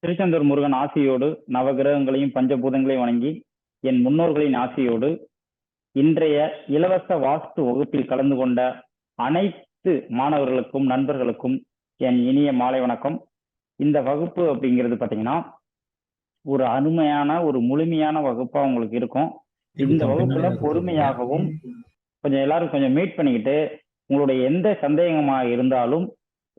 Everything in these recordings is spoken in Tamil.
திருச்செந்தூர் முருகன் ஆசியோடு நவகிரகங்களையும் பஞ்சபூதங்களையும் வணங்கி என் முன்னோர்களின் ஆசியோடு இன்றைய இலவச வாஸ்து வகுப்பில் கலந்து கொண்ட அனைத்து மாணவர்களுக்கும் நண்பர்களுக்கும் என் இனிய மாலை வணக்கம். இந்த வகுப்பு அப்படிங்கிறது பார்த்தீங்கன்னா ஒரு அருமையான ஒரு முழுமையான வகுப்பா உங்களுக்கு இருக்கும். இந்த வகுப்புல பொறுமையாகவும் கொஞ்சம் எல்லாரும் கொஞ்சம் மீட் பண்ணிக்கிட்டு உங்களுடைய எந்த சந்தேகமாக இருந்தாலும்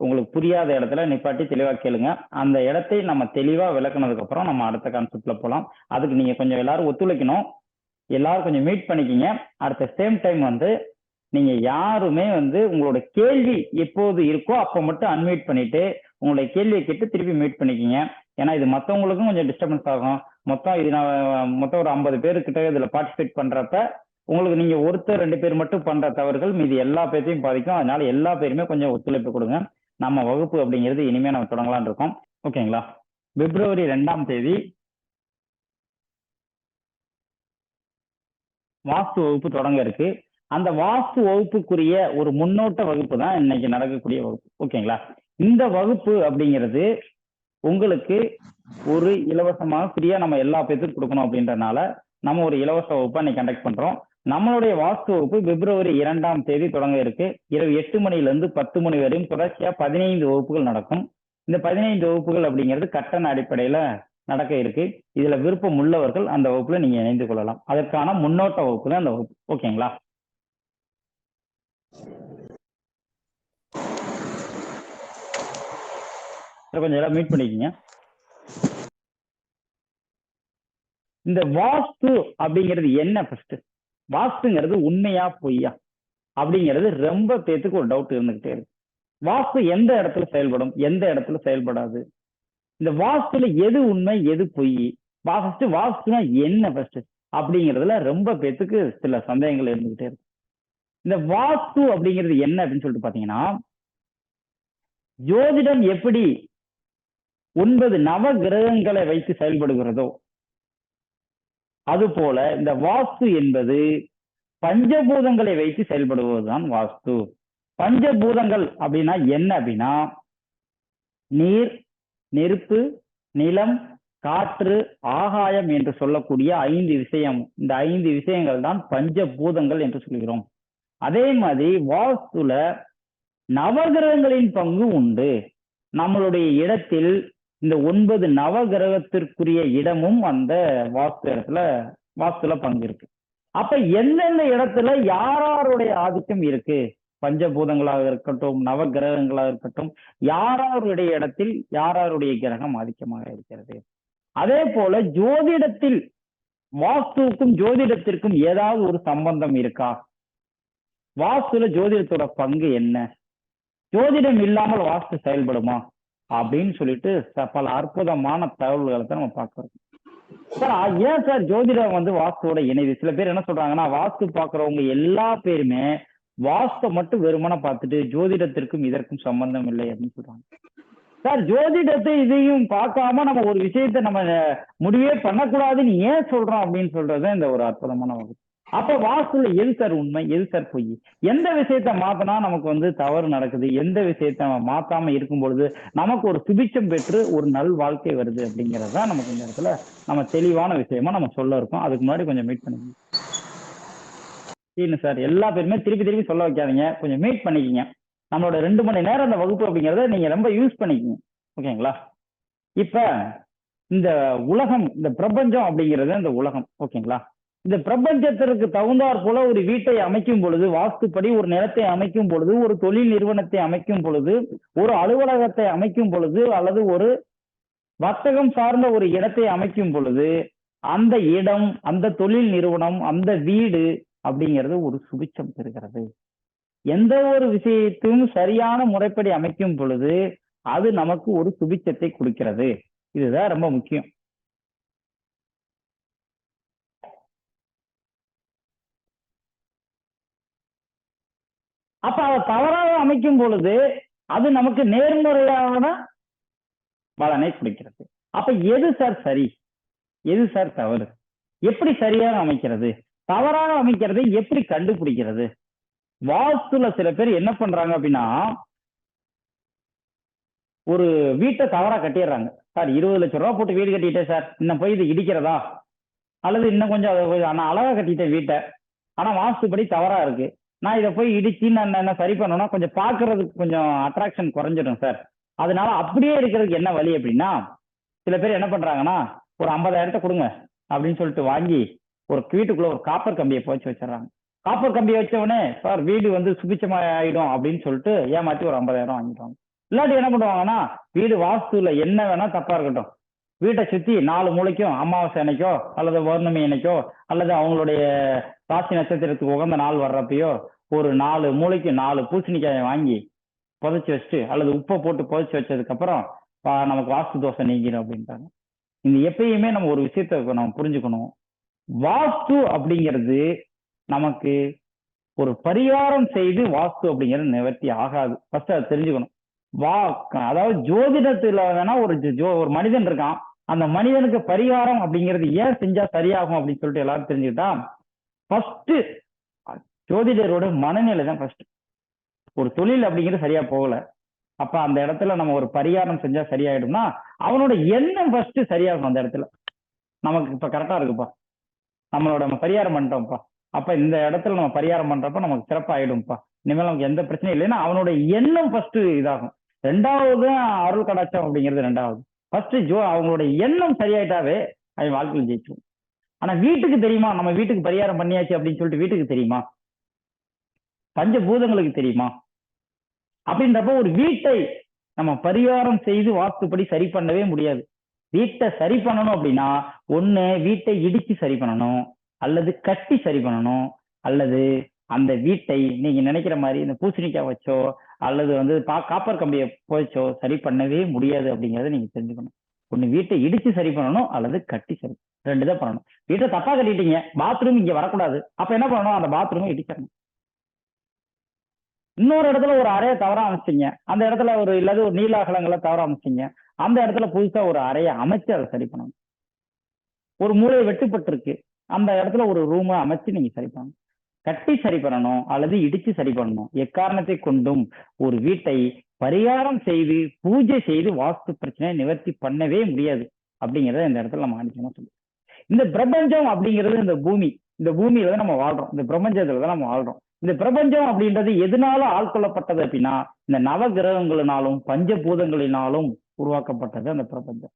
உங்களுக்கு புரியாத இடத்துல நிப்பாட்டி தெளிவா கேளுங்க. அந்த இடத்தை நம்ம தெளிவா விளக்குனதுக்கு அப்புறம் நம்ம அடுத்த கான்செப்ட்ல போகலாம். அதுக்கு நீங்க கொஞ்சம் எல்லாரும் ஒத்துழைக்கணும். எல்லாரும் கொஞ்சம் மீட் பண்ணிக்கிங்க. அட் த சேம் டைம் நீங்க யாருமே உங்களோட கேள்வி எப்போது இருக்கோ அப்போ மட்டும் அன்மியூட் பண்ணிட்டு உங்களுடைய கேள்வியை கேட்டு திருப்பி மீட் பண்ணிக்கிங்க. ஏன்னா இது மற்றவங்களுக்கும் கொஞ்சம் டிஸ்டர்பன்ஸ் ஆகும். மொத்தம் ஒரு 50 பேருக்கிட்ட இதுல பார்ட்டிசிபேட் பண்றப்ப உங்களுக்கு நீங்க ஒருத்தர் 2 பேர் மட்டும் பண்ற தவறுகள் மீதி எல்லா பேர்த்தையும் பாதிக்கும். அதனால எல்லா பேருமே கொஞ்சம் ஒத்துழைப்பு கொடுங்க. நம்ம வகுப்பு அப்படிங்கிறது இனிமே நம்ம தொடங்கலாம்னு இருக்கோம். ஓகேங்களா? பிப்ரவரி 2ஆம் தேதி வாஸ்து வகுப்பு தொடங்க இருக்கு. அந்த வாஸ்து வகுப்புக்குரிய ஒரு முன்னோட்ட வகுப்பு தான் இன்னைக்கு நடக்கக்கூடிய வகுப்பு. ஓகேங்களா? இந்த வகுப்பு அப்படிங்கிறது உங்களுக்கு ஒரு இலவசமாக ஃப்ரீயா நம்ம எல்லா பேருக்கும் கொடுக்கணும் அப்படின்றனால நம்ம ஒரு இலவச வகுப்பை இன்னைக்கு கண்டக்ட் பண்றோம். நம்மளுடைய வாஸ்து வகுப்பு பிப்ரவரி 2ஆம் தேதி தொடங்க இருக்கு. இரவு 8 மணிலிருந்து 10 மணி வரையும் தொடர்ச்சியா 15 வகுப்புகள் நடக்கும். இந்த 15 வகுப்புகள் அப்படிங்கிறது கட்டண அடிப்படையில நடக்க இருக்கு. இதுல விருப்பம் உள்ளவர்கள் அந்த வகுப்புல நீங்க இணைந்து கொள்ளலாம். அதற்கான முன்னோட்ட வகுப்பு தான் அந்த வகுப்பு. ஓகேங்களா? கொஞ்சம் எல்லாம் மீட் பண்ணிக்கிங்க. இந்த வாஸ்து அப்படிங்கிறது என்ன? ஃபர்ஸ்ட் வாஸ்துங்கிறது உண்மையா பொய்யா அப்படிங்கிறது ரொம்ப பேத்துக்கு ஒரு டவுட் இருந்துகிட்டே இருக்கு. வாஸ்து எந்த இடத்துல செயல்படும், எந்த இடத்துல செயல்படாது, இந்த வாஸ்துல எது உண்மை எது பொய், ஃபர்ஸ்ட் வாஸ்துனா என்ன ஃபர்ஸ்ட் அப்படிங்கிறதுல ரொம்ப பேத்துக்கு சில சந்தேகங்கள் இருந்துகிட்டே இருக்கு. இந்த வாஸ்து அப்படிங்கிறது என்ன அப்படின்னு சொல்லிட்டு பாத்தீங்கன்னா, ஜோதிடம் எப்படி 9 நவ கிரகங்களை வைத்து செயல்படுகிறதோ அது போல இந்த வாஸ்து என்பது பஞ்சபூதங்களை வைத்து செயல்படுவதுதான் வாஸ்து. பஞ்சபூதங்கள் அப்படின்னா என்ன அப்படின்னா, நீர், நெருப்பு, நிலம், காற்று, ஆகாயம் என்று சொல்லக்கூடிய 5 விஷயம். இந்த 5 விஷயங்கள் தான் பஞ்சபூதங்கள் என்று சொல்கிறோம். அதே மாதிரி வாஸ்துல நவகிரகங்களின் பங்கு உண்டு. நம்மளுடைய இடத்தில் இந்த 9 நவகிரகத்திற்குரிய இடமும் அந்த வாஸ்துல பங்கு இருக்கு. அப்ப எந்தெந்த இடத்துல யாருடைய ஆதிக்கம் இருக்கு, பஞ்சபூதங்களாக இருக்கட்டும் நவகிரகங்களாக இருக்கட்டும், யாருடைய இடத்தில் யாருடைய கிரகம் ஆதிக்கமாக இருக்கிறது. அதே போல ஜோதிடத்தில் வாஸ்துவுக்கும் ஜோதிடத்திற்கும் ஏதாவது ஒரு சம்பந்தம் இருக்கா, வாஸ்துல ஜோதிடத்தோட பங்கு என்ன, ஜோதிடம் இல்லாமல் வாஸ்து செயல்படுமா அப்படின்னு சொல்லிட்டு பல அற்புதமான தகவல்களை தான் நம்ம பார்க்கிறோம். சார் ஏன் சார் ஜோதிடம் வாஸ்துவோட இணைவு? சில பேர் என்ன சொல்றாங்கன்னா, வாஸ்து பாக்குறவங்க எல்லா பேருமே வாஸ்து மட்டும் வெறுமன பார்த்துட்டு ஜோதிடத்திற்கும் இதற்கும் சம்பந்தம் இல்லை அப்படின்னு சொல்றாங்க. சார் ஜோதிடத்தை இதையும் பார்க்காம நம்ம ஒரு விஷயத்த நம்ம முடிவே பண்ணக்கூடாதுன்னு ஏன் சொல்றோம் அப்படின்னு சொல்றது இந்த ஒரு அற்புதமான வகுப்பு. அப்ப வாஸ்துல எது சார் உண்மை, எது சார் பொய், எந்த விஷயத்த மாத்தினா நமக்கு தவறு நடக்குது, எந்த விஷயத்த மாத்தாம இருக்கும் பொழுது நமக்கு ஒரு சுபிட்சம் பெற்று ஒரு நல் வாழ்க்கை வருது அப்படிங்கறதுதான் நமக்கு இந்த இடத்துல நம்ம தெளிவான விஷயமா நம்ம சொல்ல இருக்கோம். அதுக்கு முன்னாடி கொஞ்சம் மீட் பண்ணிக்கோங்க. சார் எல்லா பேருமே திருப்பி சொல்ல வைக்காதீங்க, கொஞ்சம் மீட் பண்ணிக்கிங்க. நம்மளோட 2 மணி நேரம் அந்த வகுப்பு அப்படிங்கறத நீங்க ரொம்ப யூஸ் பண்ணிக்கோங்க. ஓகேங்களா? இப்ப இந்த உலகம், இந்த பிரபஞ்சம் அப்படிங்கிறது இந்த உலகம். ஓகேங்களா? இந்த பிரபஞ்சத்திற்கு தகுந்தாற் போல ஒரு வீட்டை அமைக்கும் பொழுது, வாஸ்துப்படி ஒரு நிலத்தை அமைக்கும் பொழுது, ஒரு தொழில் நிறுவனத்தை அமைக்கும் பொழுது, ஒரு அலுவலகத்தை அமைக்கும் பொழுது, அல்லது ஒரு வர்த்தகம் சார்ந்த ஒரு இடத்தை அமைக்கும் பொழுது, அந்த இடம், அந்த தொழில் நிறுவனம், அந்த வீடு அப்படிங்கிறது ஒரு சுபிட்சம் பெறுகிறது. எந்த ஒரு விஷயத்தையும் சரியான முறைப்படி அமைக்கும் பொழுது அது நமக்கு ஒரு சுபிட்சத்தை கொடுக்கிறது. இதுதான் ரொம்ப முக்கியம். அப்ப அதை தவறாக அமைக்கும் பொழுது அது நமக்கு நேர்முறையான பலனை கொடுக்கிறது. அப்ப எது சார் சரி, எது சார் தவறு, எப்படி சரியாக அமைக்கிறது, தவறாக அமைக்கிறதை எப்படி கண்டுபிடிக்கிறது? வாஸ்துல சில பேர் என்ன பண்றாங்க அப்படின்னா, ஒரு வீட்டை தவறா கட்டிடுறாங்க. சார் 20 லட்சம் ரூபா போட்டு வீடு கட்டிட்டேன் சார், இன்னும் போய் இது இடிக்கிறதா, அல்லது இன்னும் கொஞ்சம் நான் அழகா கட்டிட்டேன் வீட்டை, ஆனா வாஸ்துபடி தவறா இருக்கு, நான் இதை போய் இடிச்சு நான் என்ன சரி பண்ணணும்னா கொஞ்சம் பாக்குறதுக்கு கொஞ்சம் அட்ராக்ஷன் குறைஞ்சிடும் சார். அதனால அப்படியே இருக்கிறதுக்கு என்ன வழி அப்படின்னா, சில பேர் என்ன பண்றாங்கன்னா, ஒரு 50,000 கொடுங்க அப்படின்னு சொல்லிட்டு வாங்கி ஒரு வீட்டுக்குள்ள ஒரு காப்பர் கம்பியை போச்சு வச்சிடறாங்க. காப்பர் கம்பியை வச்ச உடனே சார் வீடு வந்து சுபிச்சமா ஆயிடும் அப்படின்னு சொல்லிட்டு ஏமாத்தி ஒரு 50,000 வாங்கிடுவாங்க. இல்லாட்டி என்ன பண்ணுவாங்கன்னா, வீடு வாஸ்துல என்ன வேணா தப்பா இருக்கட்டும், வீட்டை சுத்தி 4 மூலைக்கும் அமாவாசை அன்னைக்கோ அல்லது பௌர்ணமி அன்னைக்கோ அல்லது அவங்களுடைய ராசி நட்சத்திரத்துக்கு உகந்த நாள் வர்றப்பயோ ஒரு 4 மூலைக்கு 4 பூசணிக்காயை வாங்கி புதைச்சி வச்சுட்டு அல்லது உப்பை போட்டு புதைச்சி வச்சதுக்கு அப்புறம் நமக்கு வாஸ்து தோசை நீங்கிடும் அப்படின்ட்டாங்க. இந்த எப்பயுமே நம்ம ஒரு விஷயத்த நம்ம புரிஞ்சுக்கணும், வாஸ்து அப்படிங்கிறது நமக்கு ஒரு பரிகாரம் செய்து வாஸ்து அப்படிங்கிறது நிவர்த்தி ஆகாது. ஃபர்ஸ்ட் அதை தெரிஞ்சுக்கணும். அதாவது ஜோதிடத்துல வேணா ஒரு மனிதன் இருக்கான், அந்த மனிதனுக்கு பரிகாரம் அப்படிங்கிறது ஏன் செஞ்சா சரியாகும் அப்படின்னு சொல்லிட்டு எல்லாரும் தெரிஞ்சுக்கிட்டா, ஃபர்ஸ்ட் ஜோதிடரோட மனநிலை தான் ஃபர்ஸ்ட். ஒரு தொழில் அப்படிங்கிறது சரியா போகல, அப்ப அந்த இடத்துல நம்ம ஒரு பரிகாரம் செஞ்சா சரியாயிடும்னா அவனோட எண்ணம் ஃபர்ஸ்ட் சரியாகும். அந்த இடத்துல நமக்கு இப்ப கரெக்டா இருக்குப்பா, நம்ம பரிகாரம் பண்ணிட்டோம்ப்பா, அப்ப இந்த இடத்துல நம்ம பரிகாரம் பண்றப்ப நமக்கு சிறப்பாயிடும்ப்பா, இனிமேல் நமக்கு எந்த பிரச்சனையும் இல்லைன்னா அவனோட எண்ணம் ஃபர்ஸ்ட் இதாகும். ரெண்டாவது அருள் கடாட்சம் அப்படிங்கிறது ரெண்டாவது. ஃபர்ஸ்ட் அவங்களோட எண்ணம் சரியாயிட்டாவே அவன் வாழ்க்கையில் ஜெயிச்சும். ஆனா வீட்டுக்கு தெரியுமா நம்ம வீட்டுக்கு பரிகாரம் பண்ணியாச்சு அப்படின்னு சொல்லிட்டு வீட்டுக்கு தெரியுமா, பஞ்சபூதங்களுக்கு தெரியுமா? அப்படின்றப்ப ஒரு வீட்டை நம்ம பரிகாரம் செய்து வாஸ்துப்படி சரி பண்ணவே முடியாது. வீட்டை சரி பண்ணணும் அப்படின்னா ஒண்ணு வீட்டை இடிச்சு சரி பண்ணணும், அல்லது கட்டி சரி பண்ணணும், அல்லது அந்த வீட்டை நீங்க நினைக்கிற மாதிரி இந்த பூசணிக்காய் வச்சோ அல்லது வந்து காப்பர் கம்பியை போச்சோ சரி பண்ணவே முடியாது அப்படிங்கறத நீங்க தெரிஞ்சுக்கணும். ஒண்ணு வீட்டை இடிச்சு சரி பண்ணணும் அல்லது கட்டி சரி, ரெண்டு தான் பண்ணணும். வீட்டை தப்பா கட்டிட்டீங்க, பாத்ரூம் இங்க வரக்கூடாது, அப்ப என்ன பண்ணணும், அந்த பாத்ரூமை இடிச்சிடணும். இன்னொரு இடத்துல ஒரு அறையை தவறா அமைச்சிங்க, அந்த இடத்துல ஒரு இல்லாத ஒரு நீலாகலங்களை தவறா அமைச்சிங்க, அந்த இடத்துல புதுசா ஒரு அறையை அமைச்சு அதை சரி பண்ணணும். ஒரு மூலையை வெட்டுப்பட்டு இருக்கு, அந்த இடத்துல ஒரு ரூமை அமைச்சு நீங்க சரி பண்ணணும். கட்டி சரி பண்ணணும் அல்லது இடிச்சு சரி பண்ணணும். எக்காரணத்தை கொண்டும் ஒரு வீட்டை பரிகாரம் செய்து பூஜை செய்து வாஸ்து பிரச்சனையை நிவர்த்தி பண்ணவே முடியாது அப்படிங்கிறத இந்த இடத்துல நம்ம அனுப்பிச்சோம்னா சொல்லு. இந்த பிரபஞ்சம் அப்படிங்கிறது இந்த பூமியில தான் நம்ம வாழ்றோம், இந்த பிரபஞ்சத்துல தான் நம்ம வாழ்றோம். இந்த பிரபஞ்சம் அப்படின்றது எதனால ஆட்கொள்ளப்பட்டது அப்படின்னா இந்த நவ கிரகங்களினாலும் பஞ்சபூதங்களினாலும் உருவாக்கப்பட்டது அந்த பிரபஞ்சம்.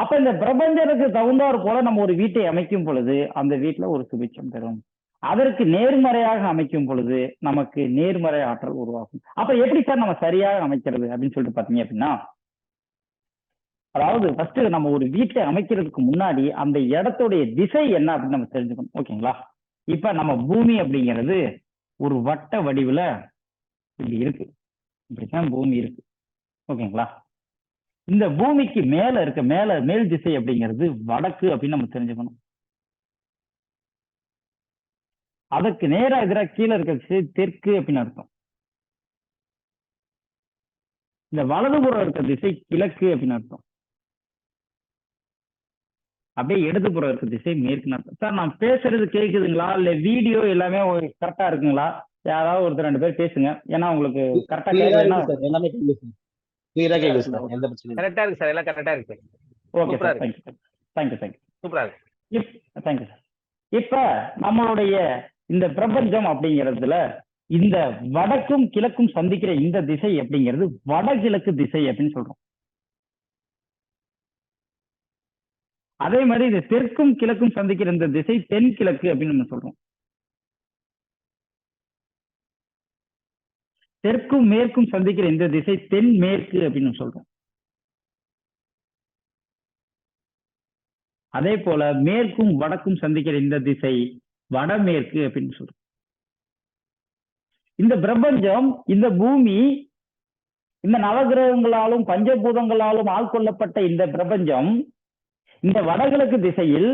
அப்ப இந்த பிரபஞ்சத்துக்கு தகுந்தாறு போல நம்ம ஒரு வீட்டை அமைக்கும் பொழுது அந்த வீட்டுல ஒரு சுபிட்சம் பெறும். அதற்கு நேர்மறையாக அமைக்கும் பொழுது நமக்கு நேர்மறை ஆற்றல் உருவாகும். அப்ப எப்படி சார் நம்ம சரியாக அமைக்கிறது அப்படின்னு சொல்லிட்டு பாத்தீங்க அப்படின்னா, அதாவது ஃபர்ஸ்ட் நம்ம ஒரு வீட்டை அமைக்கிறதுக்கு முன்னாடி அந்த இடத்துடைய திசை என்ன அப்படின்னு நம்ம தெரிஞ்சுக்கணும். ஓகேங்களா? இப்ப நம்ம பூமி அப்படிங்கிறது ஒரு வட்ட வடிவுல இப்படி இருக்கு, இப்படித்தான் பூமி இருக்கு. ஓகேங்களா? இந்த பூமிக்கு மேல இருக்க மேல் திசை அப்படிங்கிறது வடக்கு அப்படின்னு நம்ம தெரிஞ்சுக்கணும். அதுக்கு நேரா எதிராக கீழே இருக்க திசை தெற்கு அப்படின்னு அர்த்தம். இந்த வலதுபுறம் இருக்க திசை கிழக்கு அப்படின்னு அர்த்தம். அப்படியே இடதுபுறம் இருக்க திசை மேற்குன்னு அர்த்தம். சார் நான் பேசுறது கேக்குதுங்களா, இல்ல வீடியோ எல்லாமே கரெக்டா இருக்குங்களா? யாராவது ஒருத்தர் 2 பேர் பேசுங்க, ஏன்னா உங்களுக்கு கரெக்டா கேக்குது. எல்லாமே கிளியரா கேக்குது சார், எந்த பிரச்சனையும் கரெக்டா இருக்கு சார், எல்லாம் கரெக்டா இருக்கு. ஓகே சார், தேங்க்யூ சூப்பரா இருக்கு. Thank you sir. இப்ப நம்மளுடைய இந்த பிரபஞ்சம் அப்படிங்கிறதுல இந்த வடக்கும் கிழக்கும் சந்திக்கிற இந்த திசை அப்படிங்கிறது வடகிழக்கு திசை அப்படின்னு சொல்றோம். அதே மாதிரி இந்த தெற்கும் கிழக்கும் சந்திக்கிற இந்த திசை தென்கிழக்கு அப்படின்னு நம்ம சொல்றோம். தெற்கும் மேற்கும் சந்திக்கிற இந்த திசை தென்மேற்கு அப்படின்னு சொல்றோம். அதே போல மேற்கும் வடக்கும் சந்திக்கிற இந்த திசை வடமேற்கு அப்படின்னு சொல்றோம். இந்த பிரபஞ்சம், இந்த பூமி, இந்த நவகிரகங்களாலும் பஞ்சபூதங்களாலும் ஆட்கொள்ளப்பட்ட இந்த பிரபஞ்சம் இந்த வடகிழக்கு திசையில்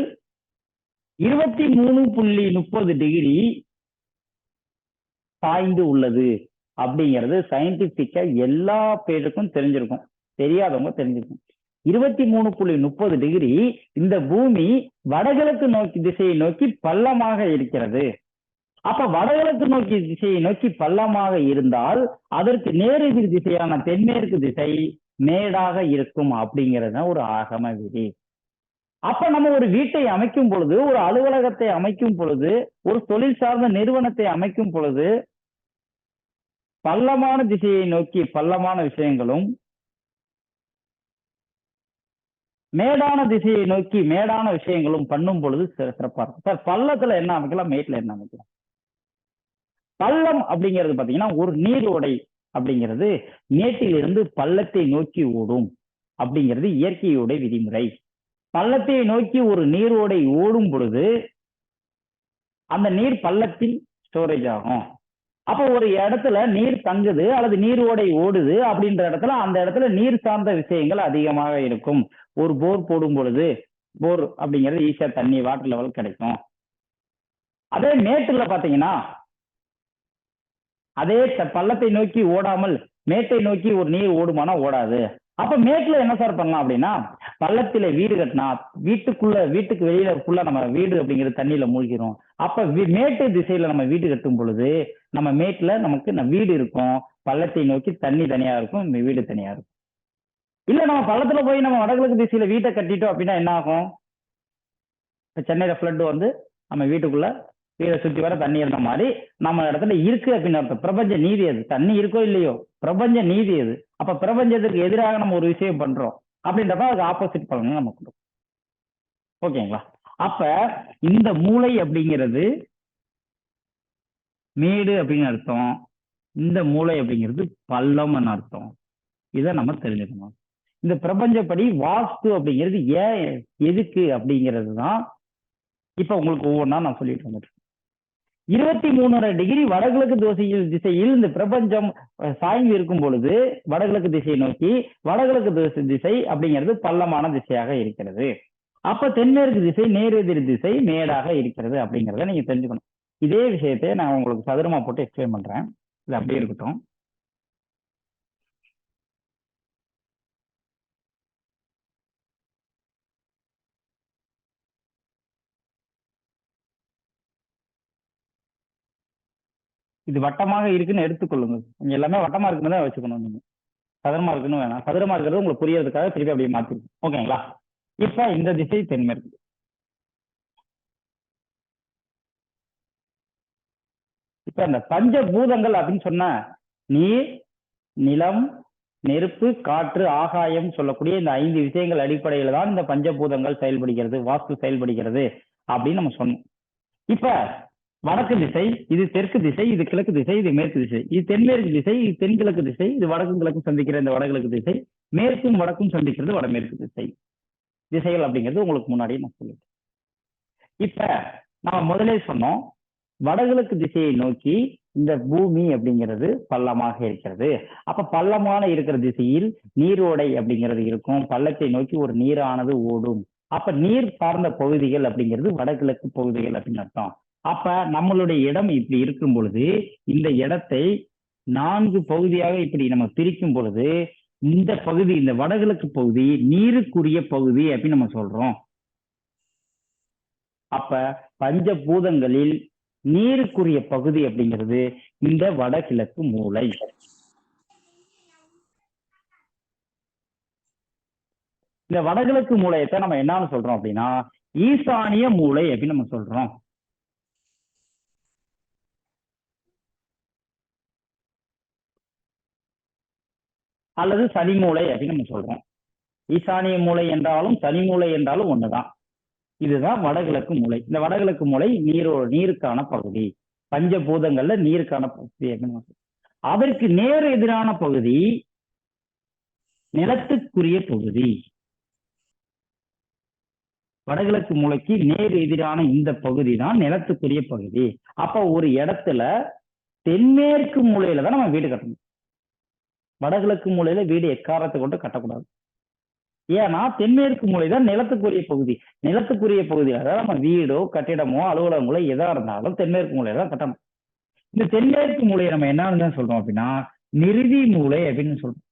23.30 டிகிரி சாய்ந்து உள்ளது அப்படிங்கிறது சயின்டிபிக்கா எல்லா பேருக்கும் தெரிஞ்சிருக்கும், தெரியாதவங்க தெரிஞ்சிருக்கும். 23.30 டிகிரி இந்த பூமி வடகிழக்கு திசையை நோக்கி பள்ளமாக இருக்கிறது. அப்ப வடகிழக்கு நோக்கி திசையை நோக்கி பள்ளமாக இருந்தால் அதற்கு நேரெதிர் திசையான தென்மேற்கு திசை மேடாக இருக்கும் அப்படிங்கிறது தான் ஒரு ஆகம விதி. அப்ப நம்ம ஒரு வீட்டை அமைக்கும் பொழுது, ஒரு அலுவலகத்தை அமைக்கும் பொழுது, ஒரு தொழில் சார்ந்த நிறுவனத்தை அமைக்கும் பொழுது பள்ளமான திசையை நோக்கி பள்ளமான விஷயங்களும், மேடான திசையை நோக்கி மேடான விஷயங்களும் பண்ணும் பொழுது சிறப்பா இருக்கும். சார் பள்ளத்துல என்ன அமைக்கலாம், மேட்ல என்ன அமைக்கலாம்? பள்ளம் அப்படிங்கிறது பாத்தீங்கன்னா ஒரு நீரோடை அப்படிங்கிறது மேட்டிலிருந்து பள்ளத்தை நோக்கி ஓடும் அப்படிங்கிறது இயற்கையோட விதிமுறை. பள்ளத்தை நோக்கி ஒரு நீரோடை ஓடும் பொழுது அந்த நீர் பள்ளத்தில் ஸ்டோரேஜ் ஆகும். அப்போ ஒரு இடத்துல நீர் தங்குது அல்லது நீரோடை ஓடுது அப்படின்ற இடத்துல அந்த இடத்துல நீர் சார்ந்த விஷயங்கள் அதிகமாக இருக்கும். ஒரு போர் போடும் பொழுது போர் அப்படிங்கிறது ஈஸியா தண்ணி வாட்டர் லெவல் கிடைக்கும். அதே மேட்டுல பாத்தீங்கன்னா அதே பள்ளத்தை நோக்கி ஓடாமல் மேட்டை நோக்கி ஒரு நீர் ஓடுமானா ஓடாது. அப்ப மேட்டுல என்ன சார் பண்ணலாம் அப்படின்னா, பள்ளத்தில வீடு கட்டினா வீட்டுக்கு வெளியில ஃபுல்லா நம்ம வீடு அப்படிங்கிறது தண்ணியில மூழ்கிறோம். அப்ப மேட்டு திசையில நம்ம வீடு கட்டும் பொழுது நம்ம மேட்ல நமக்கு வீடு இருக்கும், பள்ளத்தை நோக்கி தண்ணி தனியா இருக்கும், வீடு தனியா இருக்கும். இல்ல நம்ம பள்ளத்துல போய் நம்ம வடகிழக்கு திசையில வீட்டை கட்டிட்டோம் அப்படின்னா என்ன ஆகும்? சென்னையில ஃப்ளட் வந்து நம்ம வீட்டுக்குள்ள வீடை சுற்றி வர தண்ணி இருந்த மாதிரி நம்ம இடத்துல இருக்கு அப்படின்னு அர்த்தம். பிரபஞ்ச நீதி அது. தண்ணி இருக்கோ இல்லையோ பிரபஞ்ச நீதி அது. அப்ப பிரபஞ்சத்துக்கு எதிராக நம்ம ஒரு விஷயம் பண்றோம் அப்படின்றப்ப அதுக்கு ஆப்போசிட் பலன் நம்ம கொடுக்கும். ஓகேங்களா? அப்ப இந்த மூளை அப்படிங்கிறது மேடு அப்படின்னு அர்த்தம், இந்த மூளை அப்படிங்கிறது பள்ளம்னு அர்த்தம். இதை நம்ம தெரிஞ்சுக்கணும். இந்த பிரபஞ்சப்படி வாஸ்து அப்படிங்கிறது ஏன் எதுக்கு அப்படிங்கிறது தான் இப்ப உங்களுக்கு ஒவ்வொன்றா நான் சொல்லிட்டு வந்துட்டு 23.5 டிகிரி வடகிழக்கு திசையில் இந்த பிரபஞ்சம் சாய்ந்து இருக்கும் பொழுது வடகிழக்கு திசையை நோக்கி வடகிழக்கு திசை அப்படிங்கிறது பள்ளமான திசையாக இருக்கிறது. அப்ப தென்மேற்கு திசை நேரெதிர் திசை மேடாக இருக்கிறது அப்படிங்கிறத நீங்க தெரிஞ்சுக்கணும். இதே விஷயத்தை நான் உங்களுக்கு சதுரமா போட்டு எக்ஸ்பிளைன் பண்றேன். இது அப்படியே இருக்கட்டும். இது வட்டமாக இருக்குன்னு எடுத்துக்கொள்ளுங்க. நீங்க எல்லாமே வட்டமா இருக்குன்னு தான் வச்சுக்கணும். நீங்க சதுரமா இருக்குன்னு வேணாம். சதுரமா இருக்கிறது உங்களுக்கு புரியறதுக்காக திருப்பி அப்படியே மாத்திருக்கோம். ஓகேங்களா? இப்ப இந்த திசை தென்மேற்கு. இப்ப இந்த பஞ்சபூதங்கள் அப்படின்னு சொன்ன நீர், நிலம், நெருப்பு, காற்று, ஆகாயம் சொல்லக்கூடிய இந்த 5 விஷயங்கள் அடிப்படையில தான் இந்த பஞ்சபூதங்கள் செயல்படுகிறது, வாஸ்து செயல்படுகிறது அப்படின்னு நம்ம சொன்னோம். இப்ப வடக்கு திசை, இது தெற்கு திசை, இது கிழக்கு திசை, இது மேற்கு திசை, இது தென்மேற்கு திசை, இது தென்கிழக்கு திசை, இது வடக்கும் கிழக்கும் சந்திக்கிற இந்த வடகிழக்கு திசை, மேற்கும் வடக்கும் சந்திக்கிறது வடமேற்கு திசை. திசைகள் அப்படிங்கிறது உங்களுக்கு முன்னாடியே நான் சொல்லிட்டேன். இப்ப நம்ம முதலே சொன்னோம், வடகிழக்கு திசையை நோக்கி இந்த பூமி அப்படிங்கிறது பள்ளமாக இருக்கிறது. அப்ப பள்ளமான இருக்கிற திசையில் நீரோடை அப்படிங்கிறது இருக்கும். பள்ளத்தை நோக்கி ஒரு நீரானது ஓடும். அப்ப நீர் சார்ந்த பகுதிகள் அப்படிங்கிறது வடகிழக்கு பகுதிகள் அப்படின்னு அர்த்தம். அப்ப நம்மளுடைய இடம் இப்படி இருக்கும் பொழுது இந்த இடத்தை 4 பகுதியாக இப்படி நம்ம பிரிக்கும் பொழுது இந்த பகுதி, இந்த வடகிழக்கு பகுதி நீருக்குரிய பகுதி அப்படின்னு நம்ம சொல்றோம். அப்ப பஞ்சபூதங்களில் நீருக்குரிய பகுதி அப்படிங்கிறது இந்த வடகிழக்கு மூலை. இந்த வடகிழக்கு மூலையத்தை நம்ம என்னன்னு சொல்றோம் அப்படின்னா ஈசானிய மூலை அப்படின்னு நம்ம சொல்றோம். அல்லது சனி மூலை அப்படின்னு நம்ம சொல்றோம். ஈசானிய மூலை என்றாலும் சனி மூலை என்றாலும் ஒண்ணுதான். இதுதான் வடகிழக்கு மூலை. இந்த வடகிழக்கு மூலை நீருக்கான பகுதி, பஞ்சபூதங்கள்ல நீருக்கான பகுதி அப்படின்னு. அதற்கு நேர் எதிரான பகுதி நிலத்துக்குரிய பகுதி. வடகிழக்கு மூலைக்கு நேர் எதிரான இந்த பகுதி தான் நிலத்துக்குரிய பகுதி. அப்ப ஒரு இடத்துல தென்மேற்கு மூலையில தான் நம்ம வீடு கட்டணும். வடகிழக்கு மூலையில வீடு எக்காரத்தை கொண்டு கட்டக்கூடாது. ஏன்னா தென்மேற்கு மூலை தான் நிலத்துக்குரிய பகுதி. நிலத்துக்குரிய பகுதியில தான் நம்ம வீடோ கட்டிடமோ அலுவலகங்களோ எதா இருந்தாலும் தென்மேற்கு மூலையில தான் கட்டணும். இந்த தென்மேற்கு மூலையை நம்ம என்னன்னு சொல்றோம் அப்படின்னா நிறுதி மூலை அப்படின்னு சொல்றோம்.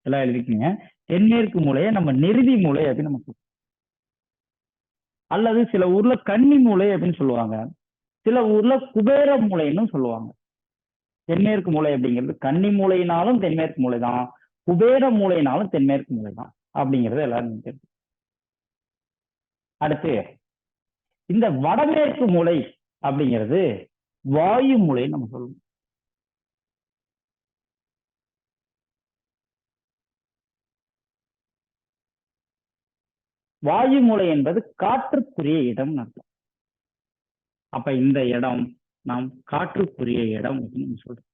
எல்லாம் எழுதிக்கீங்க. தென்மேற்கு மூலையை நம்ம நிறுதி மூலை அப்படின்னு நம்ம சொல்றோம். அல்லது சில ஊர்ல கன்னி மூலை அப்படின்னு சொல்லுவாங்க, சில ஊர்ல குபேர மூலைன்னு சொல்லுவாங்க. தென்மேற்கு மூலை அப்படிங்கிறது கன்னி மூலையினாலும் தென்மேற்கு மூலை தான், குபேர மூலையினாலும் தென்மேற்கு மூலை தான் அப்படிங்கிறது எல்லாரும் தெரியும். அடுத்து இந்த வடமேற்கு மூலை அப்படிங்கிறது வாயு மூலைன்னு நம்ம சொல்லுவோம். வாயு மூலை என்பது காற்றுக்குரிய இடம் அர்த்தம். அப்ப இந்த இடம் நாம் காற்றுக்குரிய இடம் அப்படின்னு சொல்றோம்.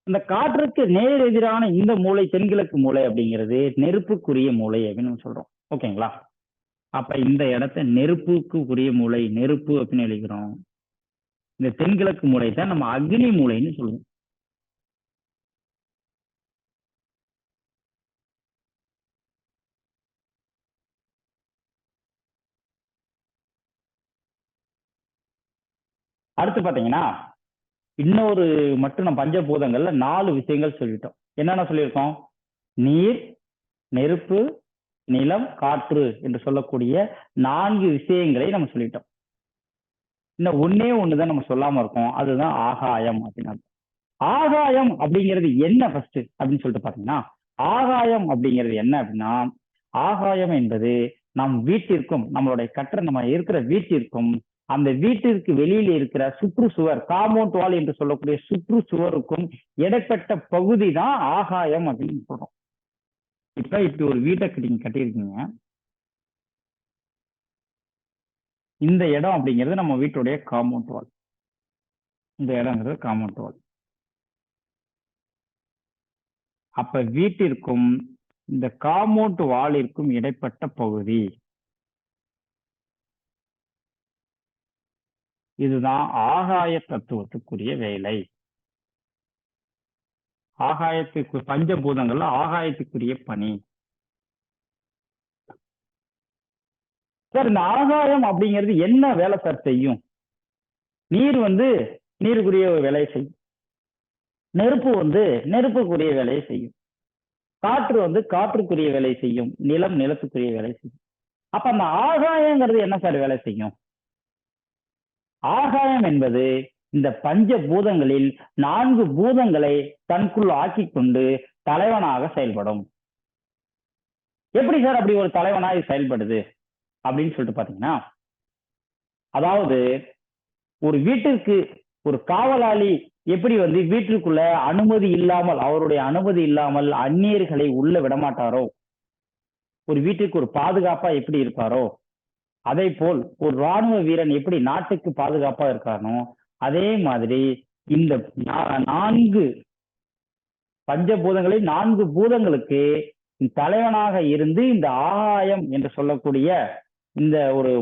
இந்த காற்றுக்கு நேர் எதிரான இந்த மூலை தென்கிழக்கு மூலை அப்படிங்கிறது நெருப்புக்குரிய மூலை அப்படின்னு சொல்றோம். ஓகேங்களா? அப்ப இந்த இடத்த நெருப்புக்கு உரிய மூலை, நெருப்பு அப்படின்னு எழுதிக்கிறோம். இந்த தென்கிழக்கு மூலை தான் நம்ம அக்னி மூலைன்னு சொல்லுவோம். அடுத்து பாத்தீங்கன்னா இன்னொரு மட்டும் நம்ம பஞ்சபூதங்கள்ல 4 விஷயங்கள் சொல்லிட்டோம். என்னென்ன சொல்லியிருக்கோம்? நீர், நெருப்பு, நிலம், காற்று என்று சொல்லக்கூடிய 4 விஷயங்களை நம்ம சொல்லிட்டோம். இன்னும் ஒன்னே ஒண்ணுதான் நம்ம சொல்லாம இருக்கோம், அதுதான் ஆகாயம் அப்படின்னு. ஆகாயம் அப்படிங்கிறது என்ன ஃபர்ஸ்ட் அப்படின்னு சொல்லிட்டு பாத்தீங்கன்னா, ஆகாயம் அப்படிங்கிறது என்ன அப்படின்னா, ஆகாயம் என்பது நம் வீட்டிற்கும் நம்மளுடைய நம்ம இருக்கிற வீட்டிற்கும் அந்த வீட்டிற்கு வெளியில இருக்கிற சுற்றுச்சுவர், காம்பவுண்ட் வால் என்று சொல்லக்கூடிய சுற்றுச்சுவருக்கும் இடைப்பட்ட பகுதி தான் ஆகாயம் அப்படின்னு சொல்றோம். இப்ப இப்படி ஒரு வீட்டை நீங்க கட்டியிருக்கீங்க. இந்த இடம் அப்படிங்கிறது நம்ம வீட்டுடைய காம்பவுண்ட் வால். இந்த இடம்ங்கிறது காம்பவுண்ட் வால். அப்ப வீட்டிற்கும் இந்த காம்பவுண்ட் வாலிற்கும் இடைப்பட்ட பகுதி இதுதான் ஆகாய தத்துவத்துக்குரிய வேலை. ஆகாயத்துக்கு பஞ்சபூதங்கள்ல ஆகாயத்துக்குரிய பணி. சார் இந்த ஆகாயம் அப்படிங்கிறது என்ன வேலை சார் செய்யும்? நீர் நீருக்குரிய வேலையை செய்யும், நெருப்பு நெருப்புக்குரிய வேலையை செய்யும், காற்று காற்றுக்குரிய வேலை செய்யும், நிலம் நிலத்துக்குரிய வேலை செய்யும். அப்ப அந்த ஆகாயங்கிறது என்ன சார் வேலை செய்யும்? ஆகாயம் என்பது இந்த பஞ்ச பூதங்களில் 4 பூதங்களை தனக்குள் ஆக்கி கொண்டு தலைவனாக செயல்படும். எப்படி சார் அப்படி ஒரு தலைவனாக செயல்படுது அப்படின்னு சொல்லிட்டு பாத்தீங்கன்னா, அதாவது ஒரு வீட்டிற்கு ஒரு காவலாளி எப்படி வீட்டிற்குள்ள அனுமதி இல்லாமல், அவருடைய அனுமதி இல்லாமல் அந்நியர்களை உள்ள விடமாட்டாரோ, ஒரு வீட்டுக்கு ஒரு பாதுகாப்பா எப்படி இருப்பாரோ, அதே போல் ஒரு ராணுவ வீரன் எப்படி நாட்டுக்கு பாதுகாப்பா இருக்கானோ, அதே மாதிரி இந்த 4 பஞ்சபூதங்களில் 4 பூதங்களுக்கு தலைவனாக இருந்து இந்த ஆகாயம் என்று சொல்லக்கூடிய இந்த ஒரு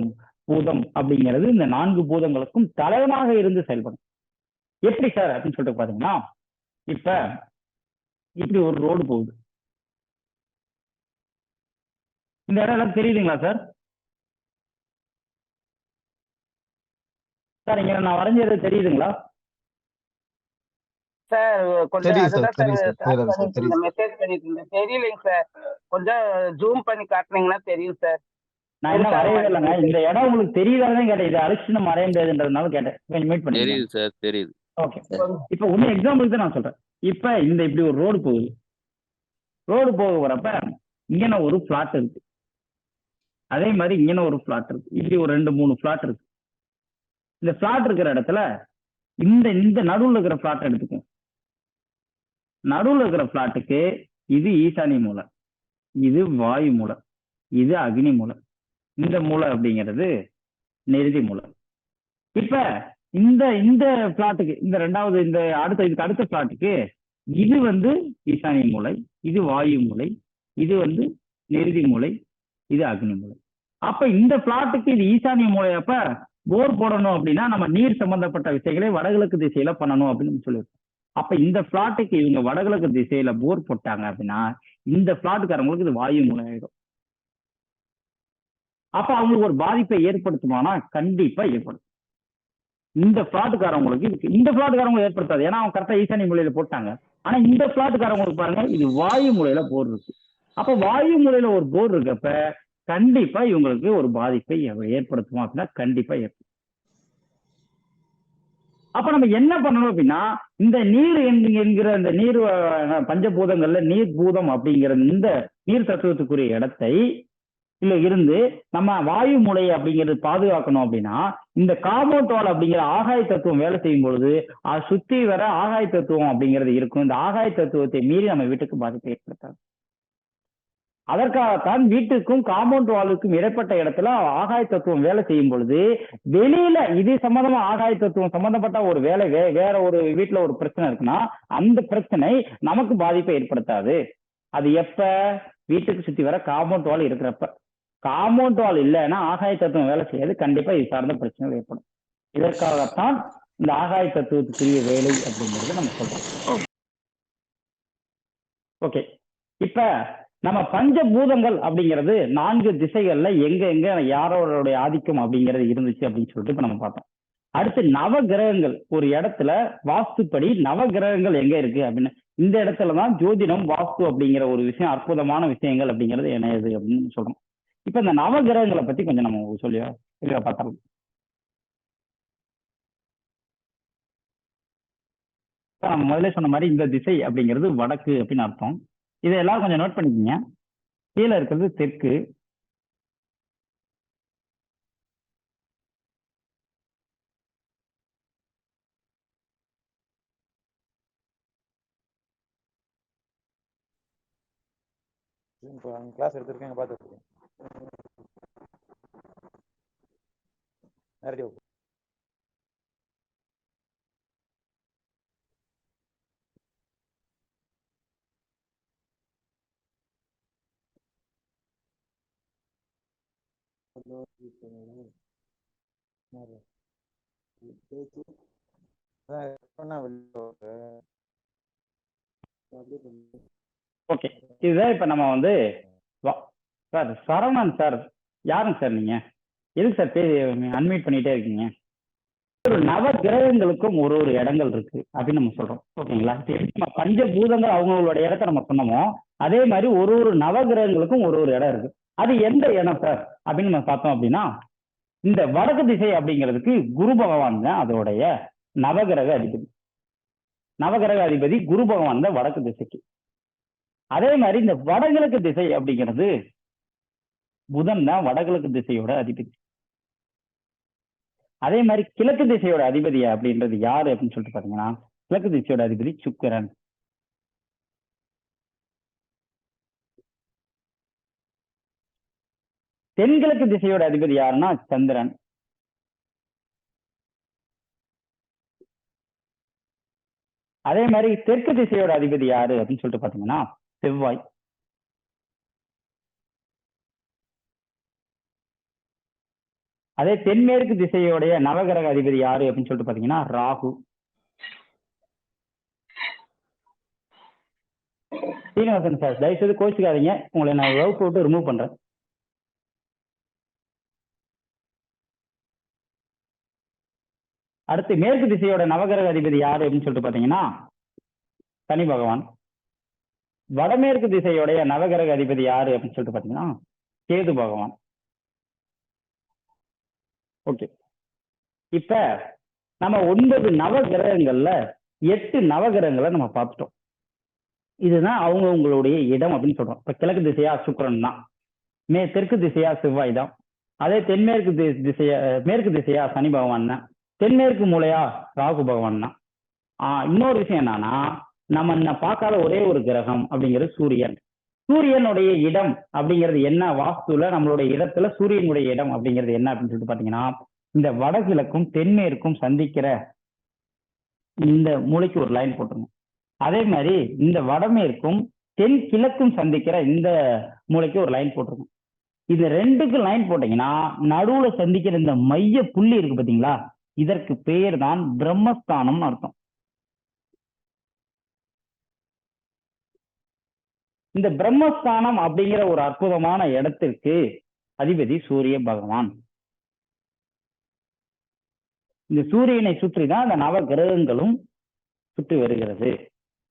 பூதம் அப்படிங்கிறது இந்த 4 பூதங்களுக்கும் தலைவனாக இருந்து செயல்படும். எப்படி சார் அப்படின்னு சொல்லிட்டு பாத்தீங்கன்னா, இப்ப இப்படி ஒரு ரோடு போகுது. இந்த இடம் எல்லாம் தெரியுதுங்களா சார்? சார் இங்க நான் வரைஞ்சது தெரியுதுங்களா சார்? கொஞ்சம் தெரியுது சார், அதுதான் சார் தெரியுது சார், start தெரியுது சார், பண்ணிட்டு தெரியுது இருந்தேன், மெசேஜ் பண்ணிட்டு இருந்தேன். தெரியலைங்க சார். கொஞ்சம் ஜூம் பண்ணி காட்டுனீங்கன்னா தெரியும் சார். நான் என்ன வரையவே இல்லைங்க. இந்த இடம் உங்களுக்கு தெரியுதானே கேட்டேன். இது அழிச்சு நம்ம வரைய முடியாதுன்றதுனால கேட்டேன். கொஞ்சம் மீட் பண்ணி. தெரியுது சார், தெரியுது. ஓகே. இப்போ ஒன்னும் எக்ஸாம்பிளுக்கு தான் நான் சொல்றேன். இப்ப இந்த இப்படி ஒரு ரோடு போகுது. ரோடு போக வரப்ப இங்கன ஒரு பிளாட் இருக்கு, அதே மாதிரி இங்கன ஒரு பிளாட் இருக்கு, இப்படி ஒரு 2-3 பிளாட் இருக்கு. இந்த பிளாட் இருக்கிற இடத்துல இந்த இந்த நடுவில் இருக்கிற பிளாட் எடுத்துக்கும். நடுவில் இருக்கிற பிளாட்டுக்கு இது ஈசானி மூலை, இது வாயு மூலை, இது அக்னி மூலை, இந்த மூலை அப்படிங்கிறது நிருதி மூலை. இப்ப இந்த இந்த பிளாட்டுக்கு இந்த 2வது இந்த இதுக்கு அடுத்த பிளாட்டுக்கு இது ஈசானி மூலை, இது வாயு மூலை, இது நிருதி மூலை, இது அக்னி மூலை. அப்ப இந்த பிளாட்டுக்கு இது ஈசானிய மூலை. அப்ப போர் போடணும் அப்படின்னா நம்ம நீர் சம்பந்தப்பட்ட விஷயங்களை வடகிழக்கு திசையில பண்ணணும் அப்படின்னு சொல்லியிருக்கோம். அப்ப இந்த பிளாட்டுக்கு இவங்க வடகிழக்கு திசையில போர் போட்டாங்க அப்படின்னா இந்த பிளாட்டுக்காரங்களுக்கு இது வாயு மூலை ஆயிடும். அப்ப அவங்களுக்கு ஒரு பாதிப்பை ஏற்படுத்துமானா கண்டிப்பா ஏற்படும். இந்த பிளாட்டுக்காரங்களுக்கு இந்த பிளாட்டுக்காரங்களுக்கு ஏற்படுத்தாது, ஏன்னா அவங்க கரெக்டா ஈசானி மூலையில போட்டாங்க. ஆனா இந்த பிளாட்டுக்காரங்களுக்கு பாருங்க, இது வாயு மூலையில போர் இருக்கு. அப்ப வாயு மூலையில ஒரு போர் இருக்கப்ப கண்டிப்பா இவங்களுக்கு ஒரு பாதிப்பை ஏற்படுத்துமா அப்படின்னா கண்டிப்பா ஏற்படும். அப்ப நம்ம என்ன பண்ணணும் அப்படின்னா, இந்த நீர் என்கிற இந்த நீர் பஞ்சபூதங்கள்ல நீர் பூதம் அப்படிங்கிற இந்த நீர் தத்துவத்துக்குரிய இடத்தை இல்ல இருந்து நம்ம வாயு மூலை அப்படிங்கிறது பாதுகாக்கணும் அப்படின்னா, இந்த காம்பவுண்ட் வால் அப்படிங்கிற ஆகாய தத்துவம் வேலை செய்யும் பொழுது அது சுத்தி வர ஆகாய தத்துவம் அப்படிங்கிறது இருக்கும். இந்த ஆகாய தத்துவத்தை மீறி நம்ம வீட்டுக்கு பாதிப்பை ஏற்படுத்தாது. அதற்காகத்தான் வீட்டுக்கும் காம்பவுண்ட் வாலுக்கும் இடைப்பட்ட இடத்துல ஆகாய தத்துவம் வேலை செய்யும் பொழுது வெளியில இது சம்பந்தமா ஆகாய தத்துவம் சம்பந்தப்பட்ட ஒரு வேலை வேற ஒரு வீட்டுல ஒரு பிரச்சனை இருக்குன்னா அந்த பிரச்சனை நமக்கு பாதிப்பை ஏற்படுத்தாது. அது எப்ப? வீட்டுக்கு சுத்தி வர காம்பவுண்ட் வால் இருக்கிறப்ப. காம்பவுண்ட் வால் இல்லைன்னா ஆகாய தத்துவம் வேலை செய்யாது, கண்டிப்பா இது சார்ந்த பிரச்சனைகள் ஏற்படும். இதற்காகத்தான் இந்த ஆகாய தத்துவத்துக்குரிய வேலை அப்படிங்கிறது நம்ம சொல்றோம். ஓகே, இப்ப நம்ம பஞ்சபூதங்கள் அப்படிங்கிறது 4 திசைகள்ல எங்க எங்க யாரோடைய ஆதிக்கம் அப்படிங்கிறது இருந்துச்சு அப்படின்னு சொல்லிட்டு இப்ப நம்ம பார்த்தோம். அடுத்து நவ கிரகங்கள் ஒரு இடத்துல வாஸ்துப்படி நவ கிரகங்கள் எங்க இருக்கு அப்படின்னு இந்த இடத்துலதான் ஜோதிடம் வாஸ்து அப்படிங்கிற ஒரு விஷயம் அற்புதமான விஷயங்கள் அப்படிங்கிறது இணையுது அப்படின்னு சொல்றோம். இப்ப இந்த நவ கிரகங்களை பத்தி கொஞ்சம் நம்ம சொல்லி பார்த்தோம். நம்ம முதல்ல சொன்ன மாதிரி இந்த திசை அப்படிங்கிறது வடக்கு அப்படின்னு அர்த்தம். இதை எல்லாரும் கொஞ்சம் நோட் பண்ணிக்கோங்க. கீழே இருக்கிறது தெற்கு, கிளாஸ் எடுத்திருக்கேன் பார்த்துருக்கேன். நேரடியாக ஓகே. இதுதான் இப்ப நம்ம வந்து சார் சரவணன் சார், யாருங்க சார் நீங்க? எதுக்கு சார் அன்மியூட் பண்ணிட்டே இருக்கீங்க? ஒரு நவ கிரகங்களுக்கும் ஒரு ஒரு இடங்கள் இருக்கு அப்படின்னு நம்ம சொல்றோம். ஓகேங்களா? நம்ம பஞ்சபூதங்கள் அவங்களோட இடத்த நம்ம சொன்னோமோ அதே மாதிரி ஒரு ஒரு நவ கிரகங்களுக்கும் ஒரு ஒரு இடம் இருக்கு. அது எந்த இடம் சார் அப்படின்னு நம்ம பார்த்தோம் அப்படின்னா, இந்த வடக்கு திசை அப்படிங்கிறதுக்கு குரு பகவான் தான் அதோடைய நவகிரக அதிபதி. நவகிரக அதிபதி குரு பகவான் தான் வடக்கு திசைக்கு. அதே மாதிரி இந்த வடகிழக்கு திசை அப்படிங்கிறது புதன் தான் வடகிழக்கு திசையோட அதிபதி. அதே மாதிரி கிழக்கு திசையோட அதிபதி அப்படின்றது யாரு அப்படின்னு சொல்லிட்டு பாத்தீங்கன்னா, கிழக்கு திசையோட அதிபதி சுக்கிரன். தென்கிழக்கு திசையோட அதிபதி யாருன்னா சந்திரன். அதே மாதிரி தெற்கு திசையோட அதிபதி யாரு அப்படின்னு சொல்லிட்டு பாத்தீங்கன்னா செவ்வாய். அதே தென்மேற்கு திசையோடைய நவகிரக அதிபதி யாரு அப்படின்னு சொல்லிட்டு பாத்தீங்கன்னா ராகு. சீனிவாசன் சார், தயவுசெய்து கோச்சிக்காதீங்க, உங்களை நான் வகுப்பு விட்டு ரிமூவ் பண்றேன். அடுத்து மேற்கு திசையோட நவகிரக அதிபதி யாரு அப்படின்னு சொல்லிட்டு பாத்தீங்கன்னா சனி பகவான். வடமேற்கு திசையோடைய நவகிரக அதிபதி யாரு அப்படின்னு சொல்லிட்டு பாத்தீங்கன்னா கேது பகவான். ஓகே, இப்ப நம்ம 9 நவகிரகங்கள்ல 8 நவகிரகங்களை நம்ம பார்த்துட்டோம். இதுதான் அவங்களுடைய இடம் அப்படின்னு சொல்றோம். இப்ப கிழக்கு திசையா சுக்கிரன் தான், தெற்கு திசையா செவ்வாய் தான், அதே தென்மேற்கு திசையா மேற்கு திசையா சனி பகவான் தான், தென்மேற்கு மூலையா ராகு பகவான் தான். இன்னொரு விஷயம் என்னன்னா, நம்ம பார்க்காத ஒரே ஒரு கிரகம் அப்படிங்கிறது சூரியன். சூரியனுடைய இடம் அப்படிங்கிறது என்ன? வாஸ்துல நம்மளுடைய இடத்துல சூரியனுடைய இடம் அப்படிங்கிறது என்ன அப்படின்னு சொல்லிட்டு பாத்தீங்கன்னா, இந்த வடகிழக்கும் தென்மேற்கும் சந்திக்கிற இந்த மூலைக்கு ஒரு லைன் போட்டுருங்க. அதே மாதிரி இந்த வடமேற்கும் தென் கிழக்கும் சந்திக்கிற இந்த மூலைக்கு ஒரு லைன் போட்டுருங்க. இது ரெண்டுக்கு லைன் போட்டீங்கன்னா நடுவுல சந்திக்கிற இந்த மைய புள்ளி இருக்கு பாத்தீங்களா, இதற்கு பெயர் தான் பிரம்மஸ்தானம் அர்த்தம். இந்த பிரம்மஸ்தானம் அப்படிங்கிற ஒரு அற்புதமான இடத்திற்கு அதிபதி சூரிய பகவான். இந்த சூரியனை சுற்றி தான் இந்த நவ கிரகங்களும் சுற்றி வருகிறது.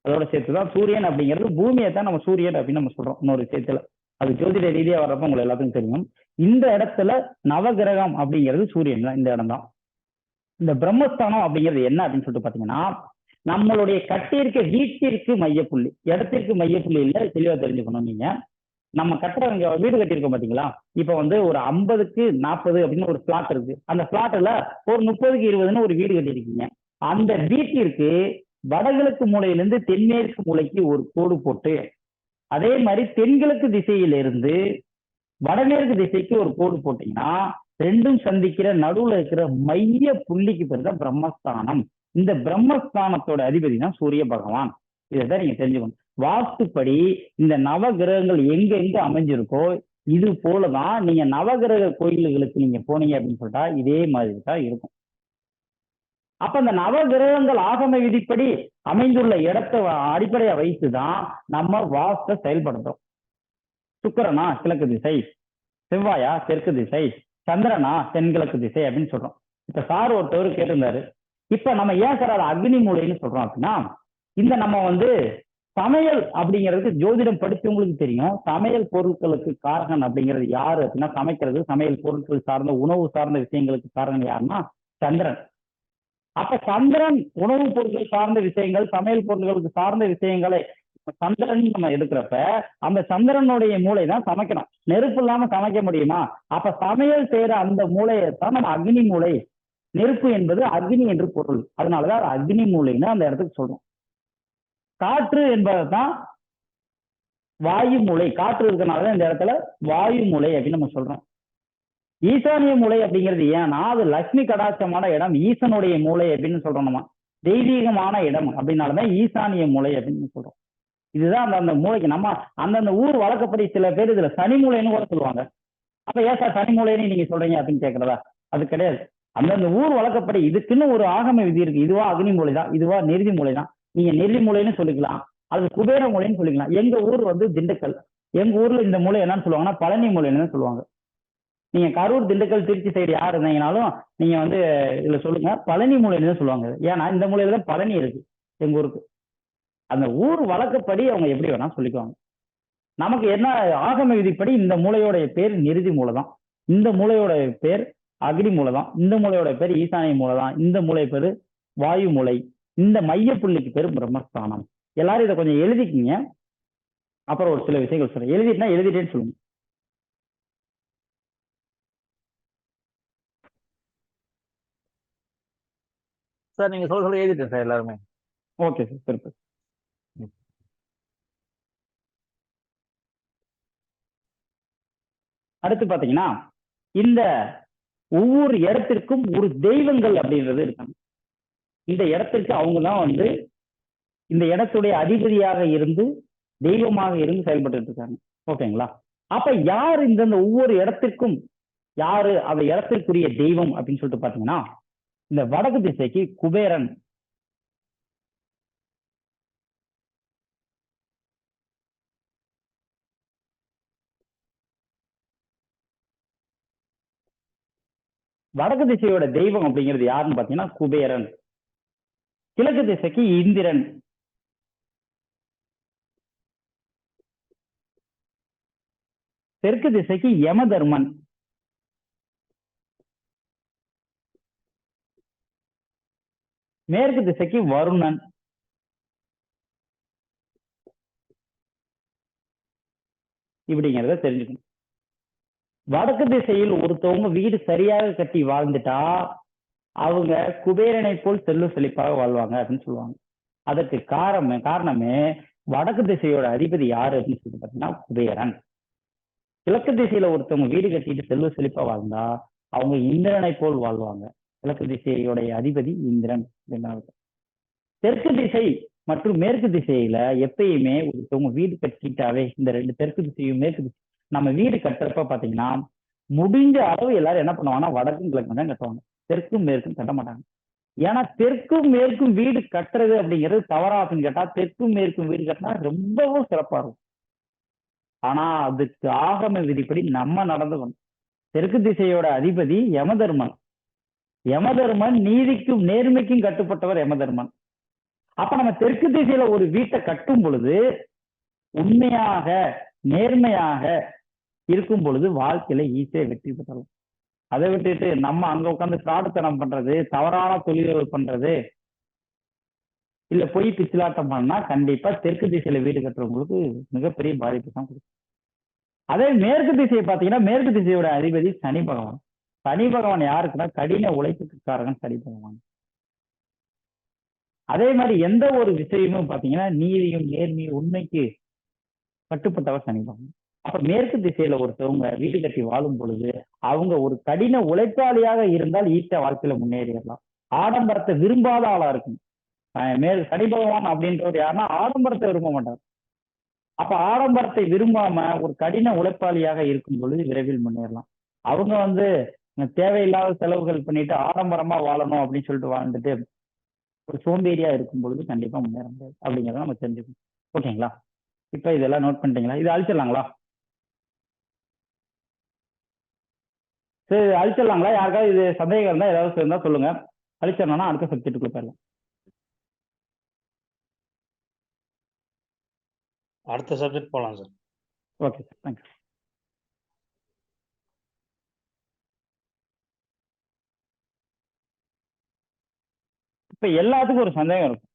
அதோட சேர்த்துதான் சூரியன் அப்படிங்கிறது பூமியை தான் நம்ம சூரியன் அப்படின்னு நம்ம சொல்றோம் இன்னொரு விஷயத்துல. அது ஜோதிட ரீதியா வர்றப்ப உங்களுக்கு எல்லாத்துக்கும் தெரியும். இந்த இடத்துல நவகிரகம் அப்படிங்கிறது சூரியன் தான். இந்த இடம் தான். இந்த பிரம்மஸ்தானம் அப்படிங்கிறது என்ன அப்படின்னு சொல்லிட்டு பாத்தீங்கன்னா, நம்மளுடைய கட்டியிருக்க வீட்டிற்கு மையப்புள்ளி, இடத்திற்கு மையப்புள்ளி இல்ல, தெளிவா தெரிஞ்சுக்கணும். நீங்க நம்ம கட்டுறவங்க வீடு கட்டியிருக்கோம் பாத்தீங்களா, இப்ப வந்து ஒரு 50க்கு 40 அப்படின்னு ஒரு பிளாட் இருக்கு. அந்த பிளாட்ல ஒரு 30க்கு 20ன்னு ஒரு வீடு கட்டியிருக்கீங்க. அந்த வீட்டிற்கு வடகிழக்கு மூலையிலிருந்து தென்மேற்கு மூலைக்கு ஒரு கோடு போட்டு, அதே மாதிரி தென்கிழக்கு திசையிலிருந்து வடமேற்கு திசைக்கு ஒரு கோடு போட்டீங்கன்னா, ரெண்டும் சந்திக்கிற நடுவுல இருக்கிற மைய புள்ளிக்கு பேர் தான் பிரம்மஸ்தானம். இந்த பிரம்மஸ்தானத்தோட அதிபதி தான் சூரிய பகவான். இதைதான் நீங்க தெரிஞ்சுக்கணும். வாஸ்துப்படி இந்த நவ கிரகங்கள் எங்க எங்க அமைஞ்சிருக்கோ இது போலதான் நீங்க நவகிரக கோயில்களுக்கு நீங்க போனீங்க அப்படின்னு சொல்லிட்டா இதே மாதிரி தான் இருக்கும். அப்ப இந்த நவ கிரகங்கள் ஆகம விதிப்படி அமைந்துள்ள இடத்தை அடிப்படையா வைத்துதான் நம்ம வாஸ்தை செயல்படுத்துறோம். சுக்கிரனா கிழக்கு திசை, செவ்வாயா தெற்கு திசை, சந்திரனா தென்கிழக்கு திசை அப்படின்னு சொல்றோம். இப்ப சார் ஒருத்தவர் கேட்டிருந்தாரு, இப்ப நம்ம ஏன் சார் அதை அக்னி மூலைன்னு சொல்றோம் அப்படின்னா, இந்த நம்ம வந்து சமையல் அப்படிங்கிறதுக்கு ஜோதிடம் படிச்சவங்களுக்கு தெரியும். சமையல் பொருட்களுக்கு காரகன் அப்படிங்கிறது யாரு அப்படின்னா, சமைக்கிறது சமையல் பொருட்கள் சார்ந்த உணவு சார்ந்த விஷயங்களுக்கு காரகன் யாருன்னா சந்திரன். அப்ப சந்திரன் உணவுப் பொருட்கள் சார்ந்த விஷயங்கள், சமையல் பொருட்களுக்கு சார்ந்த விஷயங்களை சந்திரன் நம்ம எடுக்கிறப்ப அந்த சந்திரனுடைய மூளை தான் சமைக்கணும். நெருப்பு இல்லாம சமைக்க முடியுமா? அப்ப சமையல் செய்யற அந்த மூளையைத்தான் நம்ம அக்னி மூளை. நெருப்பு என்பது அக்னி என்று பொருள். அதனாலதான் அக்னி மூளைன்னு அந்த இடத்துக்கு சொல்றோம். காற்று என்பதுதான் வாயு மூளை. காற்று இருக்கிறனாலதான் இந்த இடத்துல வாயு மூளை அப்படின்னு நம்ம சொல்றோம். ஈசானிய மூளை அப்படிங்கிறது ஏன்னா அது லட்சுமி கடாட்சமான இடம், ஈசனுடைய மூளை அப்படின்னு சொல்றோம். நம்ம தெய்வீகமான இடம் அப்படின்னாலதான் ஈசானிய மூளை அப்படின்னு சொல்றோம். இதுதான் அந்த மூளைக்கு நம்ம அந்தந்த ஊர் வழக்கப்படி சில பேர் இதுல சனி மூலைன்னு கூட சொல்லுவாங்க. அப்ப ஏன் சார் சனி மூலைன்னு நீங்க சொல்றீங்க அப்படின்னு கேட்கறதா? அது கிடையாது. அந்தந்த ஊர் வழக்கப்படி இதுக்குன்னு ஒரு ஆகம விதி இருக்கு. இதுவா அக்னி மூலை தான், இதுவா நெருதி மூலை தான். நீங்க நெருதி மூலைன்னு சொல்லிக்கலாம், அது குபேர மூலைன்னு சொல்லிக்கலாம். எங்க ஊர் வந்து திண்டுக்கல். எங்க ஊர்ல இந்த மூலை என்னன்னு சொல்லுவாங்கன்னா பழனி மூலைன்னு தான் சொல்லுவாங்க. நீங்க கரூர், திண்டுக்கல், திருச்சி சைடு யார் இருந்தீங்கனாலும் நீங்க வந்து இதுல சொல்லுங்க, பழனி மூலைன்னு தான் சொல்லுவாங்க. ஏன்னா இந்த மூலையில தான் பழனி இருக்கு எங்க ஊருக்கு. அந்த ஊர் வழக்கப்படி அவங்க எப்படி வேணா சொல்லிக்குவாங்க. நமக்கு என்ன ஆகம விதிப்படி இந்த மூலையோட பேர் நிருதி மூலை தான், இந்த மூலையோட பேர் அக்னி மூலை தான், இந்த மூலையோட பேர் ஈசானிய மூலை தான், இந்த மூலை பேர் வாயு மூலை, இந்த மைய புள்ளிக்கு பேர் பிரம்மஸ்தானம். எல்லாரும் இதை கொஞ்சம் எழுதிக்கிங்க. அப்புறம் ஒரு சில விஷயங்கள் சொல்றேன். எழுதிட்டுனா எழுதிட்டேன்னு சொல்லுங்க. சார் நீங்க சொல்ல எழுதிட்டேன் சார் எல்லாருமே. ஓகே சார், சிறப்பு. அடுத்து பாத்தீங்கன்னா, இந்த ஒவ்வொரு இடத்திற்கும் ஒரு தெய்வங்கள் அப்படின்றது இருக்காங்க. இந்த இடத்திற்கு அவங்க தான் வந்து இந்த இடத்துடைய அதிபதியாக இருந்து தெய்வமாக இருந்து செயல்பட்டு இருக்காங்க. ஓகேங்களா? அப்ப யார் இந்த ஒவ்வொரு இடத்திற்கும் யாரு அந்த இடத்திற்குரிய தெய்வம் அப்படின்னு சொல்லிட்டு பாத்தீங்கன்னா, இந்த வடக்கு திசைக்கு குபேரன், வடக்கு திசையோட தெய்வம் அப்படிங்கிறது யாருன்னு பாத்தீங்கன்னா குபேரன். கிழக்கு திசைக்கு இந்திரன், தெற்கு திசைக்கு யமதர்மன், மேற்கு திசைக்கு வருணன், இப்படிங்கிறத தெரிஞ்சுக்கணும். வடக்கு திசையில் ஒருத்தவங்க வீடு சரியாக கட்டி வாழ்ந்துட்டா அவங்க குபேரனை போல் செல்வ செழிப்பாக வாழ்வாங்க அப்படின்னு சொல்லுவாங்க. அதற்கு காரணமே வடக்கு திசையோட அதிபதி யாரு அப்படின்னு சொல்லி பார்த்தீங்கன்னா குபேரன். கிழக்கு திசையில ஒருத்தவங்க வீடு கட்டிட்டு செல்வ செழிப்பா வாழ்ந்தா அவங்க இந்திரனை போல் வாழ்வாங்க. கிழக்கு திசையோடைய அதிபதி இந்திரன். தெற்கு திசை மற்றும் மேற்கு திசையில எப்பயுமே ஒருத்தவங்க வீடு கட்டிட்டாவே, இந்த ரெண்டு தெற்கு திசையும் மேற்கு திசை, நம்ம வீடு கட்டுறப்ப பாத்தீங்கன்னா முடிஞ்ச அளவு எல்லாரும் என்ன பண்ணுவாங்கன்னா வடக்கும் கிழக்கும் தான் கட்டுவாங்க, தெற்கும் மேற்கும் கட்ட மாட்டாங்க. ஏன்னா தெற்கும் மேற்கும் வீடு கட்டுறது அப்படிங்கிறது தவறா அப்படின்னு கேட்டா, தெற்கும் மேற்கும் வீடு கட்டினா ரொம்பவும் சிறப்பா இருக்கும். ஆனா அதுக்கு ஆகம விதிப்படி நம்ம நடந்துக்கணும். தெற்கு திசையோட அதிபதி யமதர்மன். யமதர்மன் நீதிக்கும் நேர்மைக்கும் கட்டுப்பட்டவர் யமதர்மன். அப்ப நம்ம தெற்கு திசையில ஒரு வீட்டை கட்டும் பொழுது உண்மையாக நேர்மையாக இருக்கும் பொழுது வாழ்க்கையில ஈஸியா வெற்றி பெறலாம். அதை விட்டுட்டு நம்ம அங்க உட்காந்து காடுத்தனம் பண்றது, தவறான தொழில்கள் பண்றது, இல்ல பொய் பிச்சிலாட்டம் பண்ணா கண்டிப்பா தெற்கு திசையில வீடு கட்டுறவங்களுக்கு மிகப்பெரிய பாதிப்பு தான் கொடுக்கும். அதே மேற்கு திசையை பார்த்தீங்கன்னா, மேற்கு திசையோட அதிபதி சனி பகவான். சனி பகவான் யாருக்குன்னா கடின உழைப்புக்கு காரகன் சனி பகவான். அதே மாதிரி எந்த ஒரு விஷயமும் பார்த்தீங்கன்னா நீதியும் நேர்மையும் உண்மைக்கு கட்டுப்பட்டவர் சனி பகவான். அப்ப மேற்கு திசையில ஒருத்தவங்க வீடு கட்டி வாழும் பொழுது அவங்க ஒரு கடின உழைப்பாளியாக இருந்தால் ஈஸியா வாழ்க்கையில முன்னேறிடலாம். ஆடம்பரத்தை விரும்பாத ஆளா இருக்கும். சனி பகவான் அப்படின்றவர் யாருன்னா ஆடம்பரத்தை விரும்ப மாட்டார். அப்ப ஆடம்பரத்தை விரும்பாம ஒரு கடின உழைப்பாளியாக இருக்கும் பொழுது விரைவில் முன்னேறலாம். அவங்க தேவையில்லாத செலவுகள் பண்ணிட்டு ஆடம்பரமா வாழணும் அப்படின்னு சொல்லிட்டு வாழ்ந்துட்டு ஒரு சோம்பேறியா இருக்கும் பொழுது கண்டிப்பா முன்னேற முடியாது அப்படிங்கிறத நம்ம தெரிஞ்சுக்கணும். ஓகேங்களா? இப்ப இதெல்லாம் நோட் பண்ணிட்டீங்களா? இது அழிச்சிடலாங்களா? சரி, அழிச்சிடலாங்களா? யாருக்காவது இது சந்தேகம் இருந்தா ஏதாவது இருந்தா சொல்லுங்க. அழிச்சிடணும்னா அடுத்த சப்ஜெக்டுக்குள்ள போயிடலாம். அடுத்த சப்ஜெக்ட் போலாம் சார். Okay sir, thank you. இப்ப எல்லாத்துக்கும் ஒரு சந்தேகம் இருக்கும்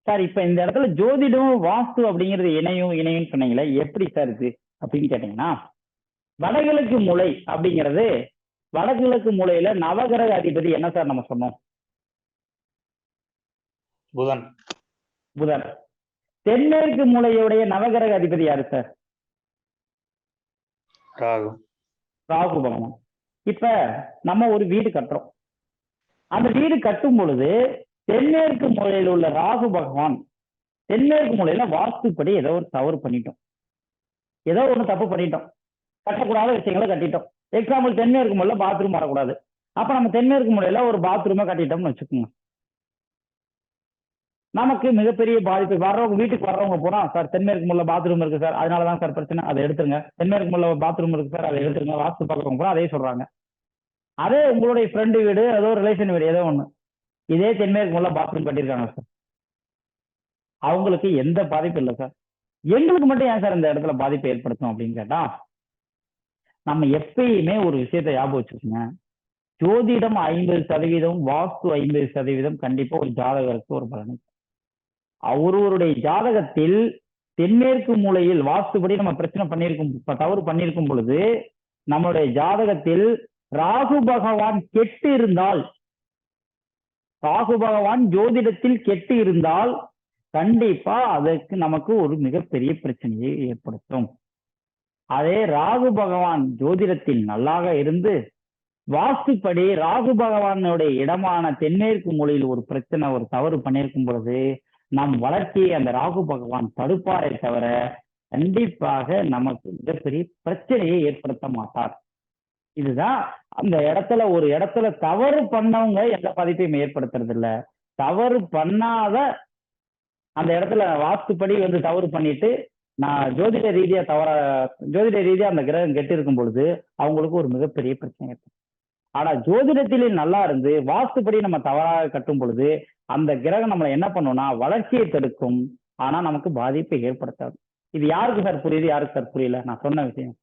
சார். இப்ப இந்த இடத்துல ஜோதிடம் வாஸ்து அப்படிங்கிறது இணையும் சொன்னீங்களே, எப்படி சார் இது அப்படின்னு கேட்டீங்கன்னா, வடகிழக்கு மூலை அப்படிங்கிறது, வடகிழக்கு மூலையில நவகிரக அதிபதி என்ன சார் நம்ம சொன்னோம்? புதன். புதன். தென்மேற்கு மூலையுடைய நவகிரக அதிபதி யாரு சார்? ராகு. ராகு பகவான். இப்ப நம்ம ஒரு வீடு கட்டுறோம். அந்த வீடு கட்டும் பொழுது தென்மேற்கு மூலையில் உள்ள ராகு பகவான் தென்மேற்கு மூலையில வாஸ்துப்படி ஏதோ ஒரு தவறு பண்ணிட்டோம், ஏதோ ஒண்ணு தப்பு பண்ணிட்டோம், கட்டக்கூடாத விஷயங்களை கட்டிட்டோம். எக்ஸாம்பிள், தென்மேற்கு மூலையில பாத்ரூம் வரக்கூடாது. அப்ப நம்ம தென்மேற்கு மூலையில ஒரு பாத்ரூமை கட்டிட்டோம்னு வச்சுக்கோங்க. நமக்கு மிகப்பெரிய பாதிப்பு. வீட்டுக்கு வர்றவங்க போனா, சார் தென்மேற்கு மூலையில பாத்ரூம் இருக்கு சார், அதனாலதான் சார் பிரச்சனை, அதை எடுத்துருங்க. தென்மேற்கு மூலையில பாத்ரூம் இருக்கு சார், அதை எடுத்துருங்க. வாஸ்து பார்க்கறவங்க போனா அதே சொல்றாங்க. அதே உங்களுடைய ஃப்ரெண்டு வீடு, ஏதோ ரிலேஷன் வீடு, ஏதோ ஒண்ணு இதே தென்மேற்கு மூலையில பாத்ரூம் கட்டியிருக்காங்க சார், அவங்களுக்கு எந்த பாதிப்பும் இல்லை சார். எங்களுக்கு மட்டும் ஏன் சார் இந்த இடத்துல பாதிப்பை ஏற்படுத்தும் அப்படின்னு கேட்டா, நம்ம எப்பயுமே ஒரு விஷயத்த ஞாபகம் வச்சுக்கோங்க. ஜோதிடம் 50%, வாஸ்து 50% கண்டிப்பா ஒரு ஜாதகருக்கு ஒரு பலனை. ஒருவருடைய ஜாதகத்தில் தென்மேற்கு மூலையில் வாஸ்துபடி நம்ம பிரச்சனை பண்ணியிருக்கும், தவறு பண்ணியிருக்கும் பொழுது நம்மளுடைய ஜாதகத்தில் ராகு பகவான் கெட்டு இருந்தால், ராகு பகவான் ஜோதிடத்தில் கெட்டு இருந்தால் கண்டிப்பா அதற்கு நமக்கு ஒரு மிகப்பெரிய பிரச்சனையை ஏற்படுத்தும். அதே ராகு பகவான் ஜோதிடத்தில் நல்லாக இருந்து வாஸ்துப்படி ராகு பகவானுடைய இடமான தென்மேற்கு மூலையில் ஒரு பிரச்சனை, ஒரு தவறு பண்ணியிருக்கும் பொழுது நம் வளர்ச்சியை அந்த ராகு பகவான் தடுப்பாரை தவிர கண்டிப்பாக நமக்கு மிகப்பெரிய பிரச்சனையை ஏற்படுத்த மாட்டார். இதுதான் அந்த இடத்துல, ஒரு இடத்துல தவறு பண்ணவங்க எந்த பாதிப்பையும் ஏற்படுத்துறது இல்லை. தவறு பண்ணாத அந்த இடத்துல வாஸ்துப்படி தவறு பண்ணிட்டு நான் ஜோதிட ரீதியா அந்த கிரகம் கெட்டு இருக்கும் பொழுது அவங்களுக்கு ஒரு மிகப்பெரிய பிரச்சனை ஏற்படும். ஆனா ஜோதிடத்திலே நல்லா இருந்து வாஸ்துப்படி நம்ம தவறாக கட்டும் பொழுது அந்த கிரகம் நம்மளை என்ன பண்ணும்னா வளர்ச்சியை தடுக்கும், ஆனா நமக்கு பாதிப்பை ஏற்படுத்தாது. இது யாருக்கு சார் புரியுது, யாருக்கு சார் புரியல நான் சொன்ன விஷயம்?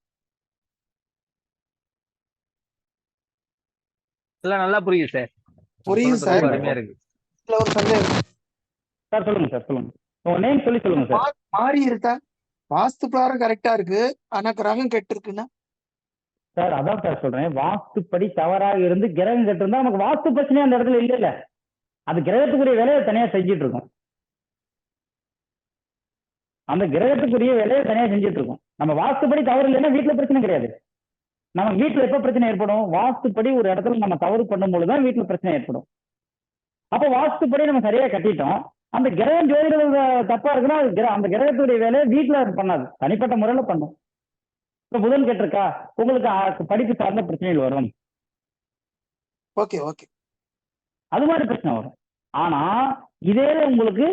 இல்ல, நல்லா புரியுது சார். புரியுது சொன்னது சார். ரொம்ப அருமையா இருக்கு இதுல ஒரு சந்தேகம். சார் சொல்லுங்க சார், சொல்லுங்க. உங்க நேம் சொல்லி சொல்லுங்க சார். மாறி இருக்கா? வாஸ்து பிரகாரம் கரெக்டா இருக்கு, ஆனா கிரகம் கெட்டு இருக்குன்னா? சார் அதான் சார் சொல்றேன், வாஸ்துப்படி தவறாக இருந்து கிரகம் கெட்டு இருந்தா நமக்கு வாஸ்து பிரச்சனையே அந்த இடத்துல இல்ல. அது கிரகத்துக்குரிய வேலையை தனியா செஞ்சுட்டு இருக்கோம். அந்த கிரகத்துக்குரிய வேலையை தனியா செஞ்சுட்டு இருக்கோம். நம்ம வாஸ்துப்படி தவறு இல்லைன்னா வீட்டுல பிரச்சனை கிடையாது. நம்ம வீட்டுல எப்ப பிரச்சனை ஏற்படும்? வாஸ்துப்படி ஒரு இடத்துல நம்ம தவறு பண்ணும்போதுதான் வீட்டுல பிரச்சனை ஏற்படும். அப்ப வாஸ்துப்படி நம்ம சரியா கட்டிட்டோம், அந்த கிரகம் ஜோதிட தப்பா இருக்குன்னா அந்த கிரகத்துடைய வேலையை வீட்டுல பண்ணாது, தனிப்பட்ட முறையில பண்ணும். இப்ப புதன் கெட்டிருக்கா, உங்களுக்கு படிப்பு சார்ந்த பிரச்சனைகள் வரும். ஓகே ஓகே, அது மாதிரி பிரச்சனை வரும். ஆனா இதே உங்களுக்கு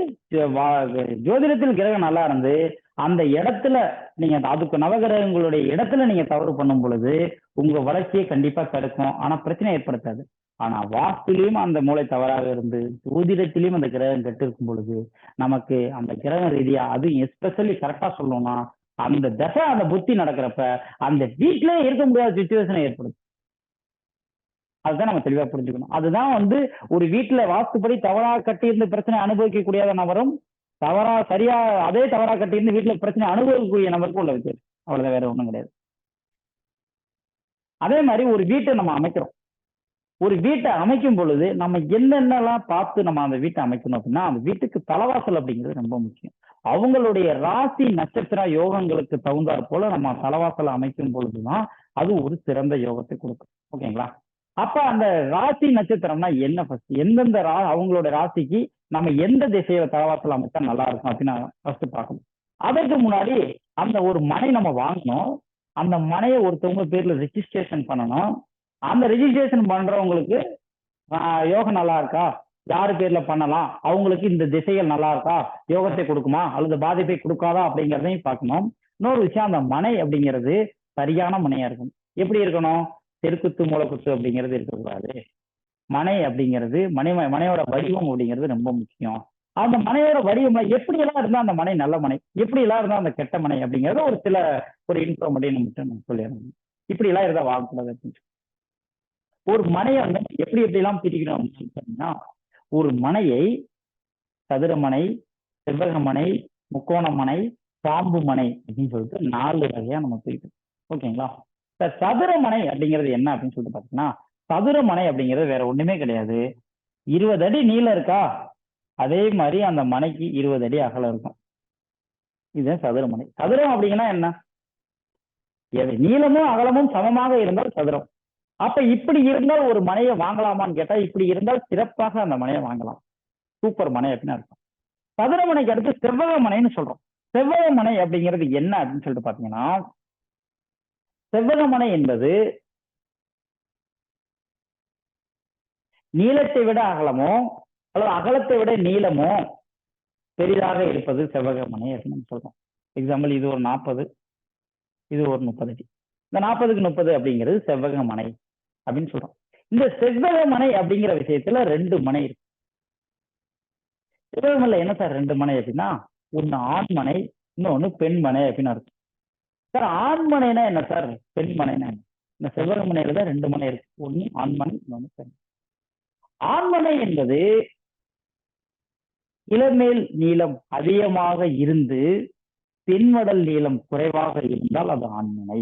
ஜோதிடத்தில் கிரகம் நல்லா இருந்து அந்த இடத்துல நீங்க அதுக்கு நவகிரகங்களுடைய இடத்துல நீங்க தவறு பண்ணும் பொழுது உங்க வளர்ச்சியை கண்டிப்பா தடுக்கும். ஆனா பிரச்சனை ஏற்படுத்தாது. ஆனா வாஸ்துலயும் அந்த மூளை தவறாக இருந்து ஜோதிடத்திலயும் அந்த கிரகம் கெட்டு இருக்கும் பொழுது நமக்கு அந்த கிரக ரீதியா அது எஸ்பெஷலி கரெக்டா சொல்லணும்னா அந்த தசை அந்த புத்தி நடக்கிறப்ப அந்த வீட்டிலே இருக்க முடியாத சுச்சுவேஷன் ஏற்படுது. அதுதான் நம்ம தெளிவா புரிஞ்சுக்கணும். அதுதான் ஒரு வீட்டுல வாஸ்துப்படி தவறா கட்டியிருந்து பிரச்சனை அனுபவிக்கக்கூடிய நபரும் தவறா சரியா அதே தவறா கட்டியிருந்து வீட்டுல பிரச்சனை அனுபவிக்கக்கூடிய நபருக்கும் உள்ள வித்தியாசம். அவ்வளவுதான், வேற ஒண்ணும் கிடையாது. அதே மாதிரி ஒரு வீட்டை நம்ம அமைக்கிறோம். ஒரு வீட்டை அமைக்கும் பொழுது நம்ம என்னென்னலாம் பார்த்து நம்ம அந்த வீட்டை அமைக்கணும் அப்படின்னா அந்த வீட்டுக்கு தலைவாசல் அப்படிங்கிறது ரொம்ப முக்கியம். அவங்களுடைய ராசி நட்சத்திர யோகங்களுக்கு தகுந்தாற் போல நம்ம தலைவாசலை அமைக்கும் பொழுதுதான் அது ஒரு சிறந்த யோகத்தை கொடுக்கும். ஓகேங்களா? அப்ப அந்த ராசி நட்சத்திரம்னா என்ன ஃபர்ஸ்ட் எந்தெந்த அவங்களோட ராசிக்கு நம்ம எந்த திசையில தலைவாசல் அமைச்சா நல்லா இருக்கும் அப்படின்னு ஃபர்ஸ்ட் பார்க்கணும். அதற்கு முன்னாடி அந்த ஒரு மனை நம்ம வாங்கணும். அந்த மனையை ஒருத்தவங்க பேர்ல ரெஜிஸ்ட்ரேஷன் பண்ணணும். அந்த ரெஜிஸ்ட்ரேஷன் பண்றவங்களுக்கு யோகம் நல்லா இருக்கா, யாரு பேர்ல பண்ணலாம், அவங்களுக்கு இந்த திசைகள் நல்லா இருக்கா, யோகத்தை கொடுக்குமா அல்லது பாதிப்பை கொடுக்காதா அப்படிங்கிறதையும் பார்க்கணும். இன்னொரு விஷயம், அந்த மனை அப்படிங்கிறது சரியான மனையா இருக்கும். எப்படி இருக்கணும்? தெருக்குத்து மூலக்குத்து அப்படிங்கிறது இருக்கக்கூடாது. மனை அப்படிங்கிறது மனையோட வடிவம் அப்படிங்கிறது ரொம்ப முக்கியம். அந்த மனையோட வடிவம் எப்படி எல்லாம் இருந்தா அந்த மனை நல்ல மனை, எப்படி எல்லாம் இருந்தா அந்த கெட்ட மனை அப்படிங்கிறது ஒரு இன்ஃபர்மேட்டிவ் மட்டும் நம்ம சொல்லிடணும். இப்படி எல்லாம் இருந்தா வாங்கக்கூடாது அப்படின்னு. ஒரு மனையை எப்படி எல்லாம் பிரிக்கணும் அப்படின்னு சொன்னீங்கன்னா ஒரு மனையை சதுரமனை, செவ்வகமனை, முக்கோணமனை, பாம்பு மனை அப்படின்னு சொல்லிட்டு 4 வகையா நம்ம பிரிக்கணும். ஓகேங்களா? சதுரமனை அப்படிங்கிறது என்ன அப்படின்னு சொல்லிட்டு பாத்தீங்கன்னா சதுரமனை அப்படிங்கிறது வேற ஒண்ணுமே கிடையாது. 20 அடி நீளம் இருக்கா, அதே மாதிரி அந்த மனைக்கு 20 அடி அகலம் இருக்கும். இதுதான் சதுரமனை. சதுரம் அப்படிங்கன்னா என்ன? நீளமும் அகலமும் சமமாக இருந்தால் சதுரம். அப்ப இப்படி இருந்தால் ஒரு மனையை வாங்கலாமான்னு கேட்டா இப்படி இருந்தால் சிறப்பாக அந்த மனையை வாங்கலாம். சூப்பர் மனை அப்படின்னு அர்த்தம். சதுரமனைக்கு அடுத்து செவ்வக மனைன்னு சொல்றோம். செவ்வக மனை அப்படிங்கிறது என்ன அப்படின்னு சொல்லிட்டு பாத்தீங்கன்னா செவ்வக மனை என்பது நீளத்தை விட அகலமோ அல்லது அகலத்தை விட நீளமோ பெரிதாக இருப்பது செவ்வக மனை அப்படின்னு சொல்றோம். எக்ஸாம்பிள், இது ஒரு 40, இது ஒரு 30 அடி. இந்த 40க்கு 30 அப்படிங்கிறது செவ்வக மனை அப்படின்னு சொல்றோம். இந்த செவ்வக மனை அப்படிங்கிற விஷயத்துல 2 மனை இருக்கு. செவ்வகமனையில என்ன சார் 2 மனை அப்படின்னா ஒண்ணு ஆண்மனை, இன்னொன்னு பெண்மனை அப்படின்னு அர்த்தம். சார் ஆண்மனைனா என்ன சார், பெண்மனைனா என்ன? இந்த செவ்வக மனையில தான் 2 மனை இருக்கு. ஒண்ணு ஆண்மனை, இன்னொன்னு பெண். ஆண்மனை என்பது இளமேல் நீளம் அதிகமாக இருந்து பெண்மடல் நீளம் குறைவாக இருந்தால் அது ஆண்மனை.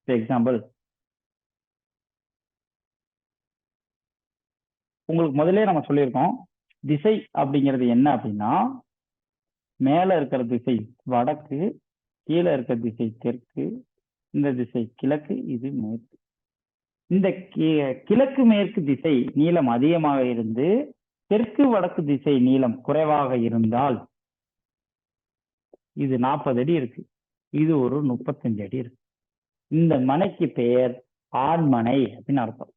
எக்ஸாம்பிள், உங்களுக்கு முதல்ல நம்ம சொல்லியிருக்கோம் திசை அப்படிங்கிறது என்ன அப்படின்னா மேல இருக்கிற திசை வடக்கு, கீழே இருக்கிற திசை தெற்கு, இந்த திசை கிழக்கு, இது மேற்கு. இந்த கிழக்கு மேற்கு திசை நீளம் அதிகமாக இருந்து தெற்கு வடக்கு திசை நீளம் குறைவாக இருந்தால் இது 40 அடி இருக்கு, இது ஒரு 35 அடி இருக்கு. இந்த மனைக்கு பெயர் ஆண்மனை அப்படின்னு அர்த்தம்.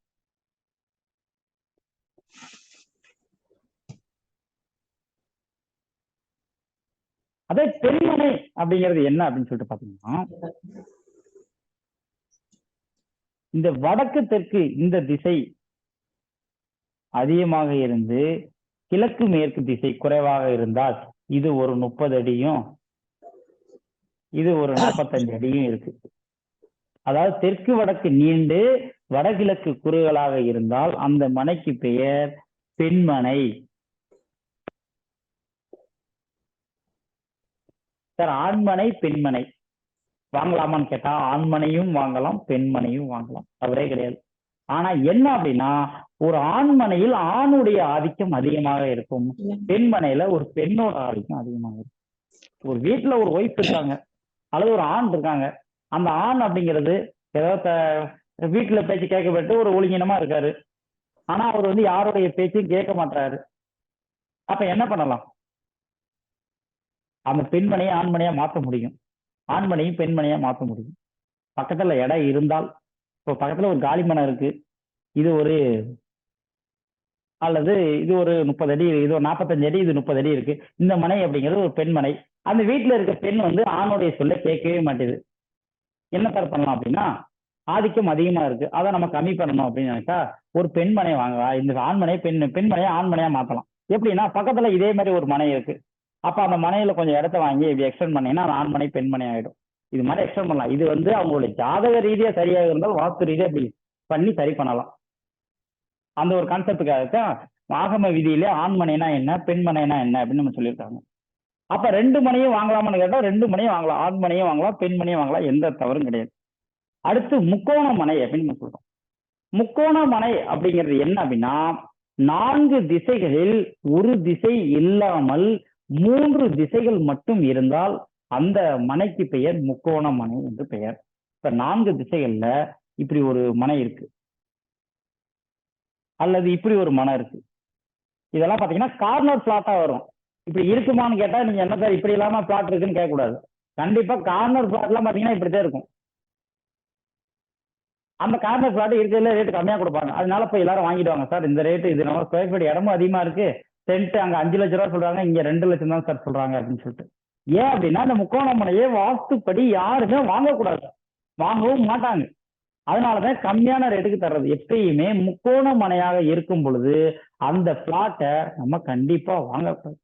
அதே பெண்மனை அப்படிங்கிறது என்ன அப்படின்னு சொல்லிட்டு பாத்தீங்கன்னா இந்த வடக்கு தெற்கு இந்த திசை அதிகமாக இருந்து கிழக்கு மேற்கு திசை குறைவாக இருந்தால் இது ஒரு 30 அடியும் இது ஒரு 45 அடியும் இருக்கு. அதாவது தெற்கு வடக்கு நீண்டு வடகிழக்கு குறுகலாக இருந்தால் அந்த மனைக்கு பெயர் பெண்மனை. சார் ஆண்மனை பெண்மனை வாங்கலாமான்னு கேட்டா ஆண்மனையும் வாங்கலாம், பெண்மனையும் வாங்கலாம், தவறே கிடையாது. ஆனா என்ன அப்படின்னா ஒரு ஆண்மனையில் ஆணுடைய ஆதிக்கம் அதிகமாக இருக்கும், பெண்மனையில ஒரு பெண்ணோட ஆதிக்கம் அதிகமாக இருக்கும். ஒரு வீட்டுல ஒரு ஒய்ஃப் இருக்காங்க அல்லது ஒரு ஆண் இருக்காங்க, அந்த ஆண் அப்படிங்கிறது ஏதாவது வீட்டுல பேச்சு கேட்கப்பட்டு ஒரு ஒழுங்கினமா இருக்காரு, ஆனா அவர் யாருடைய பேச்சையும் கேட்க மாட்டாரு. அப்ப என்ன பண்ணலாம்? அந்த பெண்மனையை ஆண்மனையா மாற்ற முடியும், ஆண்மனையும் பெண்மனையா மாற்ற முடியும். பக்கத்துல இடம் இருந்தால், இப்போ பக்கத்துல ஒரு காலிமனை இருக்கு, இது ஒரு அல்லது இது ஒரு 30 அடி, இது ஒரு 45 அடி, இது 30 அடி இருக்கு, இந்த மனை அப்படிங்கிறது ஒரு பெண்மனை, அந்த வீட்டுல இருக்க பெண் வந்து ஆணுடைய சொல்ல கேட்கவே மாட்டேது. என்ன சார் பண்ணலாம் அப்படின்னா, ஆதிக்கம் அதிகமா இருக்கு, அதை நம்ம கம்மி பண்ணணும் அப்படின்னு நினைச்சா ஒரு பெண்மனையை வாங்கலாம். இந்த ஆண்மனையை பெண்மனையை ஆண்மனையா மாத்தலாம். எப்படின்னா, பக்கத்துல இதே மாதிரி ஒரு மனை இருக்கு, அப்ப அந்த மனையில கொஞ்சம் இடத்த வாங்கி இப்படி எக்ஸ்டெண்ட் பண்ணீங்கன்னா அது ஆண்மனை பெண்மனை ஆயிடும். இது மாதிரி எக்ஸ்டெண்ட் பண்ணலாம். இது வந்து அவங்களுடைய ஜாதக ரீதியா சரியாக இருந்தால் வாஸ்து ரீதியா இப்படி பண்ணி சரி பண்ணலாம். அந்த ஒரு கான்செப்டுக்காகத்தான் ஆகம விதியில ஆண்மனைனா என்ன பெண்மனைனா என்ன அப்படின்னு நம்ம சொல்லியிருக்காங்க. அப்ப 2 மனையும் வாங்கலாமான்னு கேட்டா 2 மனையும் வாங்கலாம். ஆண்மனையும் வாங்கலாம், பெண்மனையும் வாங்கலாம், எந்த தவறும் கிடையாது. அடுத்து முக்கோண மனை அப்படின்னு நம்ம சொல்றோம். முக்கோண மனை அப்படிங்கிறது என்ன அப்படின்னா, 4 திசைகளில் ஒரு திசை இல்லாமல் 3 திசைகள் மட்டும் இருந்தால் அந்த மனைக்கு பெயர் முக்கோண மனை என்று பெயர். இப்ப 4 திசைகள்ல இப்படி ஒரு மனை இருக்கு, அல்லது இப்படி ஒரு மனை இருக்கு. இதெல்லாம் பாத்தீங்கன்னா கார்னர் பிளாட்டா வரும். இப்படி இருக்குமான்னு கேட்டா நீங்க என்ன சார் இப்படி இல்லாம பிளாட் இருக்குன்னு கேட்கக்கூடாது. கண்டிப்பா கார்னர் பிளாட்லாம் பாத்தீங்கன்னா இப்படித்தான் இருக்கும். அந்த கார்னர் பிளாட் இருக்கிறதுல ரேட்டு கம்மியா கொடுப்பாங்க. அதனால போய் எல்லாரும் வாங்கிடுவாங்க. சார் இந்த ரேட்டு, இது நம்ம ஸ்கொயர் ஃபீட் இடமும் அதிகமா இருக்கு, சென்ட் அங்க 5 லட்ச ரூபா சொல்றாங்க, இங்க 2 லட்சம் தான் சார் சொல்றாங்க அப்படின்னு சொல்லிட்டு. ஏன் அப்படின்னா, இந்த முக்கோண மனையை வாஸ்துப்படி யாருமே வாங்கக்கூடாது, வாங்கவும் மாட்டாங்க. அதனாலதான் கம்மியான ரேட்டுக்கு தர்றது. எப்பயுமே முக்கோண மனையாக இருக்கும் பொழுது அந்த பிளாட்டை நம்ம கண்டிப்பா வாங்கக்கூடாது.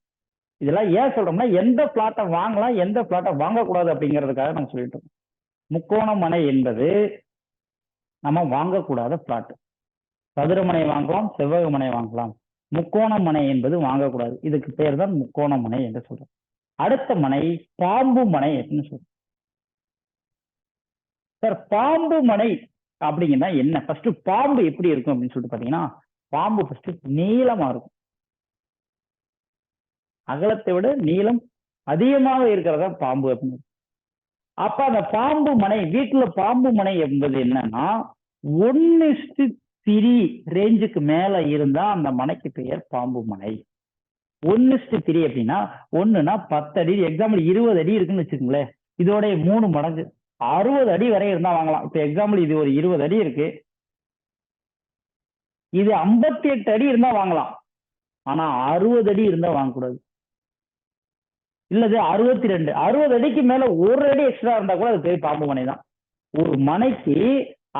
இதெல்லாம் ஏன் சொல்றோம்னா, எந்த பிளாட்டை வாங்கலாம் எந்த பிளாட்டை வாங்கக்கூடாது அப்படிங்கிறதுக்காக நம்ம சொல்லிட்டு இருக்கோம். முக்கோண மனை என்பது நம்ம வாங்கக்கூடாத பிளாட். சதுரமனை வாங்கலாம், செவ்வக மனை வாங்கலாம், முக்கோண மனை என்பது வாங்கக்கூடாது. இதுக்கு பேர் தான் முக்கோண மனை என்று சொல்றோம். அடுத்த மனை பாம்பு மனை அப்படின்னு சொல்றோம். சார் பாம்பு மனை அப்படிங்கன்னா என்ன? ஃபர்ஸ்ட் பாம்பு எப்படி இருக்கும் அப்படின்னு சொல்லிட்டு பாத்தீங்கன்னா, பாம்பு ஃபர்ஸ்ட் நீளமா இருக்கும். அகலத்தை விட நீளம் அதிகமாக இருக்கிறதா பாம்பு அப்படின்னு. அப்ப அந்த பாம்பு மனை, வீட்டுல பாம்பு மனை என்பது என்னன்னா 1:3 ரேஞ்சுக்கு மேல இருந்தா அந்த மனைக்கு பெயர் பாம்பு மனை. 1:3 அப்படின்னா 1னா 10 அடி, எக்ஸாம்பிள் 20 அடி இருக்குன்னு வச்சுக்கோங்களேன், இதோட 3 மடங்கு 60 அடி வரை இருந்தா வாங்கலாம். இப்ப எக்ஸாம்பிள் இது ஒரு 20 அடி இருக்கு, இது 58 அடி இருந்தா வாங்கலாம். ஆனா 60 அடி இருந்தா வாங்கக்கூடாது. இல்லது 62, 60 அடிக்கு மேல 1 அடி எக்ஸ்ட்ரா இருந்தா கூட அது பேர் பாம்பு மனை தான். ஒரு மனைக்கு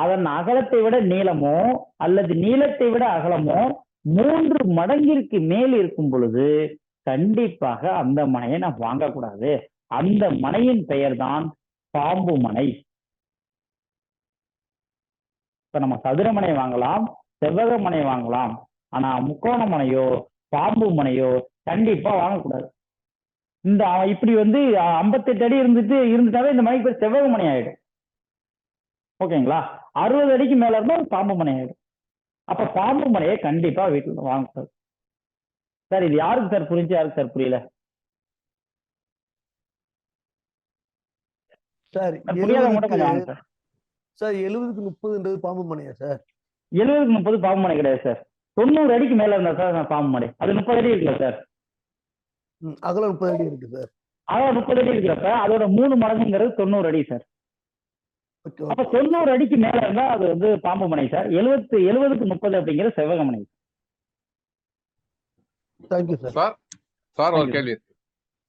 அதன் அகலத்தை விட நீளமோ அல்லது நீளத்தை விட அகலமோ 3 மடங்கிற்கு மேல் இருக்கும் பொழுது கண்டிப்பாக அந்த மனையை நான் வாங்கக்கூடாது. அந்த மனையின் பெயர் தான் பாம்பு மனை. இப்ப நம்ம சதுரமனை வாங்கலாம், செவ்வக மனை வாங்கலாம், ஆனா முக்கோண மனையோ பாம்பு மனையோ கண்டிப்பா வாங்கக்கூடாது. இந்த இப்படி வந்து 58 அடி இருந்துட்டாவே இந்த மனைக்கு பேர் செவ்வக மனை ஆயிடும். ஓகேங்களா? 60 அடிக்கு மேல இருந்தா பாம்பு மனை ஆயிடும். அப்ப பாம்பு மனையை கண்டிப்பா வீட்டுல வாங்கக்கூடாது. சார் இது யாருக்கு சார் புரிஞ்சு, யாருக்கு சார் புரியல? சார் புரியாதவங்க மட்டும் கொஞ்சம் வாங்க சார். சார் 70க்கு 30ன்றது பாம்பு மனையா சார்? 70க்கு 30 பாம்பு மனை கிடையாது சார். 90 அடிக்கு மேல இருந்தா சார் பாம்பு மனை. அது 30 அடி இருக்குல்ல சார், அகலம் 30 அடி இருக்கு சார். அதான் 30 அடி இருக்கிறப்ப அதோட 3 மடங்குங்கிறது 90 அடி சார். அப்ப 90 அடிக்கு மேல இருந்தா அது வந்து பாம்பு மனை சார். 70க்கு 30 அப்படிங்கிறது செவ்வக மனை. Thank you sir. சார் ஒரு கேள்வி இருக்கு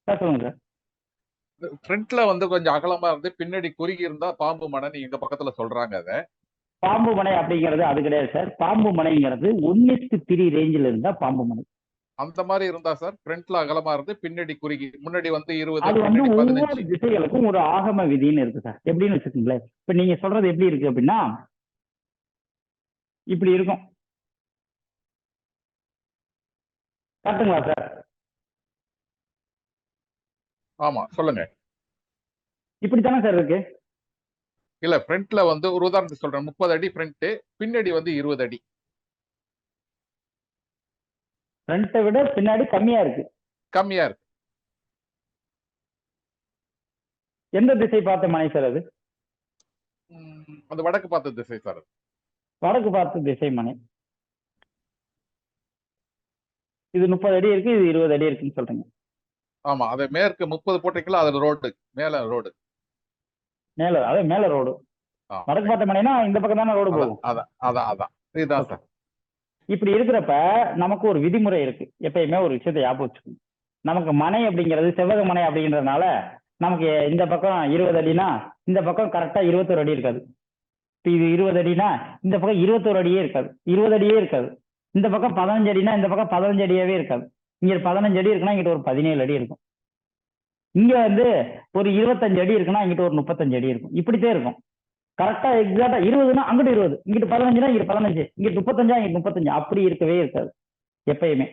சார். சொல்லுங்க சார். ஃப்ரண்ட்ல வந்து கொஞ்சம் அகலமா இருந்து பின்னாடி குறுகி இருந்தா பாம்பு மனைன்னு எங்க பக்கத்துல சொல்றாங்க. அத பாம்பு மனை அப்படிங்கிறது அது கிடையாது சார். பாம்பு மனைங்கிறது 1:3 ரேஞ்சில் இருந்தா பாம்பு மனை. அந்த மாதிரி இருந்தா சார் ஃப்ரண்ட்ல அகலமா இருந்து பின்னாடி குறுகி, முன்னாடி வந்து 20, அது வந்து பின்னாடி ஒவ்வொரு 15. திசைகளுக்கும் ஒரு ஆகம விதின்னு இருக்கு சார். எப்படின்னு வச்சுக்கோங்களேன், இப்ப நீங்க சொல்றது எப்படி இருக்கு அப்படின்னா இப்படி இருக்கும். கரெக்டுங்களா சார்? ஆமா சொல்லுங்க. இப்படித்தானே சார் இருக்கு. இல்ல ஃப்ரண்ட்ல வந்து ஒரு உதாரணத்துக்கு சொல்றேன், 30 அடி ஃப்ரண்ட், பின்னாடி வந்து 20 அடி. ஃப்ரண்ட்டை விட பின்னாடி கம்மியா இருக்கு. கம்மியா இருக்கு. எந்த திசை பார்த்த மனை சார் அது? அந்த வடக்கு பார்த்த திசை சார். வடக்கு பார்த்த திசை மனை. இது 30 அடி இருக்கு, இது 20 அடி இருக்குன்னு சொல்றீங்க. ஆமா, அது மேற்கு 30 போட்டீங்களா, அது ரோடு, மேல ரோடு, மேல, அதே மேல ரோடு. வடக்கு பார்த்த மனைனா இந்த பக்கம் தானே ரோடு போகும். அதான் இதுதான் சார். இப்படி இருக்கிறப்ப நமக்கு ஒரு விதிமுறை இருக்கு. எப்பயுமே ஒரு விஷயத்தை ஞாபகம் வச்சுக்கணும். நமக்கு மனை அப்படிங்கிறது செவ்வக மனை அப்படிங்கிறதுனால நமக்கு இந்த பக்கம் 20 அடினா இந்த பக்கம் கரெக்டா 21 அடி இருக்காது. இப்போ இது 20 அடினா இந்த பக்கம் 21 அடியே இருக்காது, 20 அடியே இருக்காது. இந்த பக்கம் 15 அடினா இந்த பக்கம் 15 அடியாவே இருக்காது. இங்க 15 அடி இருக்குன்னா இங்கிட்ட ஒரு 17 அடி இருக்கும். இங்க வந்து ஒரு 25 அடி இருக்குன்னா இங்கிட்ட ஒரு 35 அடி இருக்கும். இப்படித்தான் இருக்கும். கரெக்டா எக்ஸாக்டா 20னா அங்கிட்டு 20, இங்கிட்டு 15னா இங்கிட்டு 15, இங்கிட்டு 35 இங்கிட்டு 35, அப்படி இருக்கவே இருக்காது எப்பயுமே.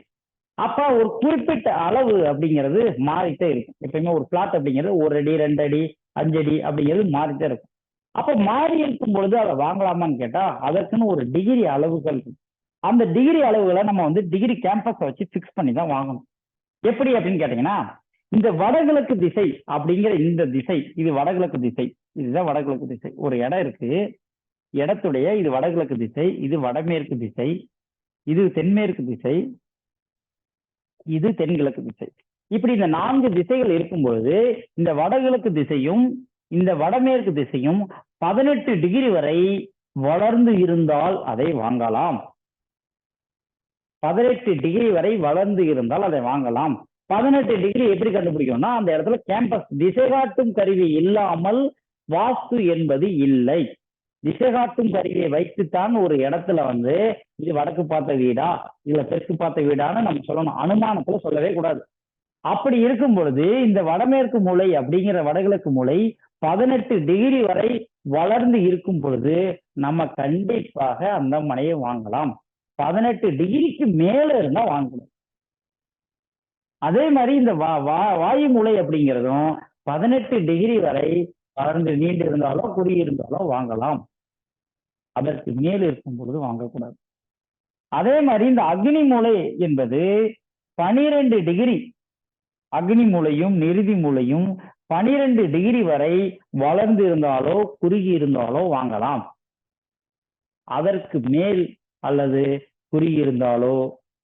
அப்ப ஒரு குறிப்பிட்ட அளவு அப்படிங்கிறது மாறிட்டே இருக்கும். எப்பயுமே ஒரு பிளாட் அப்படிங்கிறது 1 அடி 2 அடி 5 அடி அப்படிங்கிறது மாறிட்டே இருக்கும். அப்ப மாறி இருக்கும் பொழுது அதை வாங்கலாமான்னு கேட்டா அதற்குன்னு ஒரு டிகிரி அளவுகள் இருக்கு. அந்த டிகிரி அளவுகளை நம்ம வந்து டிகிரி கேம்பஸை வச்சு ஃபிக்ஸ் பண்ணி தான் வாங்கணும். எப்படி அப்படின்னு கேட்டீங்கன்னா, இந்த வடகிழக்கு திசை அப்படிங்கிற இந்த திசை, இது வடகிழக்கு திசை, இதுதான் வடகிழக்கு திசை. ஒரு இடம் இருக்கு, இடத்துடைய இது வடகிழக்கு திசை, இது வடமேற்கு திசை, இது தென்மேற்கு திசை, இது தென்கிழக்கு திசை. இப்படி இந்த 4 திசைகள் இருக்கும்பொழுது இந்த வடகிழக்கு திசையும் இந்த வடமேற்கு திசையும் 18 டிகிரி வரை வளர்ந்து இருந்தால் அதை வாங்கலாம். 18 டிகிரி வரை வளர்ந்து இருந்தால் அதை வாங்கலாம். 18 டிகிரி எப்படி கண்டுபிடிக்கணும்னா, அந்த இடத்துல கேம்பஸ் திசை காட்டும் கருவி இல்லாமல் வாஸ்து என்பது இல்லை. திசை காட்டும் கருவியை வைத்துத்தான் ஒரு இடத்துல வந்து இது வடக்கு பார்த்த வீடா இல்ல தெற்கு பார்த்த வீடான்னு நம்ம சொல்லணும். அனுமானத்துல சொல்லவே கூடாது. அப்படி இருக்கும் பொழுது இந்த வடமேற்கு மூலை அப்படிங்கிற வடகிழக்கு மூலை 18 டிகிரி வரை வளர்ந்து இருக்கும் பொழுது நம்ம கண்டிப்பாக அந்த மனையை வாங்கலாம். 18 டிகிரிக்கு மேல இருந்தா வாங்கணும். அதே மாதிரி இந்த வாயு மூலை அப்படிங்கிறதும் 18 டிகிரி வரை வளர்ந்து நீண்டு இருந்தாலோ குறுகியிருந்தாலோ வாங்கலாம். அதற்கு மேல் இருக்கும் பொழுது வாங்கக்கூடாது. அதே மாதிரி இந்த அக்னி மூலை என்பது 12 டிகிரி, அக்னி மூலையும் நிருதி மூலையும் 12 டிகிரி வரை வளர்ந்து இருந்தாலோ குறுகி இருந்தாலோ வாங்கலாம். அதற்கு மேல் அல்லது குறுகி இருந்தாலோ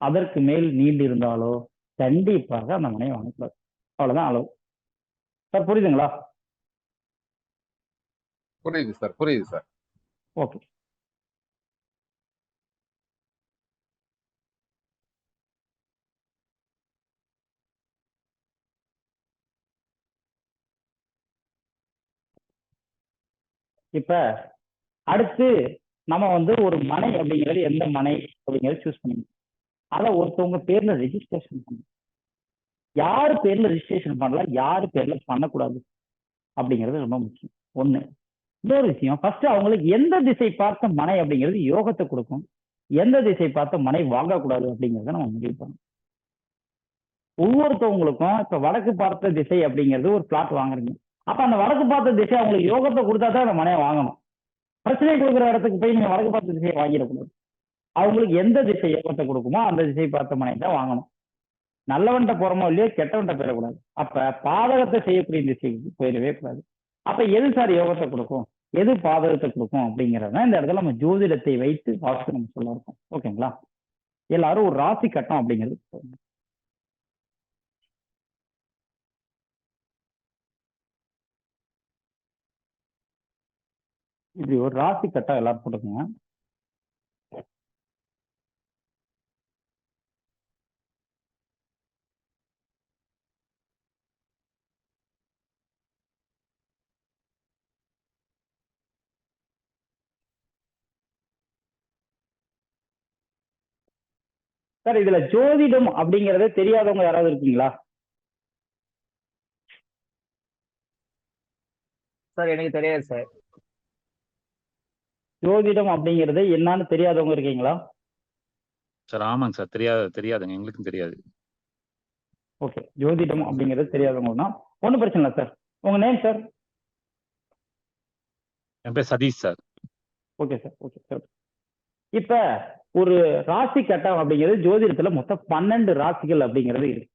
அதற்கு மேல் நீண்டு இருந்தாலோ கண்டிப்பாக அந்த மனையை வாங்கக்கூடாது. அவ்வளவுதான் அளவு. சார் புரியுதுங்களா? புரியுது சார், புரியுது சார். ஓகே. இப்ப அடுத்து நம்ம வந்து ஒரு மனை அப்படிங்கிறது எந்த மனை அப்படிங்கிறது சூஸ் பண்ணிக்கணும். அதை ஒருத்தவங்க பேர்ல ரெஜிஸ்ட்ரேஷன் பண்ணணும். யாரு பேர்ல ரெஜிஸ்ட்ரேஷன் பண்ணலாம், யாரு பேர்ல பண்ணக்கூடாது அப்படிங்கிறது ரொம்ப முக்கியம். ஒண்ணு. இன்னொரு விஷயம், ஃபர்ஸ்ட் அவங்களுக்கு எந்த திசை பார்த்த மனை அப்படிங்கிறது யோகத்தை கொடுக்கும், எந்த திசை பார்த்த மனை வாங்கக்கூடாது அப்படிங்கிறத நம்ம முடிவு பண்ணணும். ஒவ்வொருத்தவங்களுக்கும் இப்ப வடக்கு பார்த்த திசை அப்படிங்கிறது ஒரு பிளாட் வாங்குறீங்க. அப்ப அந்த வடக்கு பார்த்த திசை அவங்களுக்கு யோகத்தை கொடுத்தா தான் அந்த மனையை வாங்கணும். பிரச்சனை கொடுக்குற இடத்துக்கு போய் நீங்க வடக்கு பார்த்த திசையை வாங்கிடக்கூடாது. அவங்களுக்கு எந்த திசை யோகத்தை கொடுக்குமோ அந்த திசை பார்த்த மனையை தான் வாங்கணும். நல்லவன்ட்ட போறோமோ இல்லையோ கெட்டவன்ட்ட போயிடக்கூடாது. அப்ப பாதகத்தை செய்யக்கூடிய திசைக்கு போயிடவே கூடாது. அப்ப எது சார் யோகத்தை கொடுக்கும், எது பாதகத்தை கொடுக்கும் அப்படிங்கிறத இந்த இடத்துல நம்ம ஜோதிடத்தை வைத்து வாஸ்து நம்ம சொல்ல இருக்கோம். ஓகேங்களா? எல்லாரும் ஒரு ராசி கட்டம் அப்படிங்கிறது இப்படி ஒரு ராசி கட்டம் எல்லாரும் போட்டுக்கோங்க. சார் இதுல ஜோதிடம் அப்படிங்கறத தெரியாதவங்க யாராவது இருக்கீங்களா? சார் எனக்கு தெரியாது சார். ஜோதிடம் அப்படிங்கறது என்னன்னு தெரியாதவங்க இருக்கீங்களா? சார் ஆமாங்க சார், தெரியாதுங்க, எங்களுக்கும் தெரியாது. ஓகே, ஜோதிடம் அப்படிங்கிறது தெரியாதவங்கன்னா ஒன்றும் பிரச்சனை இல்லை சார். உங்க நேம் சார்? என் பேர் Satish sir. Okay sir, okay sir. இப்ப ஒரு ராசி கட்டம் அப்படிங்கிறது ஜோதிடத்துல மொத்தம் 12 ராசிகள் அப்படிங்கிறது இருக்கு.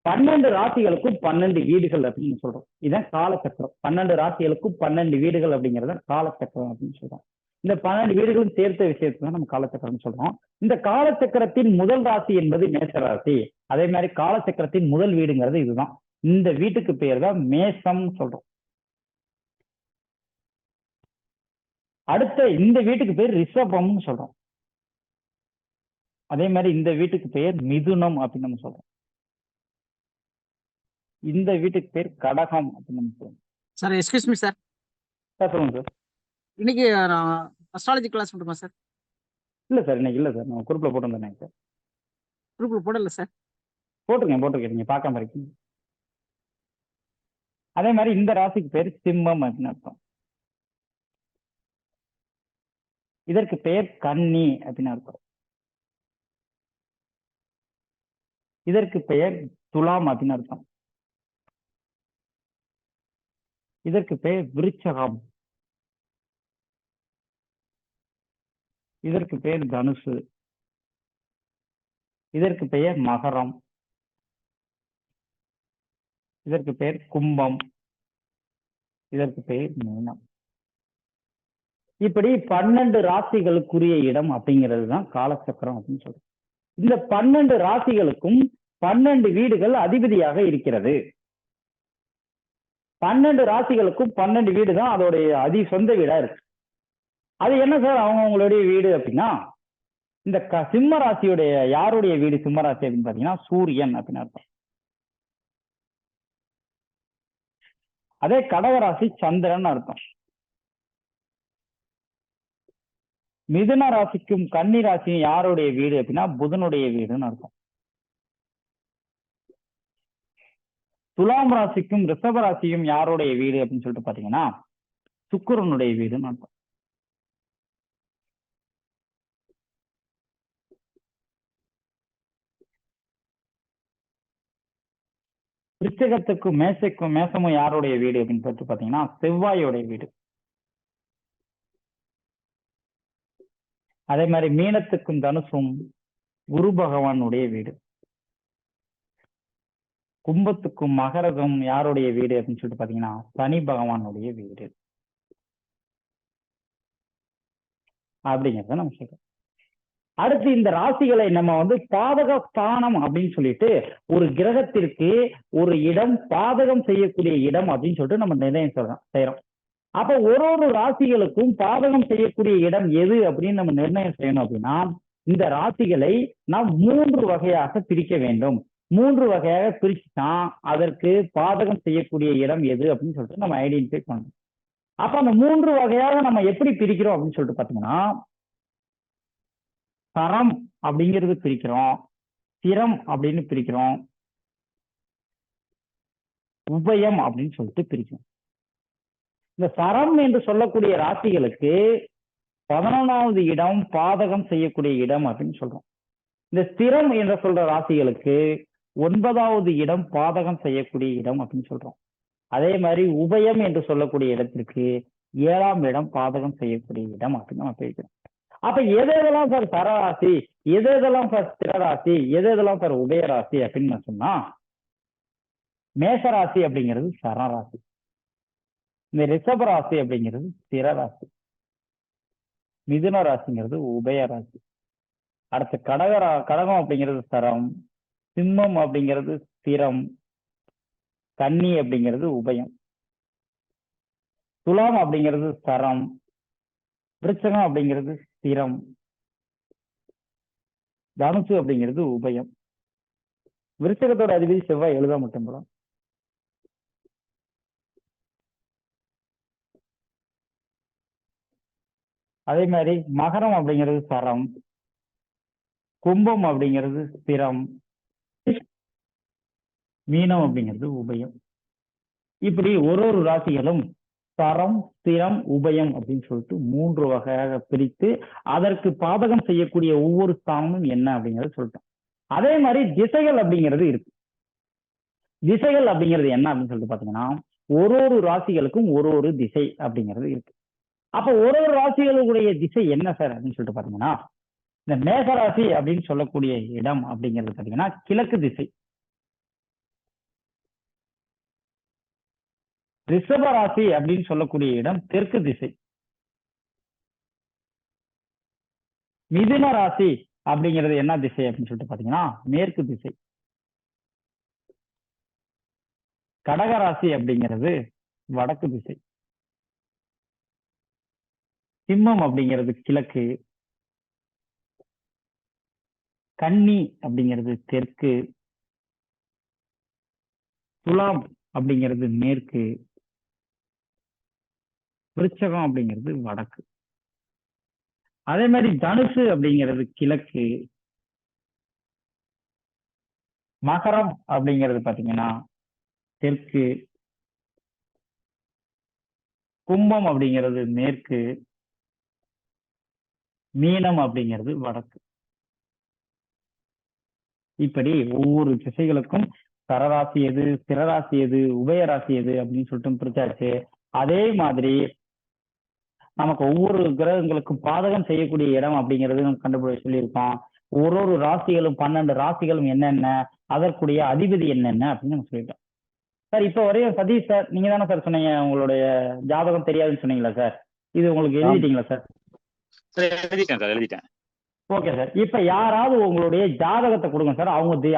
12 ராசிகளுக்கும் 12 வீடுகள் அப்படின்னு சொல்றோம். இதான் காலச்சக்கரம். 12 ராசிகளுக்கும் 12 வீடுகள் அப்படிங்கிறத காலச்சக்கரம் அப்படின்னு சொல்றோம். இந்த 12 வீடுகளும் சேர்த்த விஷயத்தை தான் நம்ம காலச்சக்கரம் சொல்றோம். இந்த காலச்சக்கரத்தின் முதல் ராசி என்பது மேச ராசி. அதே மாதிரி காலச்சக்கரத்தின் முதல் வீடுங்கிறது இதுதான். இந்த வீட்டுக்கு பேர் தான் மேசம் சொல்றோம். அடுத்த இந்த வீட்டுக்கு பேர் ரிஷபம்னு சொல்றோம். அதே மாதிரி இந்த வீட்டுக்கு பெயர் மிதுனம் அப்படின்னு நம்ம சொல்றோம். இந்த வீட்டுக்கு பேர் கடகம் அப்படின்னு நம்ம சொல்லுவோம். Sir excuse me sir, sir சொல்லுங்க சார். இன்னைக்கு அஸ்ட்ராலஜி கிளாஸ் மட்டுமா சார்? இல்ல சார், இன்னைக்கு இல்ல சார், நான் குரூப்ல போட்டிருந்தேன் சார். குரூப்ல போடல சார். போட்டிருக்கேன், நீங்க பார்க்காம இருக்கீங்க. அதே மாதிரி இந்த ராசிக்கு பேர் சிம்மம் அப்படின்னு அர்த்தம். இதற்கு பெயர் கன்னி அப்படின்னு அர்த்தம். இதற்கு பெயர் துலாம் அப்படின்னு அர்த்தம். இதற்கு பெயர் விருச்சகம். இதற்கு பெயர் தனுசு. இதற்கு பெயர் மகரம். இதற்கு பெயர் கும்பம். இதற்கு பெயர் மீனம். இப்படி 12 ராசிகளுக்குரிய இடம் அப்படிங்கிறது தான் காலச்சக்கரம் அப்படின்னு சொல்றோம். இந்த 12 ராசிகளுக்கும் 12 வீடுகள் அதிபதியாக இருக்கிறது. 12 ராசிகளுக்கும் 12 வீடு தான் அதோடைய சொந்த வீடா இருக்கு. அது என்ன சார் அவங்களுடைய வீடு அப்படின்னா, இந்த சிம்ம ராசியுடைய யாருடைய வீடு சிம்ம ராசி அப்படின்னு பாத்தீங்கன்னா சூரியன் அப்படின்னு அர்த்தம். அதே கடகராசி சந்திரன் அர்த்தம். மிதுன ராசிக்கும் கன்னி ராசியும் யாருடைய வீடு அப்படின்னா புதனுடைய வீடுன்னு அர்த்தம். துலாம் ராசிக்கும் ரிஷப ராசியும் யாருடைய வீடு அப்படின்னு சொல்லிட்டு பாத்தீங்கன்னா சுக்கிரனுடைய வீடுன்னு அர்த்தம். விருச்சிகத்துக்கும் மேசமும் யாருடைய வீடு அப்படின்னு சொல்லிட்டு பாத்தீங்கன்னா செவ்வாயோடைய வீடு. அதே மாதிரி மீனத்துக்கும் தனுசும் குரு பகவானுடைய வீடு. கும்பத்துக்கும் மகரதும் யாருடைய வீடு அப்படின்னு சொல்லிட்டு பாத்தீங்கன்னா சனி பகவானுடைய வீடு அப்படிங்கிறத நம்ம சொல்றோம். அடுத்து இந்த ராசிகளை நம்ம பாதக ஸ்தானம் அப்படின்னு சொல்லிட்டு ஒரு கிரகத்திற்கு ஒரு இடம் பாதகம் செய்யக்கூடிய இடம் அப்படின்னு சொல்லிட்டு நம்ம நிர்ணயம் செய்யறோம். அப்ப ஒரு ராசிகளுக்கும் பாதகம் செய்யக்கூடிய இடம் எது அப்படின்னு நம்ம நிர்ணயம் செய்யணும் அப்படின்னா இந்த ராசிகளை நாம் 3 வகையாக பிரிக்க வேண்டும். 3 வகையாக பிரிச்சுதான் அதற்கு பாதகம் செய்யக்கூடிய இடம் எது அப்படின்னு சொல்லிட்டு நம்ம ஐடென்டிஃபை பண்ணணும். அப்ப அந்த 3 வகையாக நம்ம எப்படி பிரிக்கிறோம் அப்படின்னு சொல்லிட்டு பாத்தீங்கன்னா சரம் அப்படிங்கிறது பிரிக்கிறோம், சிரம் அப்படின்னு பிரிக்கிறோம், உபயம் அப்படின்னு சொல்லிட்டு பிரிக்கிறோம். இந்த சரம் என்று சொல்லக்கூடிய ராசிகளுக்கு 11வது இடம் பாதகம் செய்யக்கூடிய இடம் அப்படின்னு சொல்றோம். இந்த ஸ்திரம் என்று சொல்ற ராசிகளுக்கு 9வது இடம் பாதகம் செய்யக்கூடிய இடம் அப்படின்னு சொல்றோம். அதே மாதிரி உபயம் என்று சொல்லக்கூடிய இடத்திற்கு 7ஆம் இடம் பாதகம் செய்யக்கூடிய இடம் அப்படின்னு நம்ம பிரிக்கிறோம். அப்ப எதெல்லாம் சார் சரராசி, எதெல்லாம் சார் ஸ்திரராசி, எதெல்லாம் சார் உபயராசி அப்படின்னு சொன்னா மேஷராசி அப்படிங்கிறது சரராசி, இந்த ரிஷப ராசி அப்படிங்கிறது ஸ்திரராசி, மிதுன ராசிங்கிறது உபயராசி, அடுத்து கடகம் அப்படிங்கிறது சரம், சிம்மம் அப்படிங்கிறது ஸ்திரம், கன்னி அப்படிங்கிறது உபயம், துலாம் அப்படிங்கிறது சரம், விருச்சகம் அப்படிங்கிறது ஸ்திரம், தனுசு அப்படிங்கிறது உபயம். விருச்சகத்தோட அதிபதி செவ்வாய் எழுத மட்டும் போல. அதே மாதிரி மகரம் அப்படிங்கிறது சரம், கும்பம் அப்படிங்கிறது ஸ்திரம், மீனம் அப்படிங்கிறது உபயம். இப்படி ஒரு ராசிகளும் சரம், ஸ்திரம், உபயம் அப்படின்னு சொல்லிட்டு 3 வகையாக பிரித்து அதற்கு பாதகம் செய்யக்கூடிய ஒவ்வொரு ஸ்தானமும் என்ன அப்படிங்கறத சொல்லிட்டோம். அதே மாதிரி திசைகள் அப்படிங்கிறது இருக்கு. திசைகள் அப்படிங்கிறது என்ன அப்படின்னு சொல்லிட்டு பாத்தீங்கன்னா ஒரு ராசிகளுக்கும் ஒரு திசை அப்படிங்கிறது இருக்கு. அப்ப ஒரு ராசிகளுடைய திசை என்ன சார் அப்படின்னு சொல்லிட்டு பாத்தீங்கன்னா இந்த மேசராசி அப்படின்னு சொல்லக்கூடிய இடம் அப்படிங்கிறது பாத்தீங்கன்னா கிழக்கு திசை, ரிஷப ராசி அப்படின்னு சொல்லக்கூடிய இடம் தெற்கு திசை, மிதுன ராசி அப்படிங்கிறது என்ன திசை அப்படின்னு சொல்லிட்டு பாத்தீங்கன்னா மேற்கு திசை, கடகராசி அப்படிங்கிறது வடக்கு திசை, சிம்மம் அப்படிங்கிறது கிழக்கு, கன்னி அப்படிங்கிறது தெற்கு, துலாம் அப்படிங்கிறது மேற்கு, விருச்சகம் அப்படிங்கிறது வடக்கு. அதே மாதிரி தனுசு அப்படிங்கிறது கிழக்கு, மகரம் அப்படிங்கிறது பாத்தீங்கன்னா தெற்கு, கும்பம் அப்படிங்கிறது மேற்கு, மீனம் அப்படிங்கிறது வடக்கு. இப்படி ஒவ்வொரு திசைகளுக்கும் சரராசி எது, ஸ்திரராசி எது, உபயராசி எது அப்படின்னு சொல்லிட்டு பிரிச்சாச்சு. அதே மாதிரி நமக்கு ஒவ்வொரு கிரகங்களுக்கும் பாதகம் செய்யக்கூடிய இடம் அப்படிங்கிறது நம்ம கண்டுபிடிச்சு சொல்லியிருக்கோம். ஒரு ராசிகளும் 12 ராசிகளும் என்னென்ன, அதற்குரிய அதிபதி என்னென்ன அப்படின்னு நம்ம சொல்லிட்டோம். சார் இப்போ வரையும் சதீஷ் சார் நீங்க தானே சார் சொன்னீங்க உங்களுடைய ஜாதகம் தெரியாதுன்னு சொன்னீங்களா சார்? இது உங்களுக்கு எழுதிட்டீங்களா சார்? எழுதிட்டேன் சார், எழுதிட்டேன். Okay sir. இப்ப யாராவது உங்களுடைய ஜாதகத்தை கொடுங்க சார்.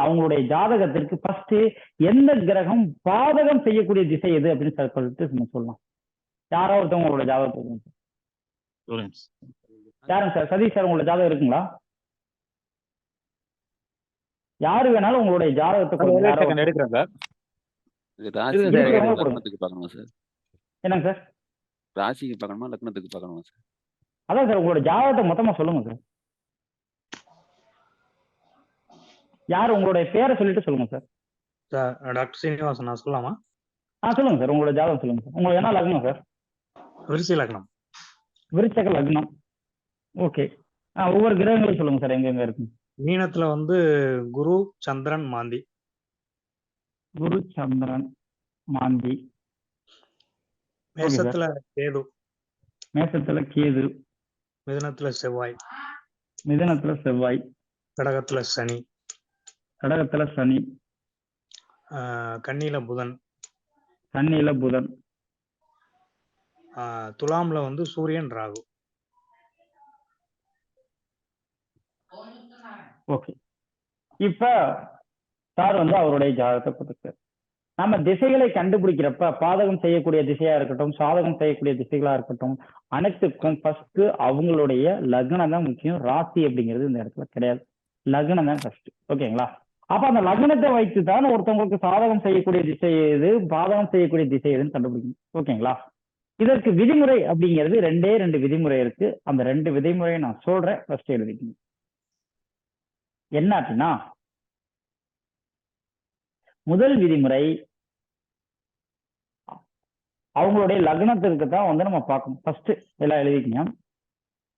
அவங்களுடைய ஜாதகத்திற்கு ஃபர்ஸ்ட் எந்த கிரகம் பாதகம் செய்யக்கூடிய திசை எது அப்படின்னு சார் சொல்லிட்டு நம்ம சொல்லலாம். யாராவது ஒருத்தவங்க உங்களோட ஜாதகத்தை கொடுங்க சார். யாருங்க சார்? சதீஷ் சார் உங்களோட ஜாதகம் இருக்குங்களா? யாரு வேணாலும் உங்களுடைய ஜாதகத்தை கொடுங்க. எடுக்கிறேன் சார். லக்னத்துக்கு பார்க்கணுமா சார்? என்னங்க சார்? ராசிக்கு பார்க்கணுமா லக்னத்துக்கு பார்க்கணுமா சார்? அதான் சார் உங்களோட ஜாதகத்தை மொத்தமா சொல்லுங்க சார். யார் உங்களுடைய பேரை சொல்லிட்டு சொல்லுங்க சார். டாக்டர் சீனிவாசன், நான் சொல்லலாமா? சொல்லுங்க சார். உங்களோட ஜாதகம் சொல்லுங்க சார். உங்களுக்கு என்ன லக்னம் சார்? விருச்சிக லக்னம். விருச்சக லக்னம். ஓகே. ஒவ்வொரு கிரகங்களும் சொல்லுங்க சார், எங்க இருக்கு. மீனத்துல வந்து குரு, சந்திரன், மாந்தி. குரு, சந்திரன், மாந்தி. மேசத்துல கேது. மேசத்துல கேது. மிதுனத்துல செவ்வாய். மிதுனத்துல செவ்வாய். கடகத்துல சனி. கடகத்துல சனி. கன்னியில புதன். கன்னியில புதன். துலாம்ல வந்து சூரியன், ராகு. ஓகே. இப்ப சார் வந்து அவருடைய ஜாதகத்தை கொடுத்தார். நம்ம திசைகளை கண்டுபிடிக்கிறப்ப பாதகம் செய்யக்கூடிய திசையா இருக்கட்டும், சாதகம் செய்யக்கூடிய திசைகளா இருக்கட்டும், அனைத்துக்கும் ஃபர்ஸ்ட் அவங்களுடைய லக்னம் தான் முக்கியம். ராசி அப்படிங்கிறது இந்த இடத்துல கிடையாது. லக்னம் தான் ஃபர்ஸ்ட். ஓகேங்களா? அப்ப அந்த லக்னத்தை வைத்து தான் ஒருத்தவங்களுக்கு சாதகம் செய்யக்கூடிய திசை எது, பாதகம் செய்யக்கூடிய திசை எதுன்னு கண்டுபிடிக்கணும். ஓகேங்களா? இதற்கு விதிமுறை அப்படிங்கிறது 2 விதிமுறை இருக்கு. அந்த 2 விதிமுறையை நான் சொல்றேன், ஃபர்ஸ்ட் எழுதிக்கணும். என்ன அப்படின்னா, முதல் விதிமுறை அவங்களுடைய லக்னத்திற்கு தான் வந்து நம்ம பார்க்கணும். ஃபர்ஸ்ட் எல்லாம் எழுதிக்கணும்.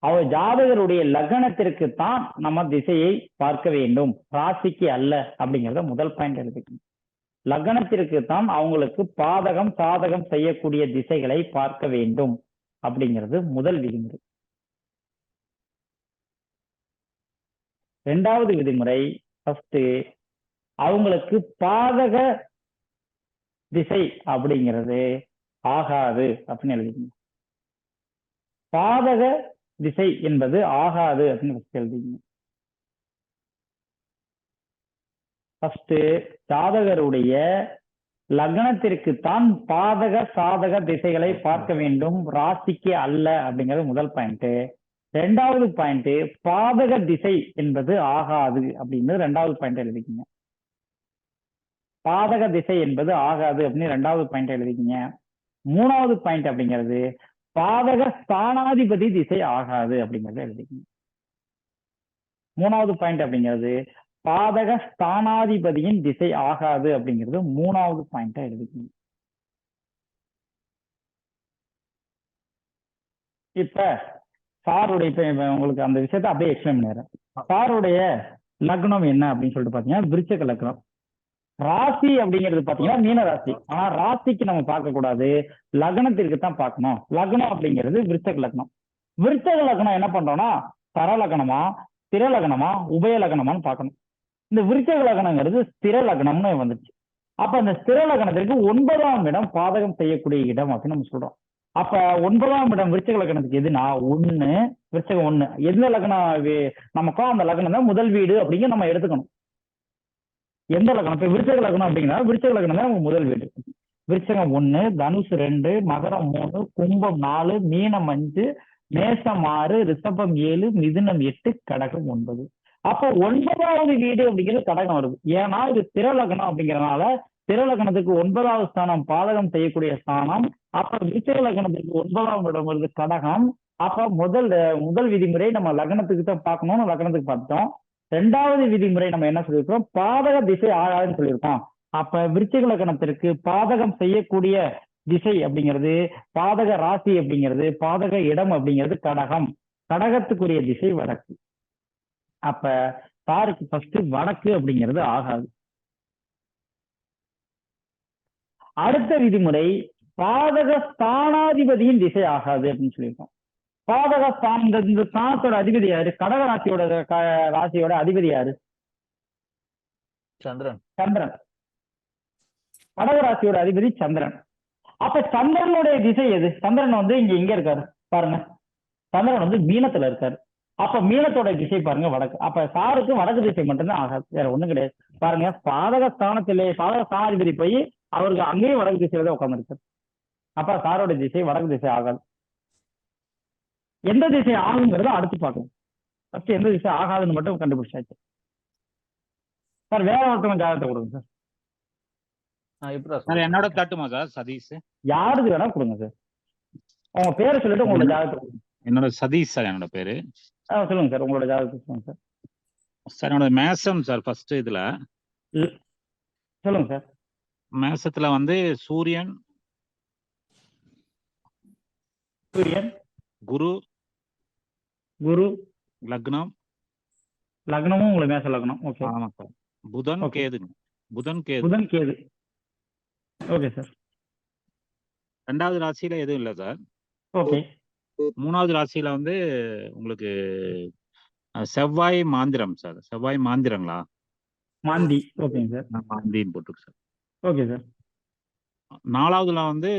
அவர் ஜாதகருடைய லக்னத்திற்கு தான் நம்ம திசையை பார்க்க வேண்டும், ராசிக்கு அல்ல அப்படிங்கிறத முதல் பாயிண்ட் எழுதிக்கணும். லக்னத்திற்கு தான் அவங்களுக்கு பாதகம் சாதகம் செய்யக்கூடிய திசைகளை பார்க்க வேண்டும் அப்படிங்கிறது முதல் விதிமுறை. 2வது விதிமுறை, ஃபர்ஸ்ட் அவங்களுக்கு பாதக திசை அப்படிங்கிறது ஆகாது அப்படின்னு எழுதிக்கணும். பாதக திசை என்பது ஆகாது அப்படின்னு எழுதிக்கணும். ஃபர்ஸ்ட் ஜாதகருடைய லக்னத்திற்கு தான் பாதக சாதக திசைகளை பார்க்க வேண்டும், ராசிக்கு அல்ல அப்படிங்கிறது முதல் பாயிண்ட். 2வது பாயிண்ட், பாதக திசை என்பது ஆகாது அப்படின்னு 2வது பாயிண்ட் எழுதிக்கீங்க. பாதக திசை என்பது ஆகாது அப்படின்னு 2வது பாயிண்ட் எழுதிக்கீங்க. 3வது பாயிண்ட் அப்படிங்கிறது பாதக ஸ்தானாதிபதி திசை ஆகாது அப்படிங்கறத எழுதிக்கீங்க. 3வது பாயிண்ட் அப்படிங்கிறது பாதக ஸ்தானாதிபதியின் திசை ஆகாது அப்படிங்கிறது 3வது பாயிண்டா எழுதிக்கீங்க. இப்ப சாருடைய, இப்ப உங்களுக்கு அந்த விஷயத்த அப்படியே எக்ஸ்பிளைன் பண்ணிடுறேன். சாருடைய லக்னம் என்ன அப்படின்னு சொல்லிட்டு பாத்தீங்கன்னா விருச்சிக லக்னம். ராசி அப்படிங்கிறது பாத்தீங்கன்னா மீன ராசி. ஆனா ராசிக்கு நம்ம பார்க்க கூடாது, லக்னத்திற்கு தான் பார்க்கணும். லக்னம் அப்படிங்கிறது விருச்சிக லக்னம். விருச்சிக லக்னம் என்ன பண்றோம்னா தர லக்னமா, ஸ்திர லக்னமா, உபய லக்னமான்னு பார்க்கணும். இந்த விருச்சிக லக்னங்கிறது ஸ்திர லக்னம்னு வந்துச்சு. அப்ப அந்த ஸ்திர லக்னத்திற்கு 9ஆம் இடம் பாதகம் செய்யக்கூடிய இடம் அப்படின்னு நம்ம சொல்றோம். அப்ப 9ஆம் இடம் விருச்சிக லக்னத்துக்கு எதுனா 1, விருச்சிகம் 1. எந்த லக்னம் நமக்கோ அந்த லக்னம் தான் முதல் வீடு அப்படிங்க நம்ம எடுத்துக்கணும். எந்த லக்னம்? இப்ப விருச்சிக லக்னம் அப்படிங்கன்னா விருச்சிக லக்னம் தான் முதல் வீடு. விருச்சிகம் 1, தனுசு 2, மகரம் 3, கும்பம் 4, மீனம் 5, மேசம் 6, ரிஷபம் 7, மிதுனம் 8, கடகம் 9. அப்ப 9வது வீடு அப்படிங்கிறது கடகம் வருது. ஏன்னா இது ஸ்திர லக்னம் அப்படிங்கிறதுனால ஸ்திர லக்னத்துக்கு 9வது ஸ்தானம் பாதகம் செய்யக்கூடிய ஸ்தானம். அப்ப விருச்சிக லக்னத்துக்கு 9ஆம் இடம் வருது கடகம். அப்ப முதல் விதிமுறை நம்ம லக்னத்துக்கு தான் பார்க்கணும்னு லக்னத்துக்கு பார்த்தோம். 2வது விதிமுறை நம்ம என்ன சொல்லியிருக்கோம், பாதக திசை ஆகாதுன்னு சொல்லியிருக்கோம். அப்ப விருச்சிக லக்னத்திற்கு பாதகம் செய்யக்கூடிய திசை அப்படிங்கிறது, பாதக ராசி அப்படிங்கிறது, பாதக இடம் அப்படிங்கிறது கடகம். கடகத்துக்குரிய திசை வடக்கு. அப்ப சாருக்கு ஃபர்ஸ்ட் வடக்கு அப்படிங்கிறது ஆகாது. அடுத்த விதிமுறை பாதக ஸ்தானாதிபதியின் திசை ஆகாது அப்படின்னு சொல்லியிருக்கோம். பாதக ஸ்தானம், இந்த ஸ்தானத்தோட அதிபதி யாரு? கடக ராசியோட அதிபதி யாரு? சந்திரன். சந்திரன். கடக ராசியோட அதிபதி சந்திரன். அப்ப சந்திரனுடைய திசை எது? சந்திரன் வந்து இங்க இருக்காரு பாருங்க. சந்திரன் வந்து மீனத்துல இருக்காரு. அப்ப மீனத்தோட திசை பாருங்க வடக்கு. அப்ப சாருக்கு வடக்கு திசை மட்டும்தான் ஆகாது, வேற ஒண்ணும் கிடையாது. பாருங்க, பாதக ஸ்தானாதிபதி போய் அவருக்கு அங்கேயும் வடக்கு திசையில தான் உட்கார்ந்துருக்காரு. அப்ப சாரோட திசை வடக்கு திசை ஆகாது. எந்த திசை ஆகுங்கிறத அடுத்து பார்க்கணும். ஃபர்ஸ்ட் எந்த திசை ஆகாதுன்னு மட்டும் கண்டுபிடிச்சாச்சு. சார் வேற ஒருத்தவங்க ஜாதகத்தை கொடுங்க சார். சார் என்னோட தட்டுமா சார்? சதீஷ். யாருக்கு வேணா கொடுங்க சார். உங்க பேரை சொல்லிட்டு உங்களோட ஜாதகத்தை கொடுங்க. என்னோட சதீஷ் சார் என்னோட பேரு. சொல்லுங்க சார், உங்களோட ஜாதகத்தை சொல்லுங்க சார். சார் என்னோட மேசம் சார். ஃபர்ஸ்ட் இதுல சொல்லுங்க சார். மேசத்துல வந்து சூரியன், குரு லக்னம். லக்னமும் உங்களுக்கு மேச லக்னம். ஓகே. ஆமா சார். புதன் கேது. புதன் கேது. Okay sir. 2வது ராசியில எதுவும் இல்லை சார். ஓகே. 3வது ராசியில வந்து உங்களுக்கு செவ்வாய் மாந்திரம் சார். செவ்வாய் மாந்திரங்களா? மாந்தி. ஓகேங்க சார். மாந்தின்னு போட்டுருக்கு சார். Okay sir. 4வதுல வந்து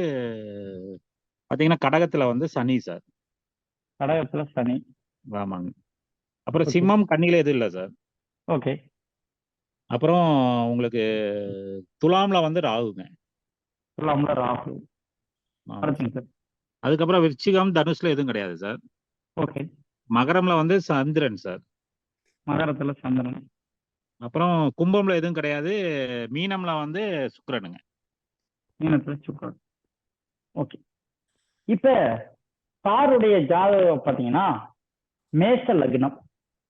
பாத்தீங்கன்னா கடகத்துல வந்து சனி சார். கடகத்துல சனி. ஆமாங்க. அப்புறம் சிம்மம் கன்னியில எதுவும் இல்லை சார். ஓகே. அப்புறம் உங்களுக்கு துலாம்ல வந்து ராகுங்க. துலாம்ல ராகு. சார். அதுக்கப்புறம் விருச்சிகம் தனுஷ்ல எதுவும் கிடையாது சார். ஓகே. மகரம்ல வந்து சந்திரன் சார். மகரத்துல சந்திரன். அப்புறம் கும்பம்ல எதுவும் கிடையாது. மீனம்ல வந்து சுக்கிரனுங்க. மீனத்துல சுக்கிரன். ஓகே. இப்ப சாருடைய ஜாதகம் பாத்தீங்கன்னா மேஷ லக்னம்.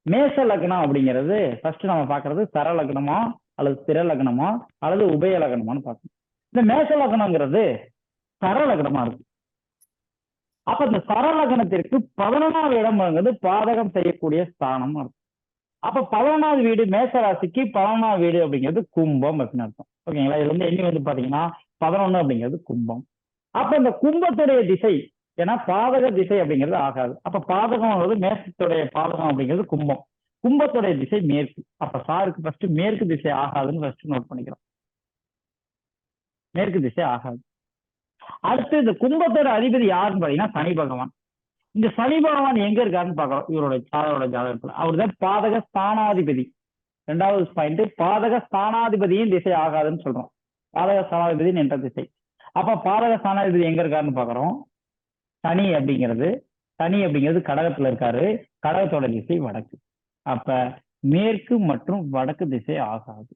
மேஷ லக்னம் அப்படிங்கிறது ஃபர்ஸ்ட் நம்ம பாக்குறது சர லக்னமா அல்லது ஸ்திர லக்னமா அல்லது உபய லக்னமான்னு பார்க்கணும். இந்த மேஷ லக்னங்கிறது சர லக்னமா இருக்கு. அப்ப இந்த சர லக்னத்திற்கு 11வது இடம்ங்கிறது பாதகம் செய்யக்கூடிய ஸ்தானம் இருக்கும். அப்ப 11வது வீடு மேஷ ராசிக்கு 11வது வீடு அப்படிங்கிறது கும்பம் அப்படின்னு அர்த்தம். ஓகேங்களா? இது வந்து எண்ணி வந்து பாத்தீங்கன்னா 11 அப்படிங்கிறது கும்பம். அப்ப இந்த கும்பத்துடைய திசை, ஏன்னா பாதக திசை அப்படிங்கிறது ஆகாது. அப்ப பாதகம் மேஷத்துடைய பாதகம் அப்படிங்கிறது கும்பம். கும்பத்துடைய திசை மேற்கு. அப்ப சாருக்கு ஃபர்ஸ்ட் மேற்கு திசை ஆகாதுன்னு ஃபர்ஸ்ட் நோட் பண்ணிக்கிறோம். மேற்கு திசை ஆகாது. அடுத்து இந்த கும்பத்தோட அதிபதி யாருன்னு பாத்தீங்கன்னா சனி பகவான். இந்த சனி பகவான் எங்க இருக்காருன்னு பாக்கிறோம். இவரோட ஜாதகத்துல அவர் தான் பாதக ஸ்தானாதிபதி. 2வது பாயிண்ட், பாதக ஸ்தானாதிபதியின் திசை ஆகாதுன்னு சொல்றோம். பாதக ஸ்தானாதிபதி என்ற திசை. அப்ப பாதக ஸ்தானாதிபதி எங்க இருக்காருன்னு பாக்குறோம். சனி அப்படிங்கிறது கடகத்துல இருக்காரு. கடகத்தோட திசை வடக்கு. அப்ப மேற்கு மற்றும் வடக்கு திசை ஆகாது.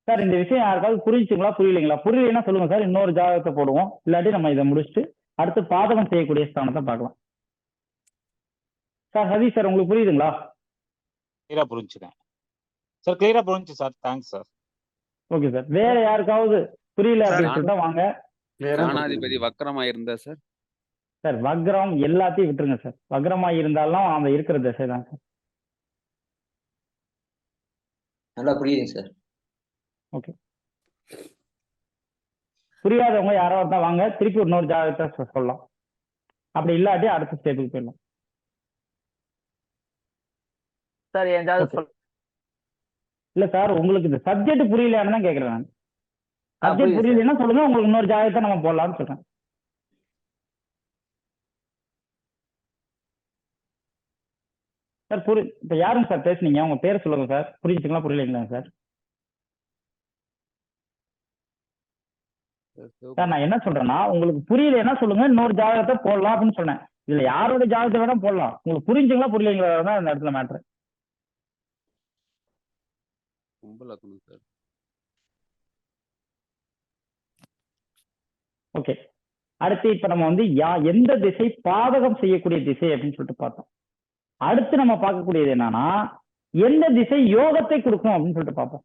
சார் இந்த விஷயம் யாருக்காவது புரிஞ்சுங்களா புரியலைங்களா? புரியலைன்னா சொல்லுங்க சார், இன்னொரு ஜாதகத்தை போடுவோம். இல்லாட்டி நம்ம இதை முடிச்சுட்டு அடுத்து பாதகம் செய்யக்கூடிய ஸ்தானத்தை பார்க்கலாம். சார் சதீஷ் சார் உங்களுக்கு புரியுதுங்களா? கிளியரா புரிஞ்சுக்கேன் சார். கிளியரா புரிஞ்சு sir. Thanks sir. Okay sir. வேற யாருக்காவது புரியல அப்படின்னு சொல்லிட்டா வாங்க. ஸ்தானாதிபதி வக்கரமா இருந்தா சார். சார் வக்ரம் எல்லாத்தையும் விட்டுருங்க சார். வக்ரமா இருந்தாலும் அந்த இருக்கிற திசை தான் சார். நல்லா புரியுதுங்க சார். ஓகே. புரியாதவங்க யாராவது தான் வாங்க, திருப்பி இன்னொரு ஜாதகத்தை சொல்லலாம். அப்படி இல்லாட்டி அடுத்த ஸ்டெப்புக்கு போயிடலாம். சார் என் ஜாதகம் இல்ல சார், உங்களுக்கு இந்த சப்ஜெக்ட் புரியலையான்னு தான் கேட்கறேன் நான். சப்ஜெக்ட் புரியலன்னா சொல்லுங்க, உங்களுக்கு இன்னொரு ஜாதகத்தை நம்ம போடலாம்னு சொல்றேன். சார் இப்ப யாருங்க சார் பேசுனீங்க? உங்க பேர் சொல்லுங்க சார். புரிஞ்சுங்களா புரியலைங்களா சார்? சார் நான் என்ன சொல்றேன்னா, உங்களுக்கு புரியலைன்னா சொல்லுங்க, இன்னொரு ஜாதகத்தை போடலாம் அப்படின்னு சொன்னேன். இதுல யாரோட ஜாதகத்தை வேணா போடலாம். உங்களுக்கு புரிஞ்சுங்களா புரியலைங்களா தான் இந்த இடத்துல மேட்ரு. கும்ப லக்னம் சார். ஓகே. அடுத்து இப்ப நம்ம வந்து எந்த திசை பாதகம் செய்யக்கூடிய திசை அப்படின்னு சொல்லிட்டு பார்த்தோம். அடுத்து நம்ம பார்க்கக்கூடியது என்னன்னா எந்த திசை யோகத்தை கொடுக்கும் அப்படின்னு சொல்லிட்டு பார்ப்போம்.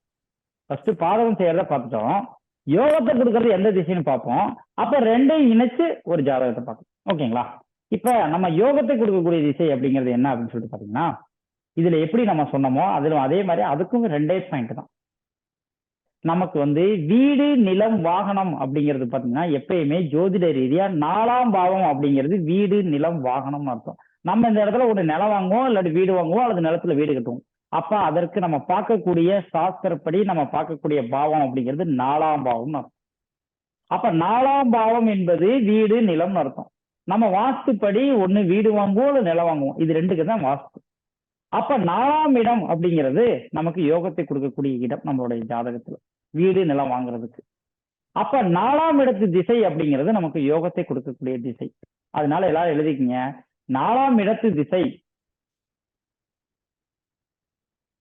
ஃபர்ஸ்ட் பாதகம் செய்யறத பார்த்துட்டோம். யோகத்தை கொடுக்கறது எந்த திசைன்னு பார்ப்போம். அப்ப ரெண்டையும் இணைச்சு ஒரு ஜாதகத்தை பார்ப்போம். ஓகேங்களா? இப்ப நம்ம யோகத்தை கொடுக்கக்கூடிய திசை அப்படிங்கிறது என்ன அப்படின்னு சொல்லிட்டு பாத்தீங்கன்னா, இதுல எப்படி நம்ம சொன்னோமோ அதுல அதே மாதிரி அதுக்கும் 2 பாயிண்ட் தான். நமக்கு வந்து வீடு, நிலம், வாகனம் அப்படிங்கிறது பாத்தீங்கன்னா எப்பயுமே ஜோதிட ரீதியா 4ஆம் பாவம் அப்படிங்கிறது வீடு, நிலம், வாகனம் அர்த்தம். நம்ம இந்த இடத்துல ஒரு நிலம் வாங்குவோம், இல்லாட்டி வீடு வாங்குவோம், அல்லது நிலத்துல வீடு கட்டுவோம். அப்ப அதற்கு நம்ம பார்க்கக்கூடிய சாஸ்திரப்படி நம்ம பார்க்கக்கூடிய பாவம் அப்படிங்கிறது 4ஆம் பாவம்னு அர்த்தம். அப்ப 4ஆம் பாவம் என்பது வீடு, நிலம்னு அர்த்தம். நம்ம வாஸ்துப்படி ஒண்ணு வீடு வாங்குவோம் இல்லை நிலம் வாங்குவோம். இது ரெண்டுக்கு தான் வாஸ்து. அப்ப 4ஆம் இடம் அப்படிங்கிறது நமக்கு யோகத்தை கொடுக்கக்கூடிய இடம் நம்மளுடைய ஜாதகத்துல, வீடு நிலம் வாங்குறதுக்கு. அப்ப 4ஆம் இடத்து திசை அப்படிங்கிறது நமக்கு யோகத்தை கொடுக்கக்கூடிய திசை. அதனால எல்லாரும் எழுதிக்கங்க, 4ஆம் இடத்து திசை,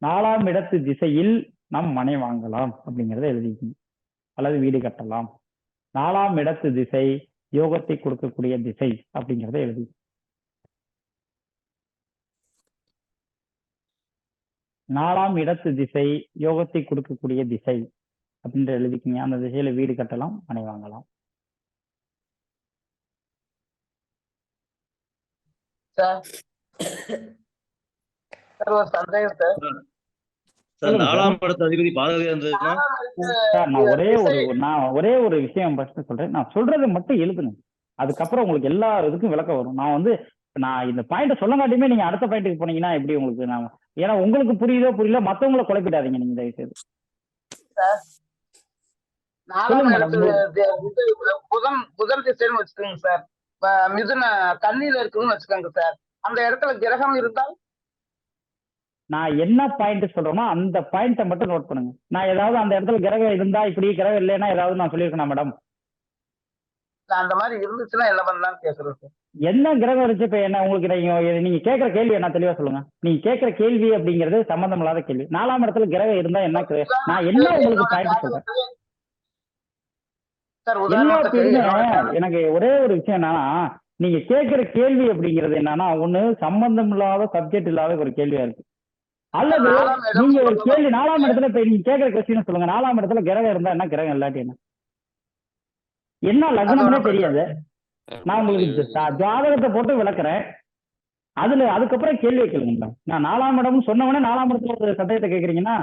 4ஆம் இடத்து திசையில் நம் மனை வாங்கலாம் அப்படிங்கிறத எழுதிக்கணும், அல்லது வீடு கட்டலாம். 4ஆம் இடத்து திசை யோகத்தை கொடுக்கக்கூடிய திசை அப்படிங்கிறத எழுதி 4ஆம் இடத்து திசை யோகத்தை கொடுக்கக்கூடிய திசை அப்படின்ற எழுதிக்கிங்க. அந்த திசையில வீடு கட்டலாம், மனை வாங்கலாம். சார் ஒரு சந்தேகம் சார். சார், 4ஆம் இடத்து அதிபதி பாதகதியா இருந்ததுன்னா சார் நான் ஒரே ஒரு விஷயம் ஃபர்ஸ்ட் சொல்றேன். நான் சொல்றதை மட்டும் எழுதுங்க, அதுக்கப்புறம் உங்களுக்கு எல்லா இதுக்கும் விளக்கம் வரும். நான் இந்த பாயிண்ட சொல்லங்காட்டியுமே நீங்க அடுத்த பாயிண்ட்டுக்கு போனீங்கன்னா எப்படி உங்களுக்கு ஏன்னா உங்களுக்கு புரியுதோ புரியல, மத்தவங்களை குழப்பிடாதீங்க நீங்க தயவு செய்து. 4ஆம் இடத்து புதன் திசைன்னு வச்சுக்கோங்க சார். மிதுன கன்னியில இருக்குன்னு வச்சுக்கோங்க சார். அந்த இடத்துல கிரகம் இருந்தால் நான் என்ன பாயிண்ட் சொல்றேனோ அந்த பாயிண்ட்டை மட்டும் நோட் பண்ணுங்க. நான் ஏதாவது அந்த இடத்துல கிரகம் இருந்தா இப்படி, கிரகம் இல்லைன்னா ஏதாவது நான் சொல்லியிருக்கேன் மேடம்? அந்த மாதிரி இருந்துச்சுன்னா என்ன பண்ணலாம்னு கேக்குறேன் சார். என்ன கிரகம் இருந்துச்சு இப்ப என்ன உங்களுக்கு நீங்க கேட்கிற கேள்வி என்ன தெளிவா சொல்லுங்க. நீங்க கேட்கிற கேள்வி அப்படிங்கிறது சம்பந்தம் இல்லாத கேள்வி. 4ஆம் இடத்துல கிரகம் இருந்தா என்ன, நான் என்ன உங்களுக்கு பாயிண்ட் சொல்றேன். எல்லாத்துக்குமே எனக்கு ஒரே ஒரு விஷயம் என்னன்னா, நீங்க கேட்கிற கேள்வி அப்படிங்கிறது என்னன்னா ஒண்ணு சம்பந்தம் இல்லாத சப்ஜெக்ட் இல்லாத ஒரு கேள்வியா இருக்கு, அல்லது நீங்க ஒரு கேள்வி 4ஆம் இடத்துல இப்ப நீங்க கேட்கிற கொஸ்டின் சொல்லுங்க. 4ஆம் இடத்துல கிரகம் இருந்தா என்ன, கிரகம் இல்லாட்டி என்ன லக்னம்னே தெரியாது. நான் உங்களுக்கு ஜாதகத்தை போட்டு விளக்குறேன், அதுக்கப்புறம் கேள்வி கேளுங்க. நான் 4ஆம் இடம் சொன்னவனே 4ஆம் இடத்துல ஒரு சந்தேகத்தை கேட்கறீங்கன்னா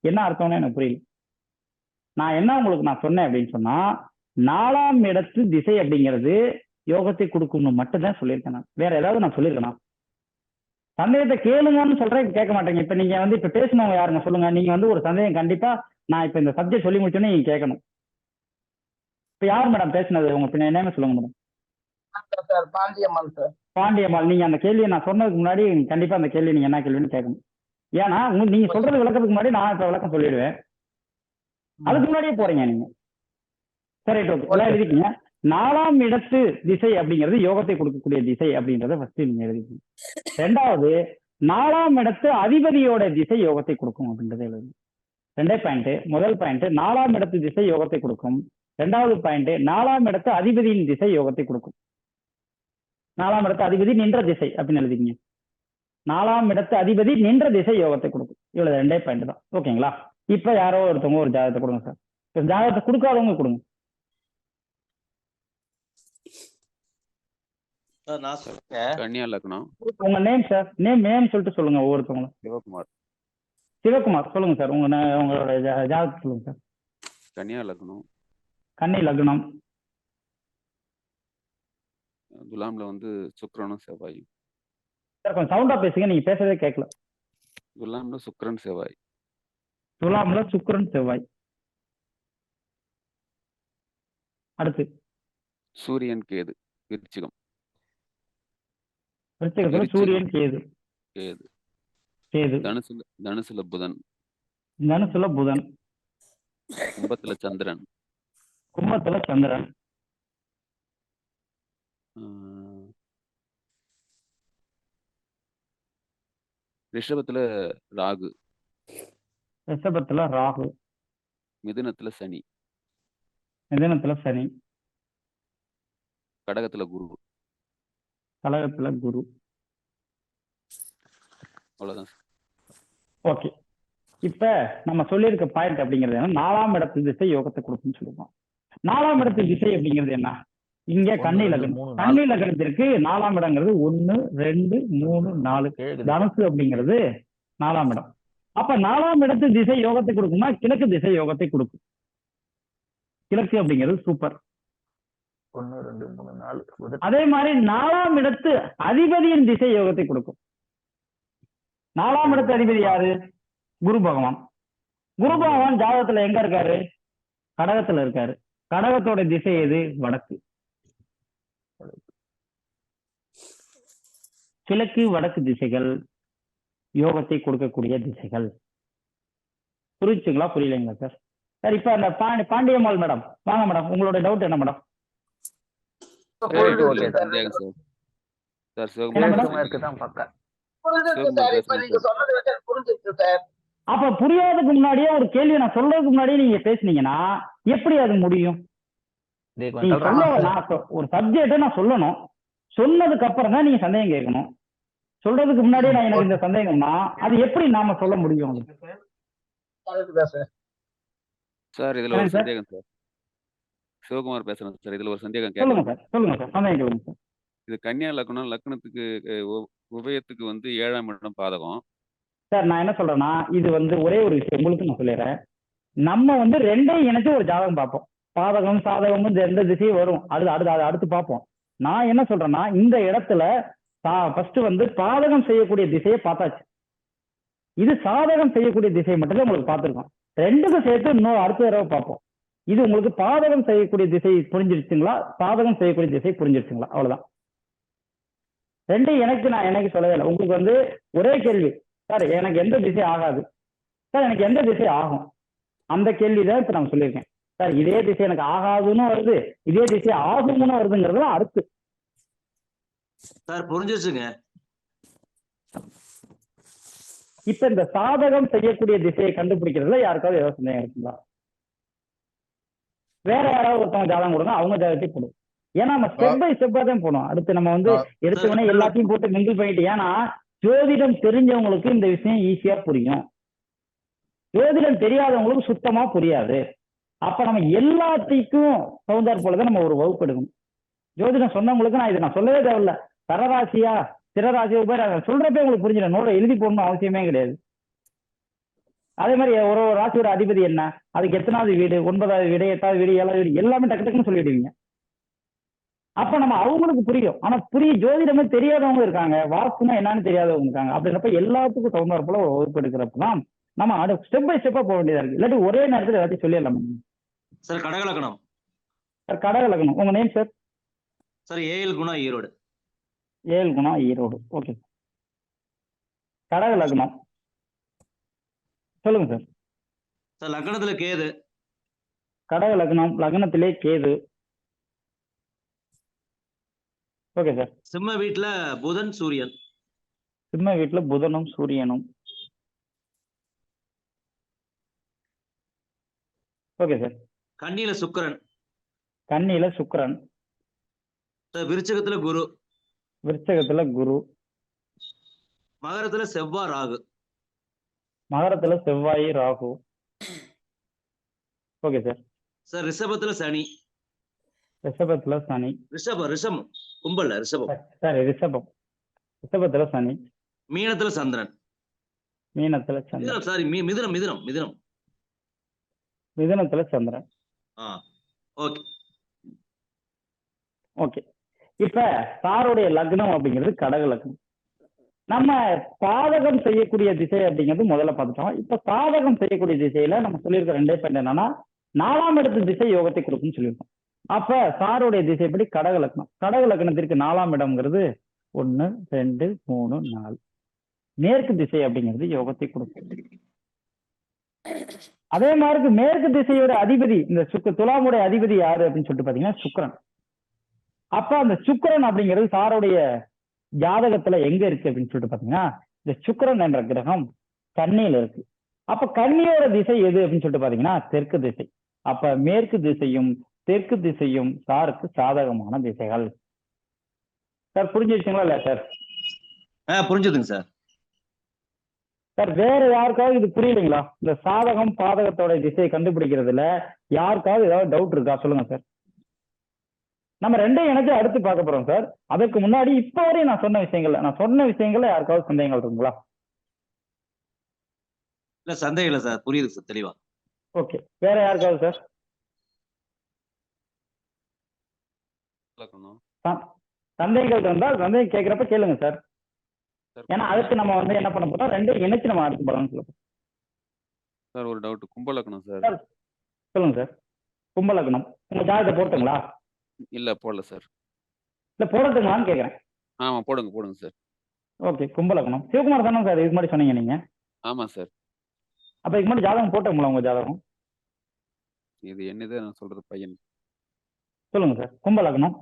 என்ன அர்த்தம்னு எனக்கு புரியல. நான் என்ன உங்களுக்கு நான் சொன்னேன் அப்படின்னு சொன்னா, 4ஆம் இடத்து திசை அப்படிங்கிறது யோகத்தை கொடுக்கும்னு மட்டும்தான் சொல்லியிருக்கேன். நான் வேற ஏதாவது நான் சொல்லியிருக்கேன்? சந்தேகத்தை கேளுங்கன்னு சொல்றேன், கேட்க மாட்டேங்க. இப்ப நீங்க வந்து இப்ப பேசினவங்க யாருங்க சொல்லுங்க. நீங்க வந்து ஒரு சந்தேகம் கண்டிப்பா நான் இப்ப இந்த சப்ஜெக்ட் சொல்லி முடிச்சோன்னே நீங்க கேட்கணும். இப்ப யார் மேடம் பேசினது, உங்க என்ன சொல்லுங்க மேடம்? பாண்டியம்மாள் சார். பாண்டியம்மாள், நீங்க அந்த கேள்வியை நான் சொன்னதுக்கு முன்னாடி கண்டிப்பா அந்த கேள்வி நீங்க என்ன கேள்வின்னு கேட்கணும். ஏன்னா நீங்க சொல்றது விளக்கத்துக்கு முன்னாடி நான் இப்ப விளக்கம் சொல்லிடுவேன், அதுக்கு முன்னாடியே போறீங்க நீங்க. சரி, ஓகே, எழுதிக்கீங்க. 4ஆம் இடத்து திசை அப்படிங்கிறது யோகத்தை கொடுக்கக்கூடிய திசை அப்படின்றத ஃபர்ஸ்ட் நீங்க எழுதிக்கீங்க. 2வது 4ஆம் இடத்து அதிபதியோட திசை யோகத்தை கொடுக்கும் அப்படின்றத எழுதுங்க. 2 பாயிண்ட். முதல் பாயிண்ட் 4ஆம் இடத்து திசை யோகத்தை கொடுக்கும். 2வது பாயிண்ட் 4ஆம் இடத்து அதிபதியின் திசை யோகத்தை கொடுக்கும். 4ஆம் இடத்து அதிபதி நின்ற திசை அப்படின்னு எழுதிக்கீங்க. 4ஆம் இடத்து அதிபதி நின்ற திசை யோகத்தை கொடுக்கும். இவ்வளவு 2 பாயிண்ட் தான். ஓகேங்களா? இப்ப யாரோ ஒருத்தவங்க ஒரு ஜாதகத்தை கொடுங்க சார். ஜாதகத்தை கொடுக்காதவங்க கொடுங்க. கன்னியா லக்னம். உங்க நேம் சார், நேம் சொல்லிட்டு சொல்லுங்க ஒவ்வொருத்தவங்களும். சிவகுமார். சிவகுமார் சொல்லுங்க சார். உங்களோட ஜாதகத்தை சொல்லுங்க சார். கன்னியா லக்னம். கன்னி லக்னம். துலாம்ல வந்து சுக்கிரனும் செவ்வாயும். சார் கொஞ்சம் சவுண்டா பேசுங்க, நீங்க பேசுறதே கேட்கல. துலாம்ல சுக்கிரன் செவ்வாய். துலாம்ல சுக்கிரன் செவ்வாய். அடுத்து சூரியன் கேது விருச்சிகம். விருச்சிகத்துல சூரியன் கேது. தனுசுல புதன். தனுசுல புதன். கும்பத்துல சந்திரன். ரிஷபத்துல ராகு. ரிஷபத்துல ராகு, மிதுனத்துல சனி, மிதுனத்துல சனி, கடகத்துல குரு. கலகத்துல குரு. அவ்வளவுதான் சார். ஓகே. இப்ப நம்ம சொல்லியிருக்க பாயிண்ட் அப்படிங்கிறது என்ன, 4ஆம் இடத்து திசை யோகத்தை கொடுக்குன்னு சொல்லுவோம். 4ஆம் இடத்து திசை அப்படிங்கிறது என்ன, இங்க கன்னி லக்னம். கன்னி லக்னத்திற்கு 4ஆம் இடங்கிறது 1, 2, 3, 4. தனுசு அப்படிங்கிறது 4ஆம் இடம். அப்ப 4ஆம் இடத்து திசை யோகத்தை கொடுக்குமா, கிழக்கு திசை யோகத்தை கொடுக்கும். கிழக்கு அப்படிங்கிறது சூப்பர். 1 2 3 4. அதே மாதிரி 4ஆம் இடத்து அதிபதியின் திசை யோகத்தை கொடுக்கும். 4ஆம் இடத்து அதிபதி யாரு, குரு பகவான். குரு பகவான் ஜாதகத்துல எங்க இருக்காரு, கடகத்துல இருக்காரு. கடகத்தோட திசை எது, வடக்கு. கிழக்கு வடக்கு திசைகள் யோகத்தை கொடுக்கக்கூடிய திசைகள். புரிச்சுங்களா, புரியலைங்களா சார்? சார் இப்ப அந்த பாண்டியம்மாள் மேடம், வாங்க மேடம், உங்களோட டவுட் என்ன மேடம்? புரிஞ்சுச்சு சார். சந்தேகம் சார். சார் என்ன மேடம்? சிவகுமார் தான் பக்கா. புரிஞ்சுச்சு சார். இப்ப நீங்க சொன்னது வச்சு எனக்கு புரிஞ்சுச்சு சார். அப்ப புரியாததுக்கு முன்னாடியே ஒரு கேள்வி நான் சொல்றதுக்கு முன்னாடியே நீங்க பேசுனீங்கன்னா எப்படி அது முடியும்? நீங்க ஒரு சப்ஜெக்ட நான் சொல்லணும், சொன்னதுக்கு அப்புறம் தான் நீங்க சந்தேகம் கேட்கணும். சொல்றதுக்கு முன்னாடியே நான் எனக்கு இந்த சந்தேகம்னா அது எப்படி நாம சொல்ல முடியும்? கரெக்ட் தான் சார். சார் இதுல ஒரு சார். சந்தேகம் சார். சிவகுமார் பேசுறேன் சார். இதுல ஒரு சந்தேகம் சொல்லுங்க கேட்கணும். சார், சொல்லுங்க சார், சந்தேகம் கேளுங்க சார். இது கன்னியா லக்னம், லக்னத்துக்கு உபயத்துக்கு வந்து 7ஆம் இடம் பாதகம். சார் நான் என்ன சொல்றேன்னா, இது ஒரே ஒரு விஷயம் உங்களுக்கு நான் சொல்லிடுறேன். நம்ம ரெண்டையும் இணைச்சு ஒரு ஜாதகம் பார்ப்போம். பாதகம் சாதகம் எந்த திசையும் வரும், அது அடுத்து பார்ப்போம். நான் என்ன சொல்றேன்னா, இந்த இடத்துல ஃபர்ஸ்ட் பாதகம் செய்யக்கூடிய திசையை பார்த்தாச்சு. இது சாதகம் செய்யக்கூடிய திசையை மட்டும்தான் உங்களுக்கு பார்த்துருக்கோம். ரெண்டுக்கும் சேர்த்து இன்னும் அடுத்த தடவை பார்ப்போம். இது உங்களுக்கு பாதகம் செய்யக்கூடிய திசை புரிஞ்சிருச்சுங்களா, சாதகம் செய்யக்கூடிய திசை புரிஞ்சிருச்சுங்களா, அவ்வளவுதான். ரெண்டையும் எனக்கு சொல்லவே இல்லை. உங்களுக்கு ஒரே கேள்வி, சார் எனக்கு எந்த திசை ஆகாது, சார் எனக்கு எந்த திசை ஆகும், அந்த கேள்வி தான் இப்ப நான் சொல்லியிருக்கேன். சார் இதே திசை எனக்கு ஆகாதுன்னு வருது, இதே திசை ஆகும்னு வருதுங்கிறது அடுத்து. சார் புரிஞ்சிருச்சுங்க. இப்ப இந்த சாதகம் செய்யக்கூடிய திசையை கண்டுபிடிக்கிறதுல யாருக்காவது ஏதாவது சந்தேகம் இருக்குங்களா? வேற யாராவது ஒருத்தவங்க ஜாதகம் கொடுங்க, அவங்க ஜாதகத்தை போடுவோம். ஏன்னா நம்ம ஸ்டெப் பை ஸ்டெப்பா தான் போனோம். அடுத்து நம்ம எடுத்தவொடனே எல்லாத்தையும் போட்டு மிங்கிள் பண்ணிட்டு, ஏன்னா ஜோதிடம் தெரிஞ்சவங்களுக்கு இந்த விஷயம் ஈஸியா புரியும், ஜோதிடம் தெரியாதவங்களுக்கு சுத்தமா புரியாது. அப்ப நம்ம எல்லாத்தையும் சவுந்தார் போலதான் நம்ம ஒரு வகுப்பு எடுக்கணும். ஜோதிடம் சொன்னவங்களுக்கு நான் சொல்லவே தேவையில்ல, தரராசியா திரராசியா போய் சொல்றப்ப உங்களுக்கு புரிஞ்சிடும், நோட எழுதி போடணும் அவசியமே கிடையாது. அதே மாதிரி ஒரு ராசியோட அதிபதி என்ன, அதுக்கு எத்தனாவது வீடு, 9வது வீடு, 8வது வீடு, 7வது வீடு, எல்லாமே டக்கு டக்குன்னு சொல்லிடுவீங்க. அப்ப நம்ம அவங்களுக்கு புரியும். ஆனா ஜோதிடமே தெரியாதவங்க இருக்காங்க, வாஸ்துனா என்னன்னு தெரியாதவங்க இருக்காங்க. அப்படின்றப்ப எல்லாத்துக்கும் தகுந்தாற் போல ஒரு வகுப்பு எடுக்கிறப்பதான் நம்ம ஸ்டெப் பை ஸ்டெப்பா போக வேண்டியதா இருக்கு. இல்லாட்டி ஒரே நேரத்தில் எல்லாத்தையும் சொல்லிடலாம். சார் கடகலக்கணம். சார் கடகலக்கணம், உங்க name sir? Sir AL Guna, Erode. AL Guna, Erode. Okay, கடகலக்கணம் சொல்லுங்க சார். சார் லக்னத்துல கேது. கடகலக்கணம், லக்னத்திலே கேது. Okay sir. சிம்ம வீட்டுல புதன் சூரியன். சிம்ம வீட்டுல புதனும் சூரியனும். Okay sir. கன்னியில சுக்கிரன். கன்னியில சுக்கிரன். சார் விருச்சகத்துல குரு. விருச்சகத்துல குரு. மகரத்துல செவ்வாய் ராகு. மகரத்துல செவ்வாய் ராகு. Okay sir. சார் ரிஷபத்துல சனி. ரிஷபத்துல சனி. ரிஷபம் கும்பல்ல ரிஷபம். சார் ரிஷபம், ரிஷபத்துல சனி. மீனத்துல சந்திரன். மீனத்துல சந்திரன். சாரி மிதுனம் மிதுனம் மிதுனம். மிதுனத்துல சந்திரன். Okay okay. இப்ப சாருடைய லக்னம் அப்படிங்கிறது கடக லக்னம். நம்ம பாதகம் செய்யக்கூடிய திசை அப்படிங்கிறது முதல்ல பார்த்துட்டோம். இப்ப சாதகம் செய்யக்கூடிய திசையில நம்ம சொல்லியிருக்க ரெண்டே பாயிண்ட் என்னன்னா, 4ஆம் இடத்து திசை யோகத்தை கொடுக்கும்னு சொல்லியிருக்கோம். அப்ப சாருடைய திசைப்படி கடக லக்னம். கடக லக்னத்திற்கு 4ஆம் இடம்ங்கிறது 1 2 3 4. மேற்கு திசை அப்படிங்கிறது யோகத்தை கொடுக்கும். அதே மாதிரி மேற்கு திசையோட அதிபதி இந்த துலாமுடைய அதிபதி யாரு அப்படின்னு சொல்லிட்டு பாத்தீங்கன்னா சுக்கிரன். அப்ப அந்த சுக்கிரன் அப்படிங்கிறது சாருடைய ஜாதகத்துல எங்க இருக்கு அப்படின்னு சொல்லிட்டு பாத்தீங்கன்னா, இந்த சுக்கிரன் என்ற கிரகம் கன்னியில இருக்கு. அப்ப கன்னியோட திசை எது அப்படின்னு சொல்லிட்டு பாத்தீங்கன்னா தெற்கு திசை. அப்ப மேற்கு திசையும் தெற்கு திசையும் சாருக்கு சாதகமான திசைகள். சார் புரிஞ்சிருச்சுங்களா இல்ல சார்? புரிஞ்சுதுங்க சார். சார் வேற யாருக்காவது இது புரியலைங்களா? இந்த சாதகம் பாதகத்தோட திசையை கண்டுபிடிக்கிறதுல யாருக்காவது ஏதாவது டவுட் இருக்கா சொல்லுங்க சார். நம்ம ரெண்டையும் இணைச்சு அடுத்து பார்க்க போறோம் சார். அதற்கு முன்னாடி இப்ப வரையும் நான் சொன்ன விஷயங்கள்ல யாருக்காவது சந்தேகங்கள் இருக்குங்களா? இல்ல சந்தேகம் இல்லை சார், புரியுது சார் தெளிவா. ஓகே, வேற யாருக்காவது சார்? சந்தேகங்கள் இருந்தால் சந்தேகம் கேட்கிறப்ப கேளுங்க சார். ஏன்னா அதுக்கு நம்ம வந்து என்ன பண்ண போறோம், ரெண்டையும் இணைச்சு நம்ம அடுத்து போறோம்னு சொல்லுவோம். சார் ஒரு டவுட், கும்பலக்கணம் சார். சொல்லுங்க சார். கும்பலக்கணம் உங்க ஜாதகத்தை போட்டுங்களா? இல்ல போடல சார். இல்ல போடட்டுங்களான்னு கேட்குறேன். ஆமா போடுங்க சார். ஓகே, கும்பலக்கணம் சிவகுமார் தானே சார் இதுக்கு முன்னாடி சொன்னீங்க நீங்க? ஆமா சார். அப்ப இதுக்கு முன்னாடி ஜாதகம் போட்டோங்களா உங்க ஜாதகம்? இது என்னது நான் சொல்றது பையன். சொல்லுங்க சார். கும்பலக்கணம்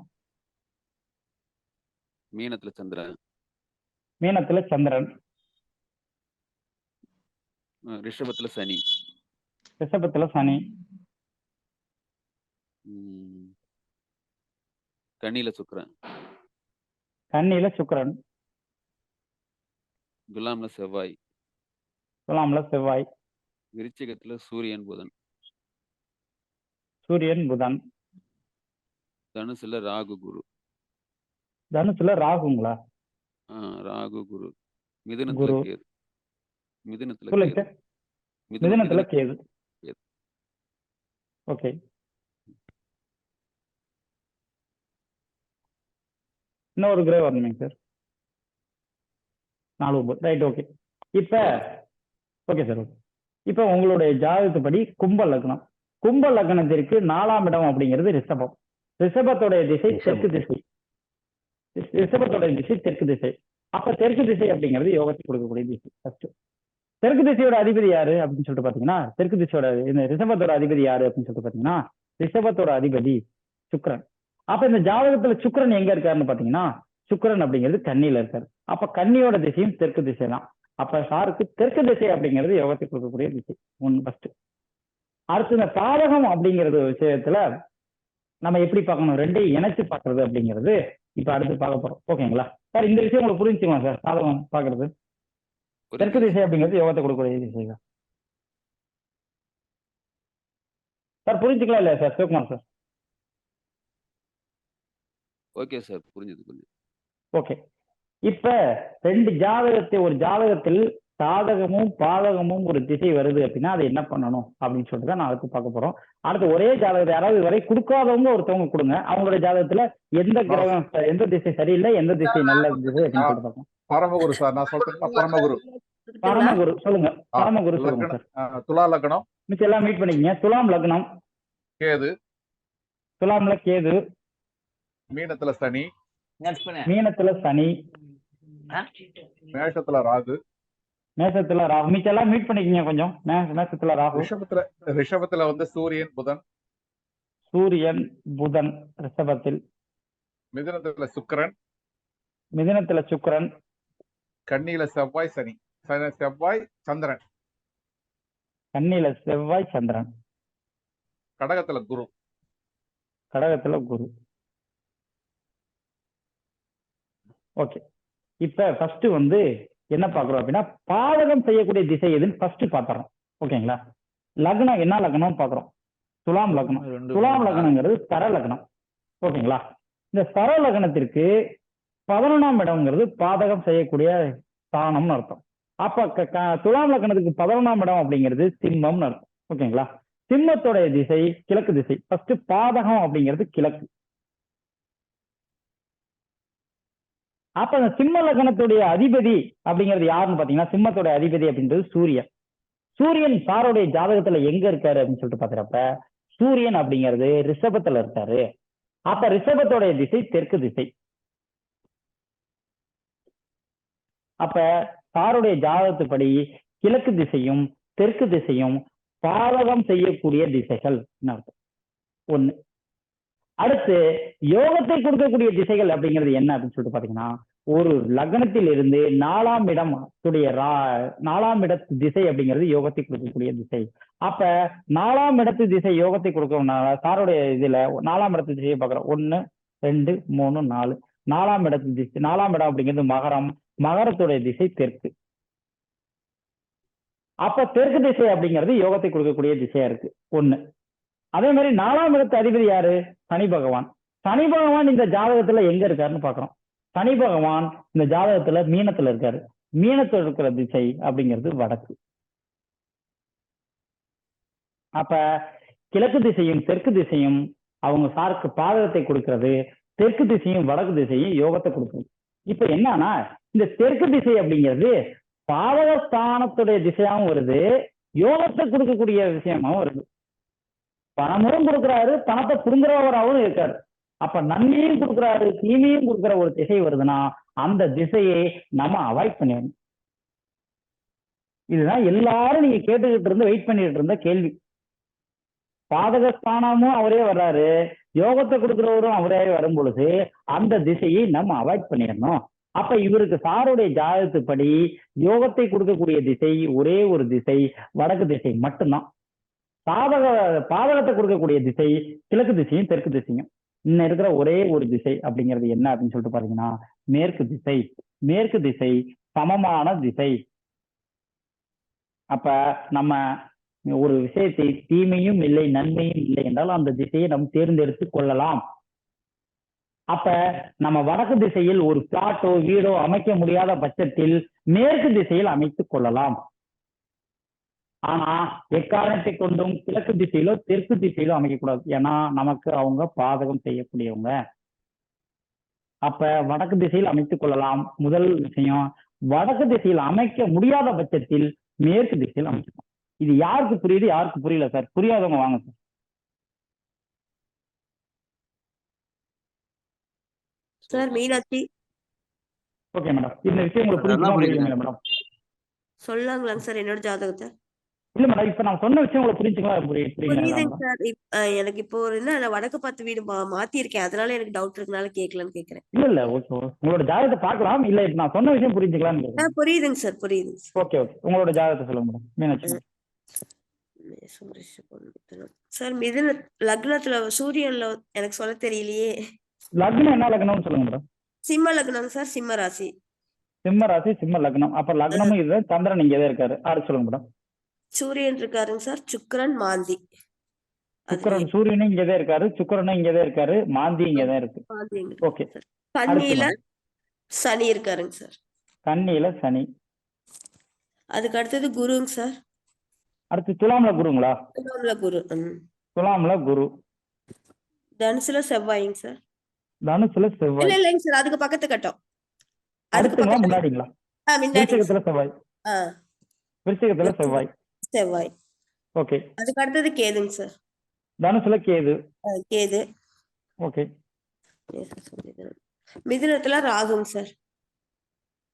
மீனத்துல சந்திரன், மீனத்துல சந்திரன், ரிஷபத்துல சனி, ரிஷபத்துல சனி, கன்னியில சுக்கிரன், கன்னியில சுக்கிரன், துலாம்ல செவ்வாய், துலாம்ல செவ்வாய், விருச்சிகத்துல சூரியன் புதன், சூரியன் புதன், தனுசுல ராகு குரு. தனுசுல ராகுங்களா? ராகு குரு. மிதுனத்துல குரு. கேது. மிதுனத்துல சொல்லுங்க கேது. சார். மிதுனத்துல கேது. ஓகே. இன்னொரு கிரே வரணுங்க சார். 4 ரைட். ஓகே. இப்ப ஓகே சார். ஓகே. இப்ப உங்களுடைய ஜாதகத்துப்படி கும்ப லக்னம். கும்ப லக்னத்திற்கு 4ஆம் இடம் அப்படிங்கிறது ரிஷபம். ரிஷபத்தோடைய திசை தெற்கு திசை. ரிஷபத்தோடைய திசை தெற்கு திசை. அப்ப தெற்கு திசை அப்படிங்கிறது யோகத்தை கொடுக்கக்கூடிய திசை. ஃபர்ஸ்ட் தெற்கு திசையோட அதிபதி யாரு அப்படின்னு சொல்லிட்டு பாத்தீங்கன்னா, தெற்கு திசையோட இந்த ரிஷபத்தோட அதிபதி யாரு அப்படின்னு சொல்லிட்டு பாத்தீங்கன்னா, ரிஷபத்தோட அதிபதி சுக்கிரன். அப்ப இந்த ஜாதகத்துல சுக்கிரன் எங்க இருக்காருன்னு பாத்தீங்கன்னா, சுக்கிரன் அப்படிங்கிறது கன்னியில இருக்காரு. அப்ப கன்னியோட திசையும் தெற்கு திசை தான். அப்ப சாருக்கு தெற்கு திசை அப்படிங்கிறது யோகத்தை கொடுக்கக்கூடிய திசை. ஒன்று ஃபர்ஸ்ட். அடுத்து இந்த பாதகம் அப்படிங்கிறது விஷயத்துல நம்ம எப்படி பார்க்கணும், ரெண்டையும் இணைச்சு பார்க்கறது அப்படிங்கிறது இப்ப அடுத்து பார்க்க போறோம். ஓகேங்களா சார்? இந்த விஷயம் உங்களுக்கு புரிஞ்சுக்கலாம் சார்? சாதகம் பாக்குறது தெற்கு திசை அப்படிங்கிறது யோகத்தை கொடுக்கக்கூடிய திசை தான் சார். புரிஞ்சுக்கலாம் இல்லையா sir Sivakumar sir? Okay sir, புரிஞ்சுது. ஓகே. இப்ப ஒரு ஜாதகத்தில் சாதகமும் பாதகமும் ஒரு திசை வருது அப்படின்னா அதை என்ன பண்ணணும் அப்படின்னு சொல்லிட்டு தான் நான் அடுத்து பார்க்க போறோம். அடுத்து ஒரே ஜாதகத்தை யாராவது வரை கொடுக்காதவங்க ஒருத்தவங்க கொடுங்க. அவங்களுடைய ஜாதகத்துல எந்த கிரகம் எந்த திசை சரியில்லை, எந்த திசை நல்ல திசை அப்படின்னு சொல்லிட்டு பார்ப்போம். பரமகுரு சார், நான் சொல்றேன். பரமகுரு சொல்லுங்க. பரமகுரு சொல்லுங்க சார். துலா லக்னம். மிச்சம் எல்லாம் மீட் பண்ணிக்கங்க. துலாம் லக்னம் கேது. துலாம்ல கேது, மீனத்துல சனி, மீனத்துல சனி, மேஷத்துல ராகு, மேசத்துல ராகு. மிச்சம் எல்லாம் மீட் பண்ணிக்கங்க கொஞ்சம். மேசத்துல ராகு. ரிஷபத்துல வந்து சூரியன் புதன், சூரியன் புதன் ரிஷபத்தில். மிதுனத்துல சுக்கிரன், மிதுனத்துல சுக்கிரன், கன்னியில செவ்வாய் சனி, செவ்வாய் சந்திரன், கன்னியில செவ்வாய் சந்திரன், கடகத்துல குரு, கடகத்துல குரு. ஓகே. இப்ப ஃபர்ஸ்ட் வந்து என்ன பாக்குறோம் அப்படின்னா, பாதகம் செய்யக்கூடிய திசை எதுன்னு ஃபர்ஸ்ட் பாத்துறோம். ஓகேங்களா? லக்னம் என்ன லக்னம் பாக்குறோம்? துலாம் லக்னம். துலாம் லக்னங்கிறது சர லக்னம். ஓகேங்களா? இந்த சர லக்னத்திற்கு 11ஆம் இடம்ங்கிறது பாதகம் செய்யக்கூடிய ஸ்தானம்னு அர்த்தம். அப்ப துலாம் லக்னத்துக்கு 11ஆம் இடம் அப்படிங்கிறது சிம்மம்னு அர்த்தம். ஓகேங்களா? சிம்மத்தோடைய திசை கிழக்கு திசை. ஃபர்ஸ்ட் பாதகம் அப்படிங்கிறது கிழக்கு. அப்ப அந்த சிம்ம லக்னத்துடைய அதிபதி அப்படிங்கிறது யாருன்னு பாத்தீங்கன்னா, சிம்மத்தோட அதிபதி அப்படின்றது சூரியன். சூரியன் சாருடைய ஜாதகத்துல எங்க இருக்காரு அப்படின்னு சொல்லிட்டு பாக்குறப்ப, சூரியன் அப்படிங்கிறது ரிஷபத்துல இருக்காரு. அப்ப ரிஷபத்தோடைய திசை தெற்கு திசை. அப்ப சாருடைய ஜாதகத்துப்படி கிழக்கு திசையும் தெற்கு திசையும் பாதகம் செய்யக்கூடிய திசைகள் அர்த்தம். ஒண்ணு. அடுத்து யோகத்தை கொடுக்கக்கூடிய திசைகள் அப்படிங்கிறது என்ன அப்படின்னு சொல்லிட்டு பாத்தீங்கன்னா, ஒரு லக்னத்தில் இருந்து 4ஆம் இடம் நாலாம் இடத்து திசை அப்படிங்கிறது யோகத்தை கொடுக்கக்கூடிய திசை. அப்ப 4ஆம் இடத்து திசை யோகத்தை கொடுக்கறதுனால சாருடைய இதுல 4ஆம் இடத்து திசையை பார்க்குறோம். 1 2 3 4. 4ஆம் இடத்து திசை, 4ஆம் இடம் அப்படிங்கிறது மகரம். மகரத்துடைய திசை தெற்கு. அப்ப தெற்கு திசை அப்படிங்கிறது யோகத்தை கொடுக்கக்கூடிய திசையா இருக்கு. 1. அதே மாதிரி 4ஆம் இடத்து அதிபதி யாரு? சனி பகவான். சனி பகவான் இந்த ஜாதகத்துல எங்க இருக்காருன்னு பாக்குறோம். சனி பகவான் இந்த ஜாதகத்துல மீனத்துல இருக்காரு. மீனத்துல இருக்கிற திசை அப்படிங்கிறது வடக்கு. அப்ப கிழக்கு திசையும் தெற்கு திசையும் அவங்க சாருக்கு பாதகத்தை கொடுக்கிறது, தெற்கு திசையும் வடக்கு திசையும் யோகத்தை கொடுக்குது. இப்ப என்னன்னா இந்த தெற்கு திசை அப்படிங்கிறது பாதகஸ்தானத்துடைய திசையாகவும் வருது, யோகத்தை கொடுக்கக்கூடிய விஷயமாவும் வருது. பணமும் கொடுக்குறாரு, பணத்தை புரிந்துறவராகவும் இருக்காரு. அப்ப நன்மையும் கொடுக்குறாரு, தீமையும் கொடுக்குற ஒரு திசை வருதுன்னா அந்த திசையை நம்ம அவாய்ட் பண்ணிடணும். இதுதான் எல்லாரும் நீங்க கேட்டுக்கிட்டு இருந்து வெயிட் பண்ணிட்டு இருந்த கேள்வி. பாதகஸ்தானமும் அவரே வர்றாரு, யோகத்தை கொடுக்குறவரும் அவரே வரும் பொழுது அந்த திசையை நம்ம அவாய்ட் பண்ணிடணும். அப்ப இவருக்கு சாருடைய ஜாதகத்துப்படி யோகத்தை கொடுக்கக்கூடிய திசை ஒரே ஒரு திசை, வடக்கு திசை மட்டும்தான். பாதகத்தை கொடுக்கக்கூடிய திசை கிழக்கு திசையும் தெற்கு திசையும். இன்னும் இருக்கிற ஒரே ஒரு திசை அப்படிங்கிறது என்ன அப்படின்னு சொல்லிட்டு பாத்தீங்கன்னா மேற்கு திசை. மேற்கு திசை சமமான திசை. அப்ப நம்ம ஒரு விஷயத்தை தீமையும் இல்லை நன்மையும் இல்லை என்றால் அந்த திசையை நம்ம தேர்ந்தெடுத்து கொள்ளலாம். அப்ப நம்ம வடக்கு திசையில் ஒரு பிளாட்டோ வீடோ அமைக்க முடியாத பட்சத்தில் மேற்கு திசையில் அமைத்துக் கொள்ளலாம். ஆனா எக்காரணத்தை கொண்டும் கிழக்கு திசையிலோ தெற்கு திசையிலோ அமைக்கக்கூடாது. ஏன்னா நமக்கு அவங்க பாதகம் செய்யக்கூடியவங்க. அப்ப வடக்கு திசையில் அமைத்துக் கொள்ளலாம். முதல் விஷயம், வடக்கு திசையில் அமைக்க முடியாத பட்சத்தில் மேற்கு திசையில் அமைக்கணும். இது யாருக்கு புரியுது, யாருக்கு புரியல சார்? புரியாதவங்க வாங்க sir. Sir Meenakshi. Okay madam, இந்த விஷயம் உங்களுக்கு புரியுதுங்களா மேடம்? சொல்லாங்களாங்க சார் என்னோட ஜாதகத்தை? இல்ல மேடம், இப்ப நான் சொன்ன விஷயம் உங்களுக்கு புரிஞ்சுங்களா? புரியுதுங்க சார். எனக்கு இப்போ நான் வடக்கு பார்த்து வீடு மாத்தி இருக்கேன், அதனால எனக்கு டவுட் இருக்கனால கேட்கலான்னு கேக்குறேன். இல்ல ஓகே, உங்களோட ஜாதகத்தை பார்க்கலாம். இல்ல இப்ப நான் சொன்ன விஷயம் புரிஞ்சுக்கலாம்னு. புரியுதுங்க சார், புரியுதுங்க. ஓகே ஓகே, உங்களோட ஜாதகத்தை சொல்லுங்க மேடம். மீனாட்சி சார் மிதுன லக்னத்துல சூரியன்ல எனக்கு சொல்ல தெரியலையே. லக்னம் என்ன லக்னம்னு சொல்லுங்க மேடம். சிம்ம லக்னம் சார், சிம்ம ராசி. சிம்ம ராசி சிம்ம லக்னம். அப்ப லக்னமும் இது, சந்திரன் இங்கதான் இருக்காரு. ஆறு சொல்லுங்க மேடம். சூரியன் இருக்காருங்க சார், சுக்கிரன் மாந்தி. சுக்கிரன் சூரியனும் இங்கதான் இருக்காரு, சுக்கிரனும் இங்கதான் இருக்காரு, மாந்தி இங்கதான் இருக்கு. ஓகே. கன்னியில சனி இருக்காருங்க சார். கன்னியில சனி. அதுக்கு அடுத்தது குருங்க சார். அடுத்து துலாம்ல குருங்களா? துலாம்ல குரு. துலாம்ல குரு. தனுசுல செவ்வாய்ங்க சார். தனுசுல செவ்வாய். இல்லைங்க சார், அதுக்கு பக்கத்து கட்டம். அடுத்துங்களா முன்னாடிங்களா? விருச்சிகத்துல செவ்வாய். விருச்சிகத்துல செவ்வாய். செவ்வாய். ஓகே. அதுக்கு அடுத்தது கேதுங்க சார். தனுசுல கேது. கேது. ஓகே. மிதுனத்துல ராகுங்க சார்.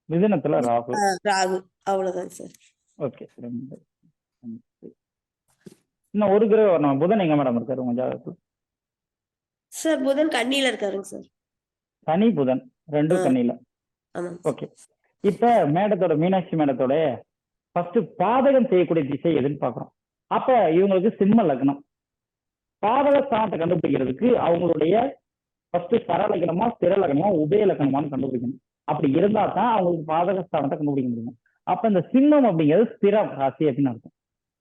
மிதுனத்துல ராகு. ராகு, அவ்வளவுதாங்க சார். ஓகே. இன்னும் ஒரு கிரகம் வரணும். புதன் எங்க மேடம் இருக்காரு உங்க ஜாதகத்துல? சார் புதன் கன்னியில இருக்காருங்க சார். சனி புதன் ரெண்டும் கன்னியில. ஓகே. இப்ப மேடத்தோட மீனாட்சி மேடத்தோட ஃபர்ஸ்ட் பாதகம் செய்யக்கூடிய திசை எதுன்னு பாக்குறோம். அப்ப இவங்களுக்கு சிம்ம லக்னம். பாதக ஸ்தானத்தை கண்டுபிடிக்கிறதுக்கு அவங்களுடைய ஃபர்ஸ்ட் சர லக்னமா ஸ்திர லக்னமா உபய லக்னமான்னு கண்டுபிடிக்கணும். அப்படி இருந்தா தான் அவங்களுக்கு பாதக ஸ்தானத்தை கண்டுபிடிக்க முடியும். அப்ப இந்த சிம்மம் அப்படிங்கிறது ஸ்திர ராசி அப்படின்னு அர்த்தம்.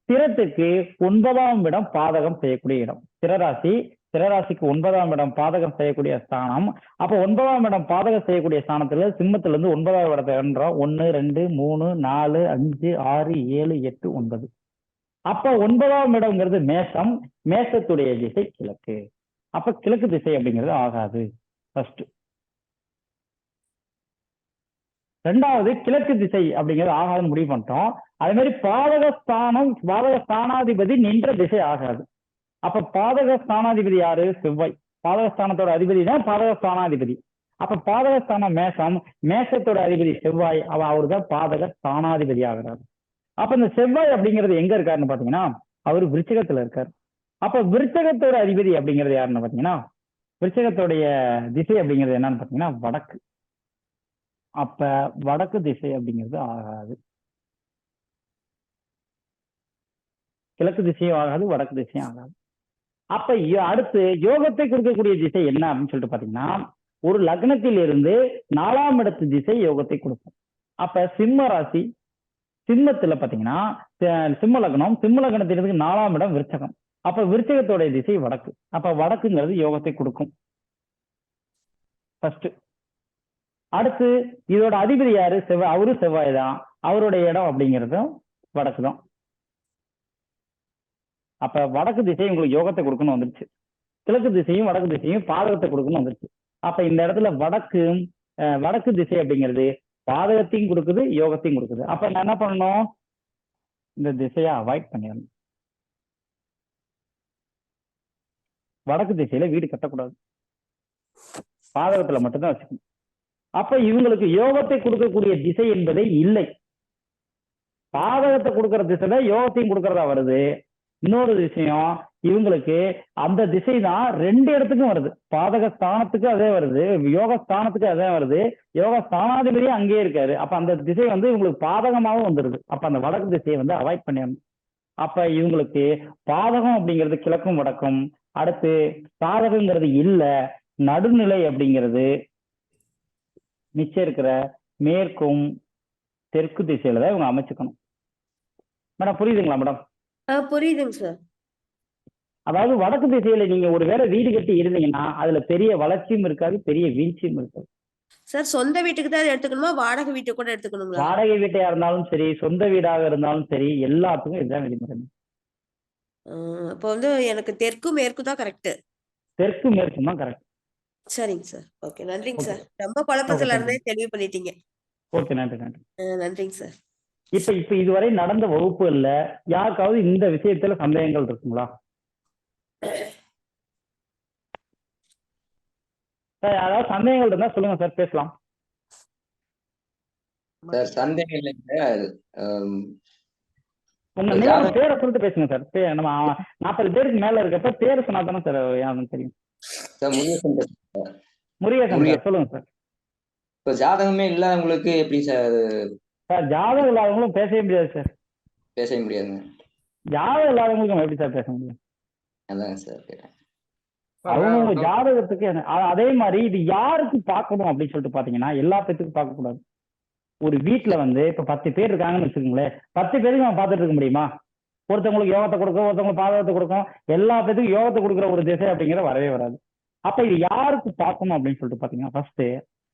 ஸ்திரத்துக்கு 9ஆம் இடம் பாதகம் செய்யக்கூடிய இடம். ஸ்திரராசிக்கு 9ஆம் இடம் பாதகம் செய்யக்கூடிய ஸ்தானம். அப்ப 9ஆம் இடம் பாதகம் செய்யக்கூடிய ஸ்தானத்துல சிம்மத்துல இருந்து 9ஆம் இடத்தை என்றோம். 1 2 3 4 5 6 7 8 9. அப்ப 9ஆம் இடம்ங்கிறது மேஷம். மேஷத்துடைய திசை கிழக்கு. அப்ப கிழக்கு திசை அப்படிங்கிறது ஆகாது. ஃபர்ஸ்ட். ரெண்டாவது, கிழக்கு திசை அப்படிங்கிறது ஆகாதுன்னு முடிவு பண்ணிட்டோம். அதே மாதிரி பாதக ஸ்தானாதிபதி நின்ற திசை ஆகாது. அப்ப பாதக ஸ்தானாதிபதி யாரு? செவ்வாய். பாதகஸ்தானத்தோட அதிபதி தான் பாதக ஸ்தானாதிபதி. அப்ப பாதகஸ்தானம் மேஷம், மேஷத்தோட அதிபதி செவ்வாய், அவரு தான் பாதக ஸ்தானாதிபதி ஆகிறாரு. அப்ப இந்த செவ்வாய் அப்படிங்கிறது எங்க இருக்காருன்னு பாத்தீங்கன்னா அவர் விருச்சிகத்துல இருக்காரு. அப்ப விருச்சிகத்தோட அதிபதி அப்படிங்கிறது யாருன்னு பாத்தீங்கன்னா, விருச்சிகத்தோடைய திசை அப்படிங்கிறது என்னன்னு பாத்தீங்கன்னா வடக்கு. அப்ப வடக்கு திசை அப்படிங்கிறது ஆகாது. கிழக்கு திசையும் ஆகாது, வடக்கு திசையும் ஆகாது. அப்ப அடுத்து யோகத்தை கொடுக்கக்கூடிய திசை என்ன அப்படின்னு சொல்லிட்டு பாத்தீங்கன்னா, ஒரு லக்னத்தில் இருந்து 4ஆம் இடத்து திசை யோகத்தை கொடுக்கும். அப்ப சிம்ம ராசி, சிம்மத்துல பாத்தீங்கன்னா சிம்ம லக்னம், சிம்ம லக்னத்திலிருந்து 4ஆம் இடம் விருச்சகம். அப்ப விருச்சகத்தோடைய திசை வடக்கு. அப்ப வடக்குங்கிறது யோகத்தை கொடுக்கும் ஃபர்ஸ்ட். அடுத்து இதோட அதிபதி யாரு? செவ்வாய். அவரு செவ்வாய் தான். அவருடைய இடம் அப்படிங்கிறதும் வடக்கு தான். அப்ப வடக்கு திசை உங்களுக்கு யோகத்தை கொடுக்கணும் வந்துருச்சு. கிழக்கு திசையும் வடக்கு திசையும் பாதகத்தை கொடுக்கணும் வந்துருச்சு. அப்ப இந்த இடத்துல வடக்கு திசை அப்படிங்கிறது பாதகத்தையும் கொடுக்குது, யோகத்தையும் கொடுக்குது. அப்ப நான் என்ன பண்ணணும்? இந்த திசையை அவாய்ட் பண்ணிடணும். வடக்கு திசையில வீடு கட்டக்கூடாது, பாதகத்துல மட்டும்தான் வச்சுக்கணும். அப்ப இவங்களுக்கு யோகத்தை கொடுக்கக்கூடிய திசை என்பதே இல்லை. பாதகத்தை கொடுக்கிற திசையில யோகத்தையும் கொடுக்கறதா வருது. இன்னொரு விஷயம், இவங்களுக்கு அந்த திசை தான் 2 இடத்துக்கும் வருது. பாதக ஸ்தானத்துக்கு அதே வருது, யோக ஸ்தானத்துக்கு அதே வருது, யோக ஸ்தானாதிபதியே அங்கேயே இருக்காரு. அப்ப அந்த திசை வந்து இவங்களுக்கு பாதகமாகவும் வந்துருது. அப்ப அந்த வடக்கு திசையை வந்து அவாய்ட் பண்ணிடணும். அப்ப இவங்களுக்கு பாதகம் அப்படிங்கிறது கிழக்கும் வடக்கும், அடுத்து சாதகங்கிறது இல்ல, நடுநிலை அப்படிங்கிறது மிச்சம் இருக்கிற மேற்கும் தெற்கு திசையில தான் இவங்க அமைச்சுக்கணும். மேடம் புரியுதுங்களா மேடம்? புரியுதுங்க சார். அதாவது வடக்கு திசையில நீங்க ஒரு வேளை வீடு கட்டி இருந்தீங்கன்னா அதுல பெரிய வளர்ச்சியும் இருக்காது, பெரிய வீழ்ச்சியும் இருக்காது. சார் சொந்த வீட்டுக்கு தான் எடுத்துக்கணுமா, வாடகை வீட்டுக்கு கூட எடுத்துக்கணுங்களா? வாடகை வீட்டையா இருந்தாலும் சரி, சொந்த வீடாக இருந்தாலும் சரி, எல்லாத்துக்கும் இதுதான் விதிமுறை. அப்போ வந்து எனக்கு தெற்கு மேற்கு தான் கரெக்ட். தெற்கு மேற்கு தான் கரெக்ட். சரிங்க சார். ஓகே, நன்றிங்க ஓகே சார். ரொம்ப குழப்பத்துல ஓகே இருந்தே தெளிவு பண்ணிட்டீங்க. ஓகே, நன்றி நன்றி. நன்றிங்க சார். இப்ப இதுவரை நடந்த வகுப்புகள்ல யாருக்காவது இந்த விஷயத்துல சந்தேகங்கள் இருக்குங்களா? சார் யாராவது சந்தேகங்கள் இருந்தா சொல்லுங்க சார், பேசலாம். சார் சந்தேகம் இல்லைங்க. உங்க நேரம் பேரை சொல்லிட்டு பேசுங்க சார். நம்ம 40 பேருக்கு மேல இருக்கப்ப பேர் சொன்னா தானே சார் யாருன்னு தெரியும். சார் முருகேசன் பேசுறேன். முருகேசன் சார் சொல்லுங்க சார். இப்போ ஜாதகமே இல்லாதவங்களுக்கு எப்படி சார்? சார் ஜாதகம் இல்லாதவங்களும் பேசவே முடியாது சார். பேசவே முடியாதுங்க. ஜாதகம் இல்லாதவங்களுக்கு எப்படி சார் பேச முடியும்? அதாங்க சார் கேட்டேன். அவங்க ஜாதகத்துக்கு அதே மாதிரி இது யாருக்கு பார்க்கணும் அப்படின்னு சொல்லிட்டு பாத்தீங்கன்னா எல்லா பேத்துக்கும் பார்க்க கூடாது. ஒரு வீட்டுல வந்து இப்ப 10 பேர் இருக்காங்கன்னு வச்சுக்கோங்களேன், 10 பேருக்கு நம்ம பார்த்துட்டு இருக்க முடியுமா? ஒருத்தவங்களுக்கு யோகத்தை கொடுக்கும், ஒருத்தவங்களுக்கு பாதகத்தை கொடுக்கும், எல்லா பேத்துக்கும் யோகத்தை கொடுக்குற ஒரு திசை அப்படிங்கிற வரவே வராது. அப்ப இது யாருக்கு பார்க்கணும் அப்படின்னு சொல்லிட்டு பாத்தீங்கன்னா, ஃபர்ஸ்ட்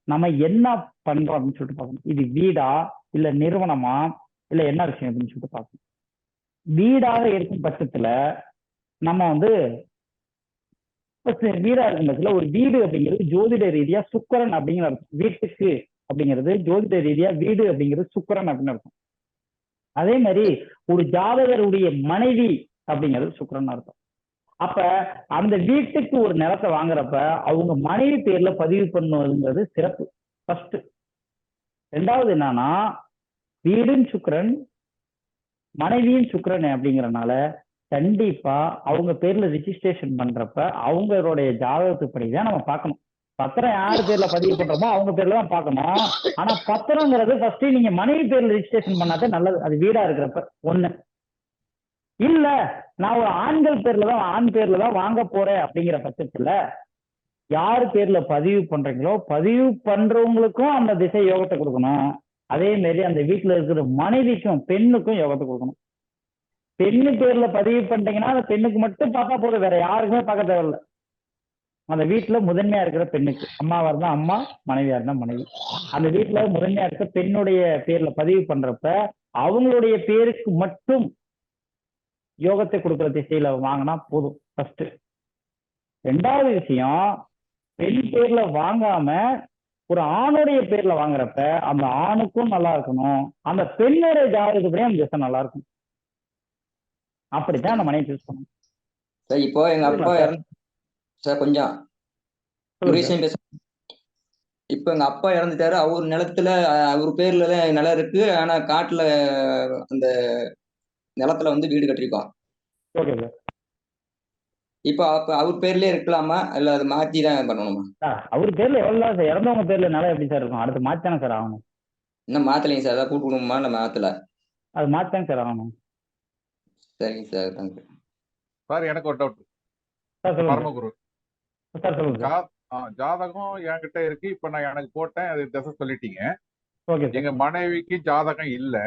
நம்ம என்ன பண்றோம் அப்படின்னு சொல்லிட்டு பார்க்கணும். இது வீடா இல்ல நிறுவனமா இல்ல என்ன விஷயம் அப்படின்னு சொல்லிட்டு பார்க்கணும். வீடாக இருக்கும் பட்சத்துல நம்ம வந்து வீடா இருக்கும் பட்சத்துல ஒரு வீடு அப்படிங்கிறது ஜோதிட ரீதியா சுக்கிரன் அப்படிங்கிற அர்த்தம். வீட்டுக்கு அப்படிங்கிறது ஜோதிட ரீதியா வீடு அப்படிங்கிறது சுக்கிரன் அப்படின்னு அர்த்தம். அதே மாதிரி ஒரு ஜாதகருடைய மனைவி அப்படிங்கிறது சுக்கிரன் அர்த்தம். அப்ப அந்த வீட்டுக்கு ஒரு நிலத்தை வாங்குறப்ப அவங்க மனைவி பேர்ல பதிவு பண்ணுவதுங்கிறது சிறப்பு ஃபர்ஸ்ட். ரெண்டாவது என்னன்னா, வீடும் சுக்கிரன் மனைவியும் சுக்கிரன் அப்படிங்கறனால கண்டிப்பா அவங்க பேர்ல ரிஜிஸ்ட்ரேஷன் பண்றப்ப அவங்களுடைய ஜாதகத்துப்படிதான் நம்ம பார்க்கணும். பத்திரம் யாரு பேர்ல பதிவு பண்றோமோ அவங்க பேர்ல தான் பார்க்கணும். ஆனா பத்திரங்கிறது ஃபர்ஸ்ட் நீங்க மனைவி பேர்ல ரிஜிஸ்ட்ரேஷன் பண்ணாதான் நல்லது, அது வீடா இருக்கிறப்ப. ஒண்ணு இல்ல நான் ஒரு ஆண்கள் ஆண் பேர்ல தான் வாங்க போறேன் அப்படிங்கிற பட்சத்துல யாரு பேர்ல பதிவு பண்றீங்களோ பதிவு பண்றவங்களுக்கும் அந்த திசை யோகத்தை கொடுக்கணும். அதே மாதிரி அந்த வீட்டுல இருக்கிற மனைவிக்கும் பெண்ணுக்கும் யோகத்தை கொடுக்கணும். பெண்ணு பேர்ல பதிவு பண்ணிட்டீங்கன்னா அந்த பெண்ணுக்கு மட்டும் பார்த்தா போதும், வேற யாருக்குமே பார்க்க தேவையில்லை. அந்த வீட்டுல முதன்மையா இருக்கிற பெண்ணுக்கு, அம்மாவா இருந்தா அம்மா, மனைவியா இருந்தா மனைவி, அந்த வீட்டுல முதன்மையா இருக்க பெண்ணுடைய பேர்ல பதிவு பண்றப்ப அவங்களுடைய பேருக்கு மட்டும் யோகத்தை கொடுக்குற திசையில வாங்கினா போதும் ஃபர்ஸ்ட். ரெண்டாவது விஷயம், பெண் பேர்ல வாங்காம ஒரு ஆணுடைய பேர்ல வாங்குறப்ப அந்த ஆணுக்கும் நல்லா இருக்கணும், அந்த பெண்ணுடைய ஜாதகத்துப்படியும் அந்த திசை நல்லா இருக்கும். அப்படித்தான் அந்த மனைவி சூஸ் பண்ணணும். சார் இப்போ எங்க அப்பா சார் கொஞ்சம் ஒரு விஷயம் பேச. இப்ப எங்க அப்பா இறந்துட்டாரு. அவர் நிலத்துல அவர் பேர்ல தான் நிலம் இருக்கு. ஆனா காட்டுல அந்த நிலத்துல வந்து வீடு கட்டிருக்கோம். Okay sir. இப்போ அப்ப அவர் பேர்லயே இருக்கலாமா இல்ல அது மாத்தி தான் பண்ணணுமா? அவர் பேர்ல எவ்வளவு சார் இறந்தவங்க பேர்ல நிலம் எப்படி சார் இருக்கும்? அடுத்து மாத்தானே சார் ஆகணும். இன்னும் மாத்தலைங்க சார், அதான் கூட்டு குடும்பமா இல்ல மாத்தல? அது மாத்தானே சார் ஆகணும். சரிங்க சார், தேங்க்யூ. சார் எனக்கு ஒரு டவுட். சார் சொல்லுங்க பரமகுரு சார். சொல்லுங்க சார். ஜாதகம் என்கிட்ட இருக்கு. இப்ப நான் எனக்கு போட்டேன், அது திசை சொல்லிட்டீங்க. Okay sir. எங்க மனைவிக்கு ஜாதகம் இல்ல.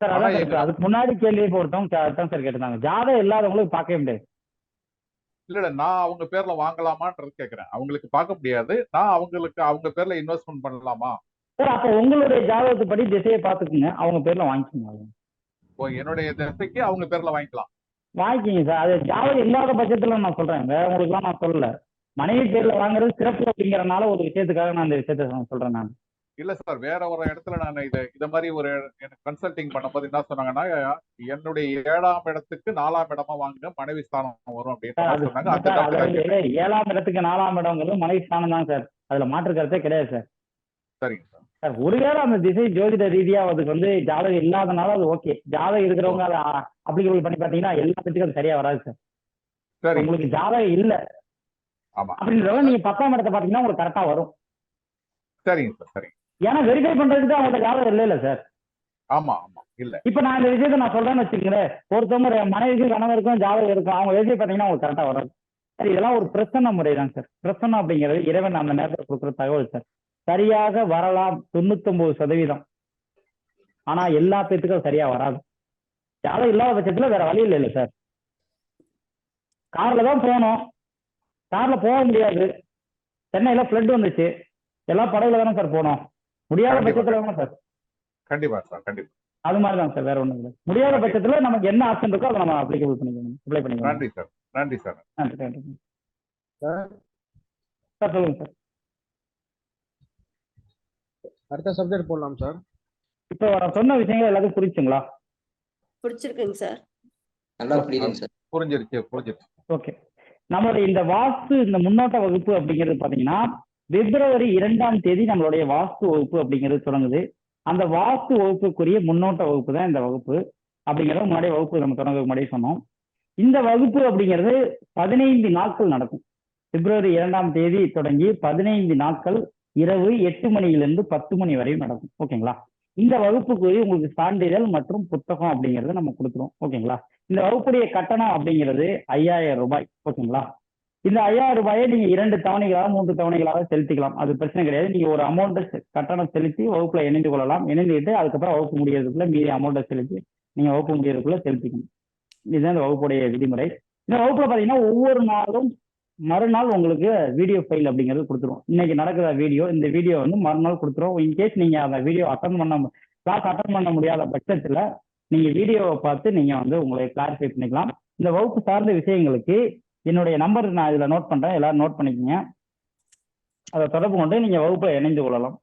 சார் ஆனா அதான் எங்க சார் அதுக்கு முன்னாடி கேள்வி பொறுத்தவங்க அதான் சார் கேட்டிருந்தாங்க. ஜாதகம் இல்லாதவங்களுக்கு பார்க்கவே முடியாது. இல்ல நான் அவங்க பேர்ல வாங்கலாமான்றது கேக்குறேன். அவங்களுக்கு பார்க்க முடியாது. நான் அவங்களுக்கு அவங்க பேர்ல இன்வெஸ்ட்மெண்ட் பண்ணலாமா? சார் அப்ப உங்களுடைய ஜாதகத்துப்படி திசையை பார்த்துக்குங்க, அவங்க பேர்ல வாங்கிக்கோங்க. ஓ, என்னுடைய திசைக்கு அவங்க பேர்ல வாங்கிக்கலாம். வாங்கிக்கிங்க சார். அது ஜாதகம் இல்லாத பட்சத்துல நான் சொல்றேன், வேற உங்களுக்குலாம் நான் சொல்லல. மனைவி பேர்ல வாங்குறது சிறப்பு அப்படிங்கறதுனால ஒரு விஷயத்துக்காக நான் இந்த விஷயத்த சொல்றேன். நான் இல்ல சார், வேற ஒரு இடத்துல நான் இத மாதிரி ஒரு எனக்கு கன்சல்டிங் பண்ணும்போது என்ன சொன்னாங்கன்னா, என்னுடைய 7ஆம் இடத்துக்கு 4ஆம் இடமா வாங்குங்க, மனைவி ஸ்தானம் வரும் அப்படின்னு சொன்னாங்க. அந்த சார் அது வந்து 7ஆம் இடத்துக்கு 4ஆம் இடங்கிறது மனைவி ஸ்தானம் தான் சார். அதுல மாற்று கருத்தே கிடையாது சார். சரிங்க சார். சார் ஒருவேளை அந்த திசை ஜோதிட ரீதியா அதுக்கு வந்து ஜாதகம் இல்லாதனால அது ஓகே. ஜாதகம் இருக்கிறவங்க அதை அப்ளிகபிள் பண்ணி பாத்தீங்கன்னா எல்லாத்துக்கும் அது சரியா வராது சார். சரி, உங்களுக்கு ஜாதகம் இல்ல ஆமா, அப்படின்றத நீங்க 10ஆம் இடத்தை பாத்தீங்கன்னா உங்களுக்கு கரெக்டா வரும். சரிங்க சார், சரிங்க. ஏன்னா வெரிஃபை பண்றதுக்கு அவங்கள்ட்ட ஜாதகம் இல்ல சார். ஆமா ஆமா, இல்ல. இப்ப நான் இந்த விஷயத்த நான் சொல்றேன்னு வச்சுக்கோங்களேன், ஒருத்தவங்க மனைவிக்கும் கணவருக்கும் ஜாதகம் இருக்கும், அவங்க வெரிஃபை பாத்தீங்கன்னா உங்களுக்கு கரெக்டா வராது சார். இதெல்லாம் ஒரு பிரசன்ன முறை தான் சார். பிரசன்னம் அப்படிங்கிறது இறைவன் அந்த நேரத்தில் கொடுக்குற தகவல் சார். சரியாக வரலாம் 99%. ஆனா எல்லா பேத்துக்கும் சரியா வராது. ஜாதகம் இல்லாத பட்சத்துல வேற வழி இல்லை சார். கார்ல தான் போகணும், கார்ல போக முடியாது. சென்னையில ஃப்ளட் வந்துச்சு, எல்லாம் படகுல தானே சார் போனோம். முடியாத பட்சத்துல வேணும் சார். கண்டிப்பா சார், கண்டிப்பா. அது மாதிரி தான் சார், வேற ஒண்ணும் இல்லை. முடியாத பட்சத்துல நமக்கு என்ன ஆப்ஷன் இருக்கோ அதை நம்ம அப்ளிகபிள் பண்ணிக்கணும், அப்ளை பண்ணிக்கணும். நன்றி சார், நன்றி சார். நன்றி நன்றி சார். சொல்லுங்க சார். அடுத்த சப்ஜெக்ட் போடலாம் சார். இப்போ நான் சொன்ன விஷயங்கள் எல்லாத்துக்கும் புரிச்சுங்களா? பிடிச்சிருக்குங்க சார். நல்லா புரியுதுங்க சார். புரிஞ்சிருச்சு. ஓகே. நம்மளுடைய இந்த வாஸ்து இந்த முன்னோட்ட வகுப்பு அப்படிங்கிறது பாத்தீங்கன்னா பிப்ரவரி 2ஆம் தேதி நம்மளுடைய வாஸ்து வகுப்பு அப்படிங்கிறது தொடங்குது. அந்த வாஸ்து வகுப்புக்குரிய முன்னோட்ட வகுப்பு தான் இந்த வகுப்பு அப்படிங்கிறது முன்னாடியே வகுப்பு நம்ம தொடங்க முன்னாடியே சொன்னோம். இந்த வகுப்பு அப்படிங்கிறது 15 நாட்கள் நடக்கும். பிப்ரவரி 2ஆம் தேதி தொடங்கி 15 நாட்கள் இரவு 8 மணியிலிருந்து 10 மணி வரையும் நடக்கும். ஓகேங்களா? இந்த வகுப்புக்குரிய உங்களுக்கு சான்றிதழ் மற்றும் புத்தகம் அப்படிங்கிறத நம்ம கொடுத்துருவோம். ஓகேங்களா? இந்த வகுப்புடைய கட்டணம் அப்படிங்கிறது 5000 ரூபாய். ஓகேங்களா? இந்த 5000 ரூபாயை நீங்க 2 தவணைகளாக 3 தவணைகளாக செலுத்திக்கலாம். அது பிரச்சனை கிடையாது. நீங்க ஒரு அமௌண்ட் கட்டணம் செலுத்தி வகுப்புல இணைந்து கொள்ளலாம். இணைந்துட்டு அதுக்கப்புறம் வகுப்பு முடியறதுக்குள்ள மீதி அமௌண்ட்டை செலுத்தி நீங்க வகுப்பு முடியறதுக்குள்ள செலுத்திக்கணும். இதுதான் இந்த வகுப்புடைய விதிமுறை. இந்த வகுப்புல பாத்தீங்கன்னா ஒவ்வொரு நாளும் மறுநாள் உங்களுக்கு வீடியோ ஃபைல் அப்படிங்கிறது கொடுத்துருவோம். இன்னைக்கு நடக்கிற வீடியோ, இந்த வீடியோ வந்து மறுநாள் கொடுத்துருவோம். இன்கேஸ் நீங்க அந்த வீடியோ கிளாஸ் அட்டன் பண்ண முடியாத பட்சத்துல நீங்க வீடியோவை பார்த்து நீங்க வந்து உங்களை கிளாரிஃபை பண்ணிக்கலாம். இந்த வகுப்பு சார்ந்த விஷயங்களுக்கு என்னுடைய நம்பர் நான் இதுல நோட் பண்றேன், எல்லாரும் நோட் பண்ணிக்கோங்க. அதை தொடர்பு கொண்டு நீங்க வகுப்பை இணைந்து கொள்ளலாம்.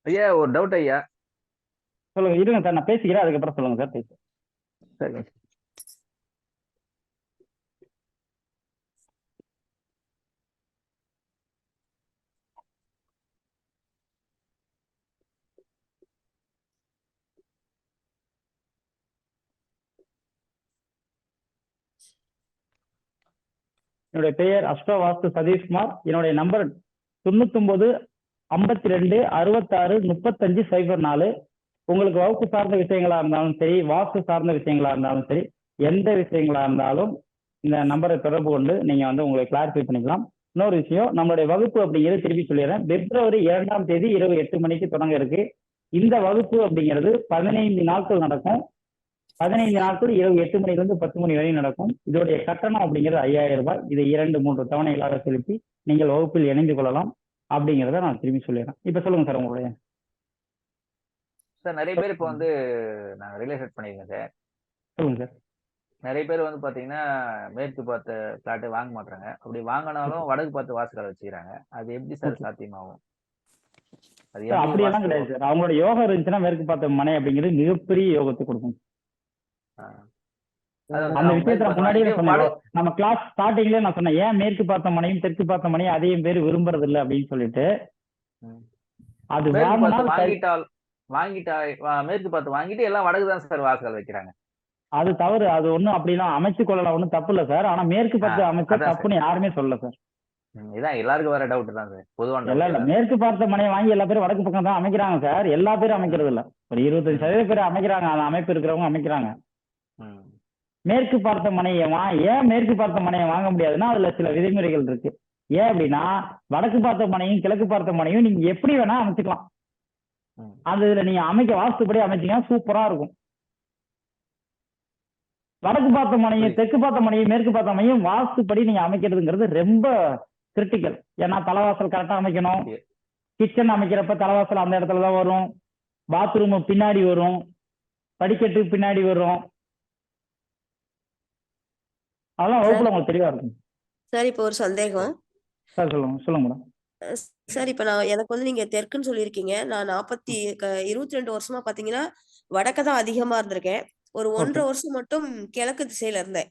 ஐயா ஒரு டவுட் ஐயா. சொல்லுங்க. இருங்க சார், நான் பேசிக்கிறேன், அதுக்கப்புறம் சொல்லுங்க சார். பேச சரி. என்னுடைய பெயர் அஸ்ட்ரோ வாஸ்து சதீஷ்குமார். என்னுடைய நம்பர் 99 52 66 35 04. உங்களுக்கு வகுப்பு சார்ந்த விஷயங்களா இருந்தாலும் சரி, வாஸ்து சார்ந்த விஷயங்களா இருந்தாலும் சரி, எந்த விஷயங்களா இருந்தாலும் இந்த நம்பரை தொடர்பு கொண்டு நீங்க வந்து உங்களை கிளாரிஃபை பண்ணிக்கலாம். இன்னொரு விஷயம், நம்மளுடைய வகுப்பு அப்படிங்கிறது திருப்பி சொல்லிடுறேன். பிப்ரவரி 2ஆம் தேதி இரவு 8 மணிக்கு தொடங்க இருக்கு. இந்த வகுப்பு அப்படிங்கிறது 15 நாட்கள் நடக்கும். 15 நாட்கள் இரவு 8 மணிலிருந்து 10 மணி வரை நடக்கும். இதோடைய கட்டணம் அப்படிங்கிறது 5000 ரூபாய். இதை 2-3 தவணைகளாக செலுத்தி நீங்கள் வகுப்பில் இணைந்து கொள்ளலாம் அப்படிங்கிறத நான் திரும்பி சொல்லிடுறேன். இப்ப சொல்லுங்க சார் உங்களுடைய. சார் நிறைய பேர் இப்போ வந்து நாங்கள் ரியலைஸ் பண்ணியிருக்கேன் சார். சொல்லுங்க சார். நிறைய பேர் வந்து பாத்தீங்கன்னா மேற்கு பார்த்த பிளாட்டை வாங்க மாட்டாங்க. அப்படி வாங்கினாலும் வடக்கு பார்த்து வாசக்கார வச்சுக்கிறாங்க. அது எப்படி சார் சாத்தியமாகும்? அது அப்படியெல்லாம் கிடையாது சார். அவங்களோட யோகம் இருந்துச்சுன்னா மேற்கு பார்த்த மனை அப்படிங்கிறது மிகப்பெரிய யோகத்தை கொடுக்கும். அந்த விஷயத்துல முன்னாடியே சொன்னேன், நம்ம கிளாஸ் ஸ்டார்டிங்ல நான் சொன்னேன், ஏன் மேற்கு பார்த்த மனையும் தெற்கு பார்த்த மனையும் அதிகம் பேர் விரும்புறது இல்லை அப்படின்னு சொல்லிட்டு. அது வாங்கிட்டால் வாங்கிட்டு மேற்கு பார்த்து வாங்கிட்டு எல்லாம் வடக்கு தான் சார் வாசல் வைக்கிறாங்க. அது தவறு. அது ஒண்ணும் அப்படிலாம் அமைச்சு கொள்ளலாம், ஒண்ணும் தப்பு இல்ல சார். ஆனா மேற்கு பார்த்து அமைச்சா அதான் சார். தப்புன்னு யாருமே சொல்லல சார். இதான் எல்லாருக்கும் வர டவுட் தான் சார், பொதுவான இல்ல இல்ல, டவுட். மேற்கு பார்த்த மனையை வாங்கி எல்லா பேரும் வடக்கு பக்கம் தான் அமைக்கிறாங்க சார். எல்லா பேரும் அமைக்கிறது இல்ல, ஒரு 25% பேர் அமைக்கிறாங்க. அந்த அமைப்பு இருக்கிறவங்க அமைக்கிறாங்க. மேற்கு பார்த்த மனையை ஏன் மேற்கு பார்த்த மனையை வாங்க முடியாதுன்னா அதுல சில விதிமுறைகள் இருக்கு. ஏன் அப்படின்னா வடக்கு பார்த்த மனையும் கிழக்கு பார்த்த மனையும் நீங்க எப்படி வேணா அமைச்சுக்கலாம். அந்த இதுல நீங்க வாஸ்துப்படி அமைச்சீங்கன்னா சூப்பரா இருக்கும். வடக்கு பார்த்த மனையும் தெற்கு பார்த்த மனையும் மேற்கு பார்த்த மனையும் வாஸ்துப்படி நீங்க அமைக்கிறதுங்கிறது ரொம்ப கிரிட்டிக்கல். ஏன்னா தலைவாசல் கரெக்டா அமைக்கணும். கிச்சன் அமைக்கிறப்ப தலைவாசல் அந்த இடத்துலதான் வரும், பாத்ரூம் பின்னாடி வரும், படிக்கட்டு பின்னாடி வரும். அதெல்லாம் வகுப்புல உங்களுக்கு தெளிவா இருக்கும் சார். இப்போ ஒரு சந்தேகம் சார். சொல்லுங்க மேடம். சார், இப்ப எனக்கு வந்து நீங்க தெற்குன்னு சொல்லியிருக்கீங்க. நான் 22 வருஷமா பாத்தீங்கன்னா வடக்க தான் அதிகமா இருந்திருக்கேன். ஒரு 1.5 வருஷம் மட்டும் கிழக்கு திசையில இருந்தேன்.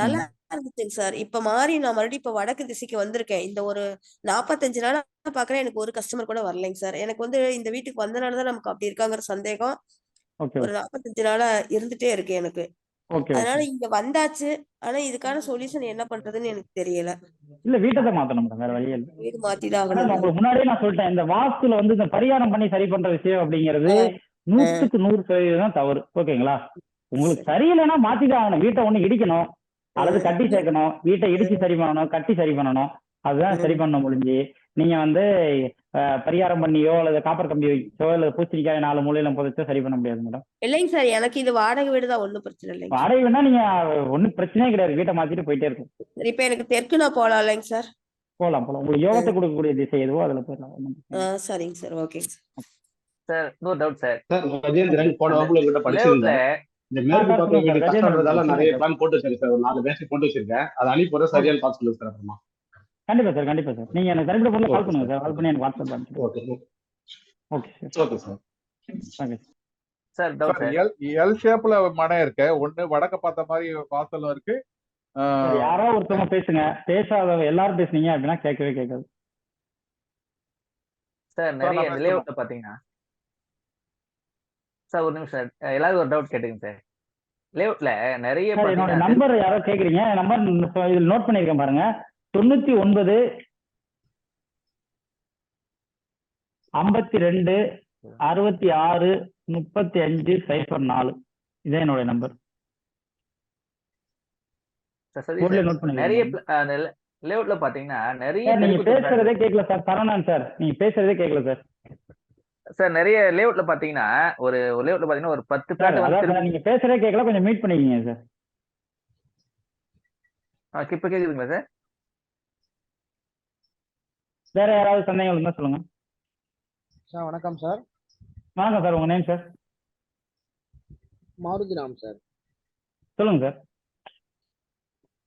நல்லா இருந்துச்சுங்க சார். இப்ப மாறி நான் மறுபடியும் இப்ப வடக்கு திசைக்கு வந்திருக்கேன். இந்த ஒரு 45 நாளா பாக்குறேன், எனக்கு ஒரு கஸ்டமர் கூட வரலைங்க சார். எனக்கு வந்து இந்த வீட்டுக்கு வந்தனாலதான் நமக்கு அப்படி இருக்காங்கிற சந்தேகம் ஒரு 45 நாளா இருந்துட்டே இருக்கு எனக்கு. அதனால இங்க வந்தாச்சு. ஆனா இதுக்கான சொல்யூஷன் என்ன பண்றதுன்னு எனக்கு தெரியல. இல்ல, வீட்டை மாத்தணும் மேடம், வேற வழியே இல்ல. வீடு மாத்திதான் ஆகணும். உங்களுக்கு முன்னாடியே நான் சொல்லிட்டேன், இந்த வாஸ்துல வந்து இந்த பரிகாரம் பண்ணி சரி பண்ற விஷயம் அப்படிங்கிறது 100க்கு 100% தவறு. ஓகேங்களா? உங்களுக்கு சரியில்லைன்னா மாத்திதான் ஆகணும். வீட்டை ஒண்ணு இடிக்கணும் அல்லது கட்டி சேர்க்கணும். வீட்டை இடிச்சு சரி பண்ணணும், கட்டி சரி பண்ணணும். அதுதான் சரி பண்ண முடிஞ்சு. நீங்க வந்து பரிகாரம் பண்ணியோ அல்லது காப்பர் கம்பி வச்சோ அல்லது பூசணிக்காய் 4 மூலையில புதைச்சோ சரி பண்ண முடியாது மேடம். இல்லைங்க சார், எனக்கு இது வாடகை வீடு தான், ஒண்ணும் பிரச்சனை இல்லைங்க. வாடகை வேணா நீங்க ஒன்னும் பிரச்சனையே கிடையாது, வீட்டை மாத்திட்டு போயிட்டே இருக்கும். இப்ப எனக்கு தெற்கு நான் போலாம் இல்லைங்க சார்? போலாம். உங்களுக்கு யோகத்தை கொடுக்கக்கூடிய திசை எதுவோ அதுல போயிடலாம். சரிங்க சார், ஓகேங்க சார். இன்னொரு டவுட் சார். கஜேந்திரன் போன வகுப்புல கிட்ட படிச்சிருந்தேன். இந்த மேற்கு பார்த்த வீடு கஷ்டப்படுறதால நிறைய பிளான் போட்டு வச்சிருக்கேன் சார். ஒரு 4 பேசிக் போட்டு வச்சிருக்கேன். அதை அனுப்பி சரியான பார்த்து சொல்லுங்க சார். அப்புறமா கண்டிப்பா சார், கண்டிப்பா சார். நீங்க எனக்கு தனிப்பட்ட போல கால் பண்ணுங்க சார். கால் பண்ணி எனக்கு வாட்ஸ்அப் அனுப்பிடுங்க. Okay sir. Okay sir. Okay sir. Doubt sir. L ஷேப்ல மனை இருக்கு. ஒண்ணு வடக்க பார்த்த மாதிரி வாசலும் இருக்கு. யாரோ ஒருத்தவங்க பேசுங்க. பேசாதவங்க எல்லாரும் பேசுனீங்க அப்படின்னா கேட்கவே கேட்காது சார். நிறைய லேஅவுட்ல பாத்தீங்கன்னா சார், ஒரு நிமிஷம் எல்லாரும் ஒரு டவுட் கேட்டுங்க சார். லேஅவுட்ல நிறைய என்னோட நம்பர் யாரோ கேக்குறீங்க. நம்பர் இதுல நோட் பண்ணிருக்கேன் பாருங்க. 99 52 66 35 04. இதான் என்னோட நம்பர். நிறைய லேஅவுட்ல பாத்தீங்கன்னா நிறைய நீங்க பேசுறதே கேட்கல சார். சரவணன் சார், நீங்க பேசுறதே கேட்கல சார். சார் நிறைய லேஅவுட்ல பாத்தீங்கன்னா ஒரு லேஅவுட்ல பாத்தீங்கன்னா ஒரு 10 பிளாட் நீங்க பேசுறதே கேட்கல, கொஞ்சம் மீட் பண்ணிக்கீங்க சார். இப்ப கேக்குதுங்களா சார்? வேற யாராவது சந்தேகம் இருந்தா சொல்லுங்க சார். வணக்கம் சார். வணக்கம் சார். உங்க நேம் சார்? மாருதிராம் சார். சொல்லுங்க சார்.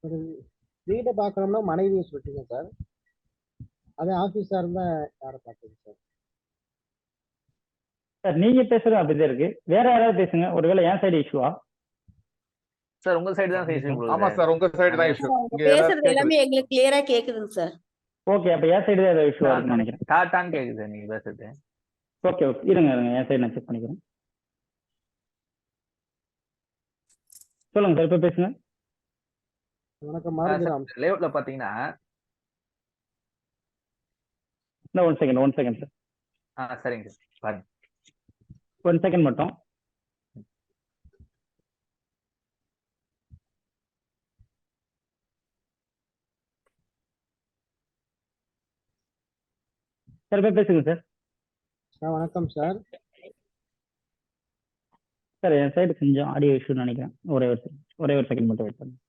ஒரு வீட்டை பார்க்கணும்னா மனைவியை சொல்லிட்டீங்க சார். அதே ஆபீஸா இருந்தா யாரை பார்க்குங்க சார்? சார் நீங்க பேசுறது அப்படிதான் இருக்கு. வேற யாராவது பேசுங்க. ஒருவேளை என் சைடு இஷ்யூவா? சார் உங்க சைடு தான் இஷ்யூ. ஆமா சார், உங்க சைடு தான் இஷ்யூ. பேசுறது எல்லாமே எங்களுக்கு கிளியரா கேக்குதுங்க சார். ஓகே, அப்ப என் சைடு தான் ஏதாவது இஷ்யூவா இருக்குன்னு நினைக்கிறேன். டாட்டான்னு கேக்குது சார் நீங்க பேசுறது. ஓகே இருங்க என் சைடு நான் செக் பண்ணிக்கிறேன். சொல்லுங்க சார், இப்ப பேசுங்க. வணக்கம் மாருதிராம். லேஅவுட்ல பாத்தீங்கன்னா ஒன் செகண்ட் சார். சரிங்க சார், பாருங்க. 1 செகண்ட் மட்டும். சார் இப்ப பேசுங்க சார். வணக்கம் சார். சார் என் சைடு கொஞ்சம் ஆடியோ இஷ்யூ நினைக்கிறேன். ஒரே ஒரு செகண்ட் மட்டும் வெயிட் பண்ணுங்க.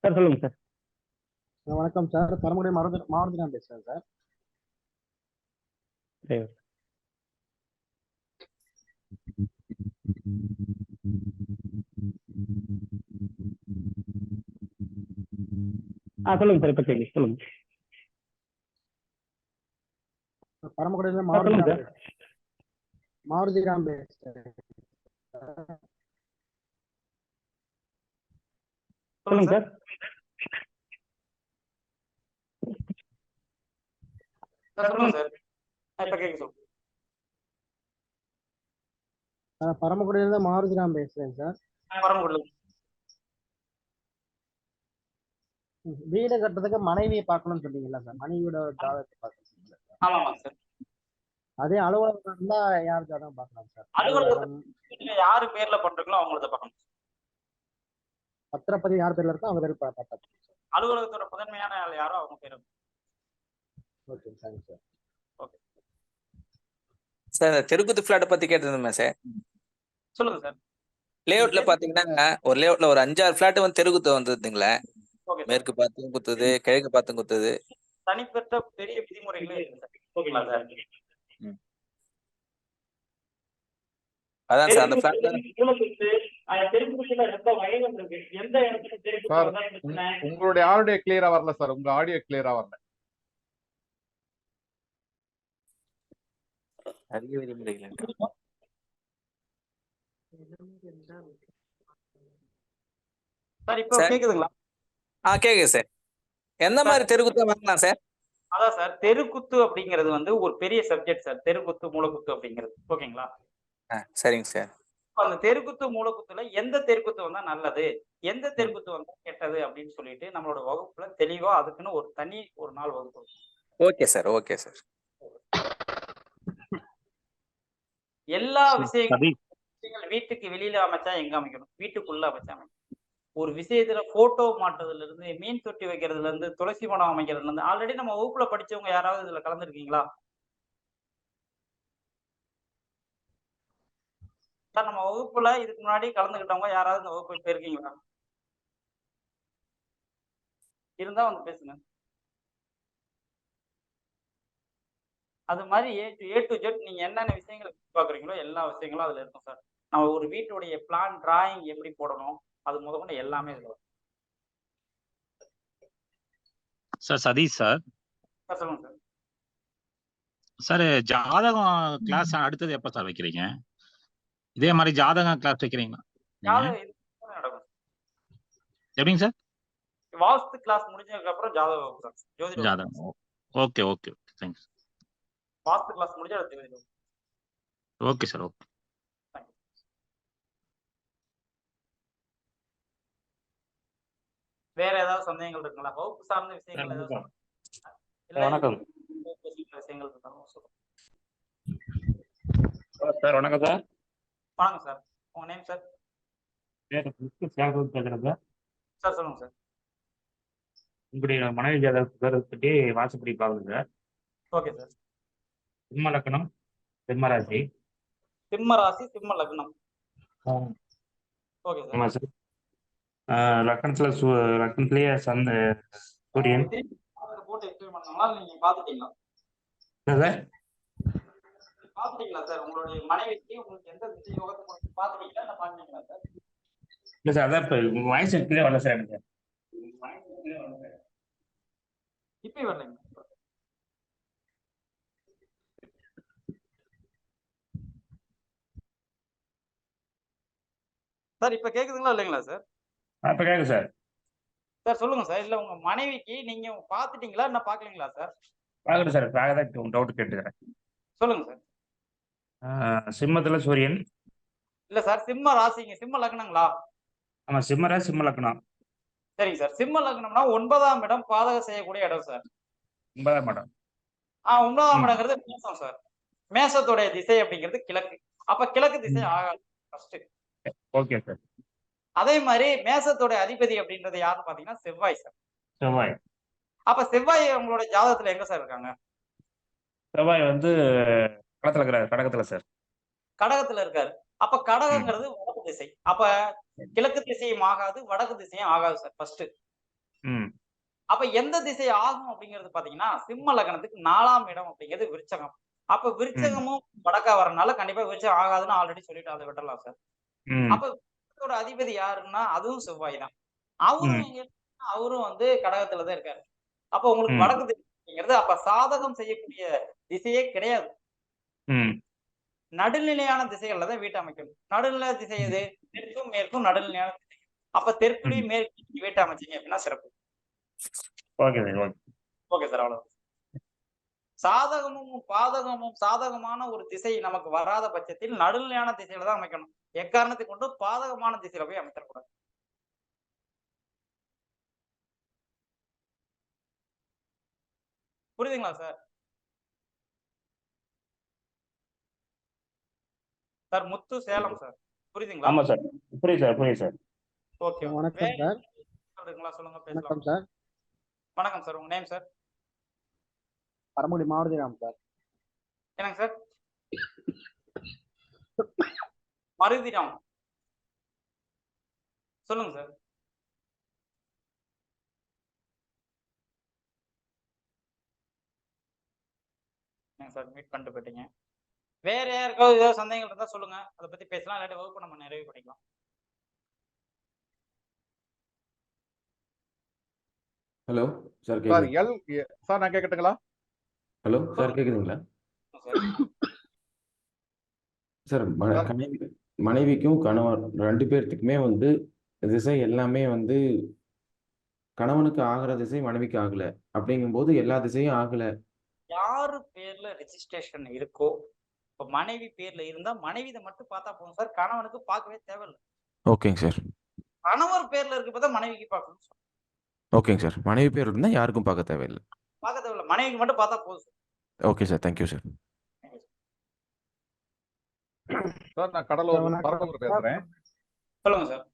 சார் சொல்லுங்க சார். வணக்கம் சார். பரமக்குடி மாருதிராம் பேசுறேன் சார். சரி. சொல்லுங்க சார், இப்ப கேக்குது, சொல்லுங்க. பரமக்குடியில சொல்லுங்க சார். மாருதிராம் பேசுறேன். சொல்லுங்க சார். சொல்லுங்க சார். இப்ப கேக்குது. பரமக்குடியில மாருதிராம் பேசுறேன் சார். பரமக்குடியில. வீடு கட்டுறதுக்கு மனைவியை பார்க்கணும்னு சொன்னீங்களா சார்? மனைவியோட ஜாதகத்தை பார்க்கணும். ஆமாமா சார். அதே அலுவலகம் இருந்தா யார் ஜாதகம் பார்க்கலாம் சார்? அலுவலகத்துல யாரு பேர்ல பண்றீங்களோ அவங்களத பார்க்கணும். பத்திரப்பதிவு யார் பேர்ல இருக்கோ அவங்க பேர் பார்த்தா. அலுவலகத்தோட முதன்மையான ஆள் யாரோ அவங்க பேர். Okay, thanks sir. Okay sir, தெருக்குத்து ஃபிளாட் பத்தி கேட்டிருந்தேன் சார். சொல்லுங்க சார். லேஅவுட்ல பாத்தீங்கன்னா ஒரு லேஅவுட்ல ஒரு 5-6 ஃபிளாட் வந்து தெருக்குத்து வந்துருந்துங்களே. ஓகே. மேற்கு பார்த்தும் குத்துது, கிழக்கு பார்த்தும் குத்துது. தனிப்பட்ட பெரிய விதிமுறைகளே இருக்கு சார். ஓகேங்களா சார்? அதான் சார் அந்த ஃபிளாட் சார் உங்களுடைய ஆடியோ கிளியரா வரல சார். உங்க ஆடியோ கிளியரா வரல. அதிக விதிமுறைகள் சார் இப்போ கேக்குதுங்களா? கேக்குது சார். எந்த மாதிரி தெருக்குத்து வாங்கலாம் சார்? அதான் சார், தெருக்குத்து அப்படிங்கிறது வந்து ஒரு பெரிய சப்ஜெக்ட் சார். தெருக்குத்து மூலக்குத்து அப்படிங்கிறது. ஓகேங்களா? சரிங்க சார். அந்த தெருக்குத்து மூலக்குத்துல எந்த தெருக்குத்து வந்தா நல்லது, எந்த தெருக்குத்து வந்தா கெட்டது அப்படின்னு சொல்லிட்டு நம்மளோட வகுப்புல தெளிவா அதுக்குன்னு ஒரு நாள் வகுப்பு. Okay sir, okay sir. எல்லா விஷயங்கள் வீட்டுக்கு வெளியில அமைச்சா எங்க அமைக்கணும், வீட்டுக்குள்ள அமைச்சா அமைக்கணும். ஒரு விஷயத்துல போட்டோ மாட்டுறதுல இருந்து, மீன் தொட்டி வைக்கிறதுல இருந்து, துளசி மடம் அமைக்கிறதுல இருந்து, ஆல்ரெடி நம்ம வகுப்புல படிச்சவங்க யாராவது இதுல கலந்துருக்கீங்களா சார்? நம்ம வகுப்புல இதுக்கு முன்னாடி கலந்துக்கிட்டவங்க யாராவது இந்த வகுப்பு போயிருக்கீங்களா? இருந்தா வந்து பேசுங்க. அது மாதிரி ஏ டு ஜெட் நீங்க என்னென்ன விஷயங்களை பாக்குறீங்களோ எல்லா விஷயங்களும் அதுல இருக்கும் சார். நம்ம ஒரு வீட்டுடைய பிளான் டிராயிங் எப்படி போடணும் அது முதற்கொண்டு எல்லாமே இதுல வரும் சார். சதீஷ் சார். சொல்லுங்க சார். சார், ஜாதகம் கிளாஸ் அடுத்தது எப்ப சார் வைக்கிறீங்க? இதே மாதிரி ஜாதகம் கிளாஸ் வைக்கிறீங்களா? எப்படிங்க சார்? வாஸ்து கிளாஸ் முடிஞ்சதுக்கு அப்புறம் ஜாதகம். ஜாதகம். Okay okay, thanks. Vastu class முடிஞ்சா ஜோதிடம். Okay sir, okay. வேற ஏதாவது சந்தேகங்கள் இருக்குங்களா? வகுப்பு சார்ந்த விஷயங்கள் ஏதாவது வணக்கம் விஷயங்கள் இருக்காங்க சார். வணக்கம் சார். வணக்கம் சார். உங்க நேம் சார்? பேசுறேன் சார். சார் சொல்லுங்க சார். உங்களுடைய மனைவி ஜாதகத்தை பற்றி வாசப்படி பாக்குது சார். Okay sir. சிம்ம லக்னம், சிம்ம ராசி. சிம்ம ராசி, சிம்ம லக்னம். Okay sir. ஆமா சார். லக்னத்திலேயே சூரியன் போட்டு எக்ஸ்பிளைன் பண்ணாங்களா நீங்க பாத்துட்டீங்களா? Sir பாத்துட்டீங்களா sir? உங்களுடைய மனைவிக்கு உங்களுக்கு எந்த திசை யோகத்தை பாத்துட்டீங்களா இல்ல பாத்தீங்களா சார்? இல்ல சார், அதான் இப்ப வாய்ஸ் கிளியர் வரல சார் எனக்கு. இப்ப வரலைங்க சார். இப்ப கேக்குதுங்களா இல்லைங்களா சார்? இப்ப கேக்குது சார். சார் சொல்லுங்க சார். இல்ல உங்க மனைவிக்கு நீங்க பாத்துட்டீங்களா என்ன பாக்கலீங்களா சார்? பாக்கல சார். தான் டவுட் கேட்டுக்கிறேன். சொல்லுங்க சார். சிம்மத்துல சூரியன். இல்ல சார், சிம்ம ராசிங்க. சிம்ம லக்னங்களா? ஆமா, சிம்ம ராசி, சிம்ம லக்னம். சரிங்க சார். சிம்ம லக்னம்னா 9ஆம் இடம் பாதகம் செய்யக்கூடிய இடம் சார். 9ஆம் இடம். 9ஆம் இடங்கிறது மேசம் சார். மேசத்துடைய திசை அப்படிங்கிறது கிழக்கு. அப்ப கிழக்கு திசை ஆகாது ஃபர்ஸ்ட். Okay sir. அதே மாதிரி மேசத்தோட அதிபதி அப்படின்றது யாருன்னு பாத்தீங்கன்னா செவ்வாய் சார். செவ்வாய். அப்ப செவ்வாய் உங்களோட ஜாதகத்துல எங்க சார் இருக்காங்க? செவ்வாய் வந்து கடகத்துல சார். கடகத்துல இருக்காரு. அப்ப கடகங்கிறது வடக்கு திசை. அப்ப கிழக்கு திசையும் ஆகாது, வடக்கு திசையும் ஆகாது சார் ஃபர்ஸ்ட். அப்ப எந்த திசை ஆகும் அப்படிங்கிறது பாத்தீங்கன்னா சிம்ம லக்னத்துக்கு 4ஆம் இடம் அப்படிங்கிறது விருச்சகம். அப்ப விருச்சகமும் வடக்கா வரனால கண்டிப்பா விருச்சகம் ஆகாதுன்னு ஆல்ரெடி சொல்லிட்டு அதை விட்டுறலாம் சார். அப்ப அதிபதி யாருன்னா அதுவும் செவ்வாய் தான். அவரும் அவரும் வந்து கடகத்துல தான் இருக்காரு. அப்ப உங்களுக்கு ம் வடக்கு திசைங்கிறது அப்ப சாதகம் செய்யக்கூடிய திசையே கிடையாது. ம் நடுநிலையான திசைகள்ல தான் வீட்டை அமைக்கணும். நடுநிலை திசை எது? தெற்கும் மேற்கும் நடுநிலையான திசை. அப்ப தெற்குலையும் மேற்கு வீட்டை அமைச்சீங்க அப்படின்னா சிறப்பு. Okay sir okay okay sir, அவ்வளவு. சாதகமும் பாதகமும் சாதகமான ஒரு திசை நமக்கு வராத பட்சத்தில் நடுநிலையான திசையில தான் அமைக்கணும். எக்காரணத்தை கொண்டு பாதகமான திசையில போய் அமைத்தக்கூடாது. புரியுதுங்களா சார்? சார் முத்து சேலம் சார், புரியுதுங்களா? ஆமா சார் புரியுது சார் ஓகே. வணக்கம் சார். இருக்குங்களா? சொல்லுங்க, வணக்கம் பேசலாம். சார். வணக்கம் சார், உங்க நேம் சார்? பரமக்குடி மாருதிராம் சார். என்னங்க சார்? மருதிராம், சொல்லுங்க சார். சார் மீட் பண்ணிட்டு போயிட்டீங்க. வேற யாருக்காவது ஏதாவது சந்தேகங்கள் இருந்தா சொல்லுங்க, அதை பத்தி பேசலாம். இல்லாட்டி வகுப்பு நம்ம நிறைவு பண்ணிக்கலாம். ஹலோ சார் சார் கேக்குது சார் நான் கேட்கட்டுங்களா? ஹலோ சார் கேக்குதுங்களா சார்? மனைவிக்கும் கணவர் 2 பேர்த்துக்குமே வந்து திசை எல்லாமே வந்து கணவனுக்கு ஆகிற திசை மனைவிக்கு ஆகல. அப்படிங்கும்போது எல்லா திசையும் ஆகல. யாரு பேர்ல ரெஜிஸ்ட்ரேஷன் இருக்கோ, இப்ப மனைவி பேர்ல இருந்தா மனைவி இதை மட்டும் பார்த்தா போதும் சார், கணவனுக்கு பார்க்கவே தேவையில்லை. ஓகேங்க சார். கணவர் பேர்ல இருக்க பார்த்தா மனைவிக்கு பார்க்கணும். ஓகேங்க சார். மனைவி பேர் இருந்தா யாருக்கும் பார்க்க தேவையில்லை. பார்க்க தேவையில்லை, மனைவிக்கு மட்டும் பார்த்தா போதும். Okay sir, thank you sir. Sir நான் பரமக்குடி பேசுறேன். சொல்லுங்க சார்.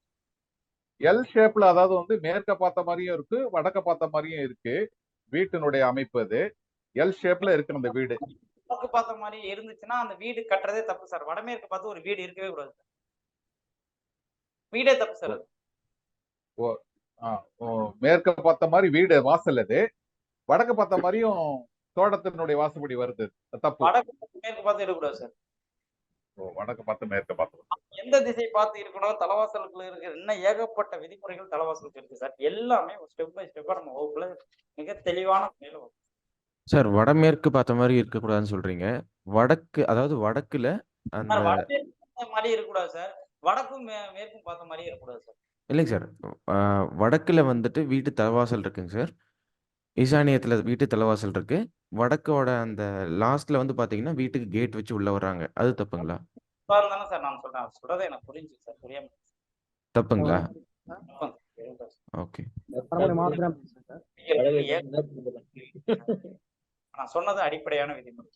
எல் ஷேப்ல, அதாவது வந்து மேற்க பார்த்த மாதிரியும் இருக்கு, வடக்க பார்த்த மாதிரியும் இருக்கு வீட்டினுடைய அமைப்பு. அது எல் ஷேப்ல இருக்கு அந்த வீடு. வடக்கு பார்த்த மாதிரி இருந்துச்சுன்னா அந்த வீடு கட்டுறதே தப்பு சார். வடமேற்கு பார்த்து ஒரு வீடு இருக்கவே கூடாது சார். வீடே தப்பு சார். மேற்க பார்த்த மாதிரி வீடு வாசல், அது வடக்கு பார்த்த மாதிரியும் தோட்டத்தினுடைய வாசப்படி வருது, தப்பு. வடக்கு மேற்கு பார்த்து இருக்கக்கூடாது சார். வடக்கு பார்த்து மேற்க பார்த்து எந்த திசை பார்த்து இருக்கணும், தலைவாசலுக்குள்ள இருக்கிற இன்னும் ஏகப்பட்ட விதிமுறைகள் தலைவாசலுக்கு இருக்கு சார். எல்லாமே ஸ்டெப் பை ஸ்டெப்பா நம்ம வகுப்புல மிக தெளிவான முறையில வரும் சார். வடமேற்கு பார்த்த மாதிரி இருக்கக்கூடாதுன்னு சொல்றீங்க. வடக்கு, அதாவது வடக்குல அந்த வடமேற்கு பார்த்த மாதிரி இருக்கக்கூடாது சார். வடக்கும் மேற்கும் பார்த்த மாதிரியே இருக்கக்கூடாது சார். இல்லைங்க சார். வடக்குல வந்துட்டு வீட்டு தலைவாசல் இருக்குங்க சார். ஈசானியத்துல வீட்டு தலைவாசல் இருக்கு. வடக்கோட அந்த லாஸ்ட்ல வந்து பாத்தீங்கன்னா வீட்டுக்கு கேட் வச்சு உள்ள வர்றாங்க. அது தப்புங்களா? தானே சார் நான் சொல்றேன். சொல்றதை எனக்கு புரிஞ்சு சார், புரியாம தப்புங்களா? ஓகே. பரமக்குடி மாருதிராம் சார். நான் சொன்னது அடிப்படையான விதிமுறை.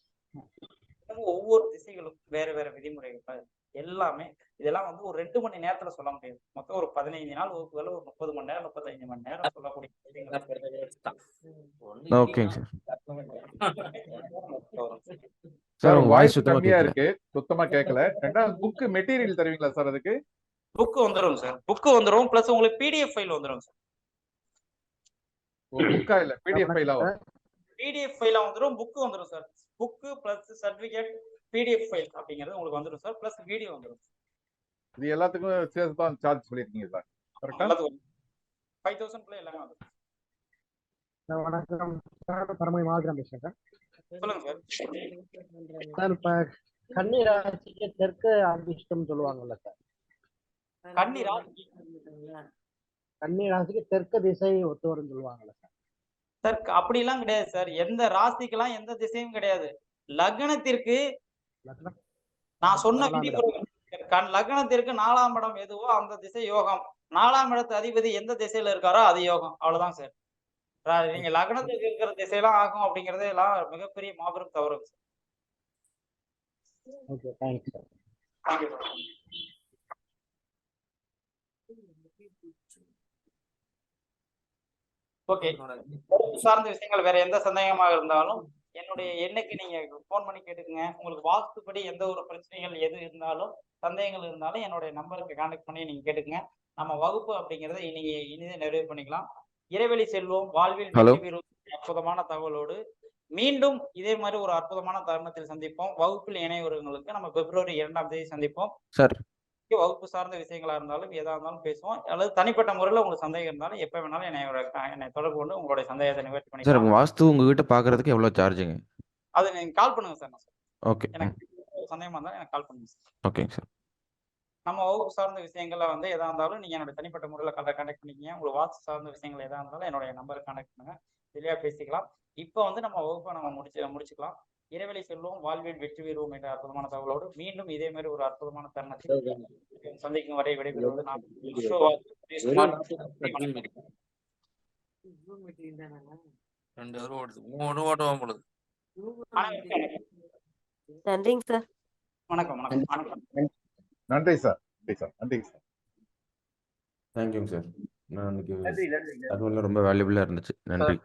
ஒவ்வொரு திசைகளும் வேற வேற விதிமுறைகள் எல்லாமே. இதெல்லாம் வந்து ஒரு 2 மணி நேரத்துல சொல்ல முடியாது. மொத்தம் ஒரு 15 நாள் வகுப்புகள், ஒரு 30 மணி நேரம் 35 மணி நேரம் சொல்லக்கூடிய ஓகேங்க சார். சார் உங்க வாய்ஸ் சுத்தமா கம்மியா கேட்கல. இருக்கு, சுத்தமா கேட்கல. ரெண்டாவது புக் மெட்டீரியல் தருவீங்களா சார்? அதுக்கு புக் வந்துடும் சார். புக் வந்துடும், பிளஸ் உங்களுக்கு பிடிஎஃப் ஃபைல் வந்துடும் சார். புக்கா இல்ல பிடிஎஃப் ஃபைலா? பிடிஎஃப் ஃபைலா வந்துடும், புக் வந்துடும் sir. Book plus certificate PDF file அப்படிங்கிறது உங்களுக்கு வந்துடும் சார். பிளஸ் வீடியோ வந்துடும். இது எல்லாத்துக்கும் சேர்த்து தான் சார்ஜ் சொல்லிருக்கீங்க சார், கரெக்டா? 5000 குள்ள எல்லாமே வந்துடும். வணக்கம் சார். பரமக்குடி மாருதிராம் பேசுறேன் சார். சொல்லுங்க சார். சார் இப்ப கன்னி ராசிக்கு தெற்கு அதிர்ஷ்டம் சொல்லுவாங்கல்ல சார். கன்னி ராசிக்கு தெற்கு திசை ஒத்து வரும்னு சொல்லுவாங்கல்ல சார். சார் அப்படிலாம் கிடையாது சார். எந்த ராசிக்கெல்லாம் எந்த திசையும் கிடையாது. லக்னத்திற்கு நான் சொன்ன விதிமுறைகள். லக்னத்திற்கு 4ஆம் இடம் எதுவோ அந்த திசை யோகம். 4ஆம் இடத்து அதிபதி எந்த திசையில இருக்காரோ அது யோகம். அவ்வளவுதான் சார். நீங்க லக்னத்துக்கு இருக்கிற திசையெல்லாம் ஆகும் அப்படிங்கறது எல்லாம் மிகப்பெரிய மாபெரும் தவறு sir. Okay, thanks sir. Thank you sir. Okay, சார்ந்த விஷயங்கள் வேற எந்த சந்தேகமாக இருந்தாலும் என்னுடைய எண்ணுக்கு நீங்க போன் பண்ணி கேட்டுக்குங்க. உங்களுக்கு வாஸ்துப்படி எந்த ஒரு பிரச்சனைகள் எது இருந்தாலும், சந்தேகங்கள் இருந்தாலும் என்னுடைய நம்பருக்கு கான்டாக்ட் பண்ணி நீங்க கேட்டுக்குங்க. நம்ம வகுப்பு அப்படிங்கறத இனிதே நிறைவு பண்ணிக்கலாம். இறைவெளி செல்வோம், வாழ்வில் வெற்றி பெறுவோம். அற்புதமான தகவலோடு மீண்டும் இதே மாதிரி ஒரு அற்புதமான தருணத்தில் சந்திப்போம். வகுப்பில் இணையவர்களுக்கு நம்ம பிப்ரவரி 2ஆம் தேதி சந்திப்போம் சார். வகுப்பு சார்ந்த விஷயங்களா இருந்தாலும் எதா இருந்தாலும் பேசுவோம். அல்லது தனிப்பட்ட முறையில் உங்களுக்கு சந்தேகம் இருந்தாலும் எப்ப வேணாலும் என்னை தொடர்பு கொண்டு உங்களுடைய சந்தேகத்தை நிவர்த்தி சார் பண்ணிக்கலாம். வாஸ்து உங்ககிட்ட பாக்குறதுக்கு எவ்வளவு சார்ஜுங்க? அது நீங்க கால் பண்ணுங்க சார். ஓகே. எனக்கு சந்தேகமா இருந்தாலும் எனக்கு கால் பண்ணுங்க சார். ஓகேங்க சார். நம்ம வகுப்பு சார்ந்த விஷயங்கள்ல வந்து எதா இருந்தாலும் நீங்க என்னோட தனிப்பட்ட முறையில் கான்டாக்ட் பண்ணிக்கிங்க. உங்களுக்கு வாட்ஸ் சார்ந்த விஷயங்கள் எதா இருந்தாலும் என்னுடைய நம்பருக்கு கான்டாக்ட் பண்ணுங்க. தெளிவா பேசிக்கலாம். இப்போ வந்து நம்ம வகுப்பை நம்ம முடிச்சுக்கலாம். இறைவழி செல்வோம், வாழ்வில் வெற்றி பெறுவோம் என்ற அற்புதமான தகவலோடு மீண்டும் இதே மாதிரி ஒரு அற்புதமான தருணத்தில் சந்திக்கும் வரை விடைபெறுவது நான் விஸ்வநாத். 2 hour ஓடுது. 3 ஓடுவோம் பொழுது. நன்றிங்க சார். வணக்கம். நன்றி சார். நன்றி சார். தேங்க்யூங்க சார். நான் இன்னைக்கு தகவல் ரொம்ப வேல்யூபிளா இருந்துச்சு. நன்றி.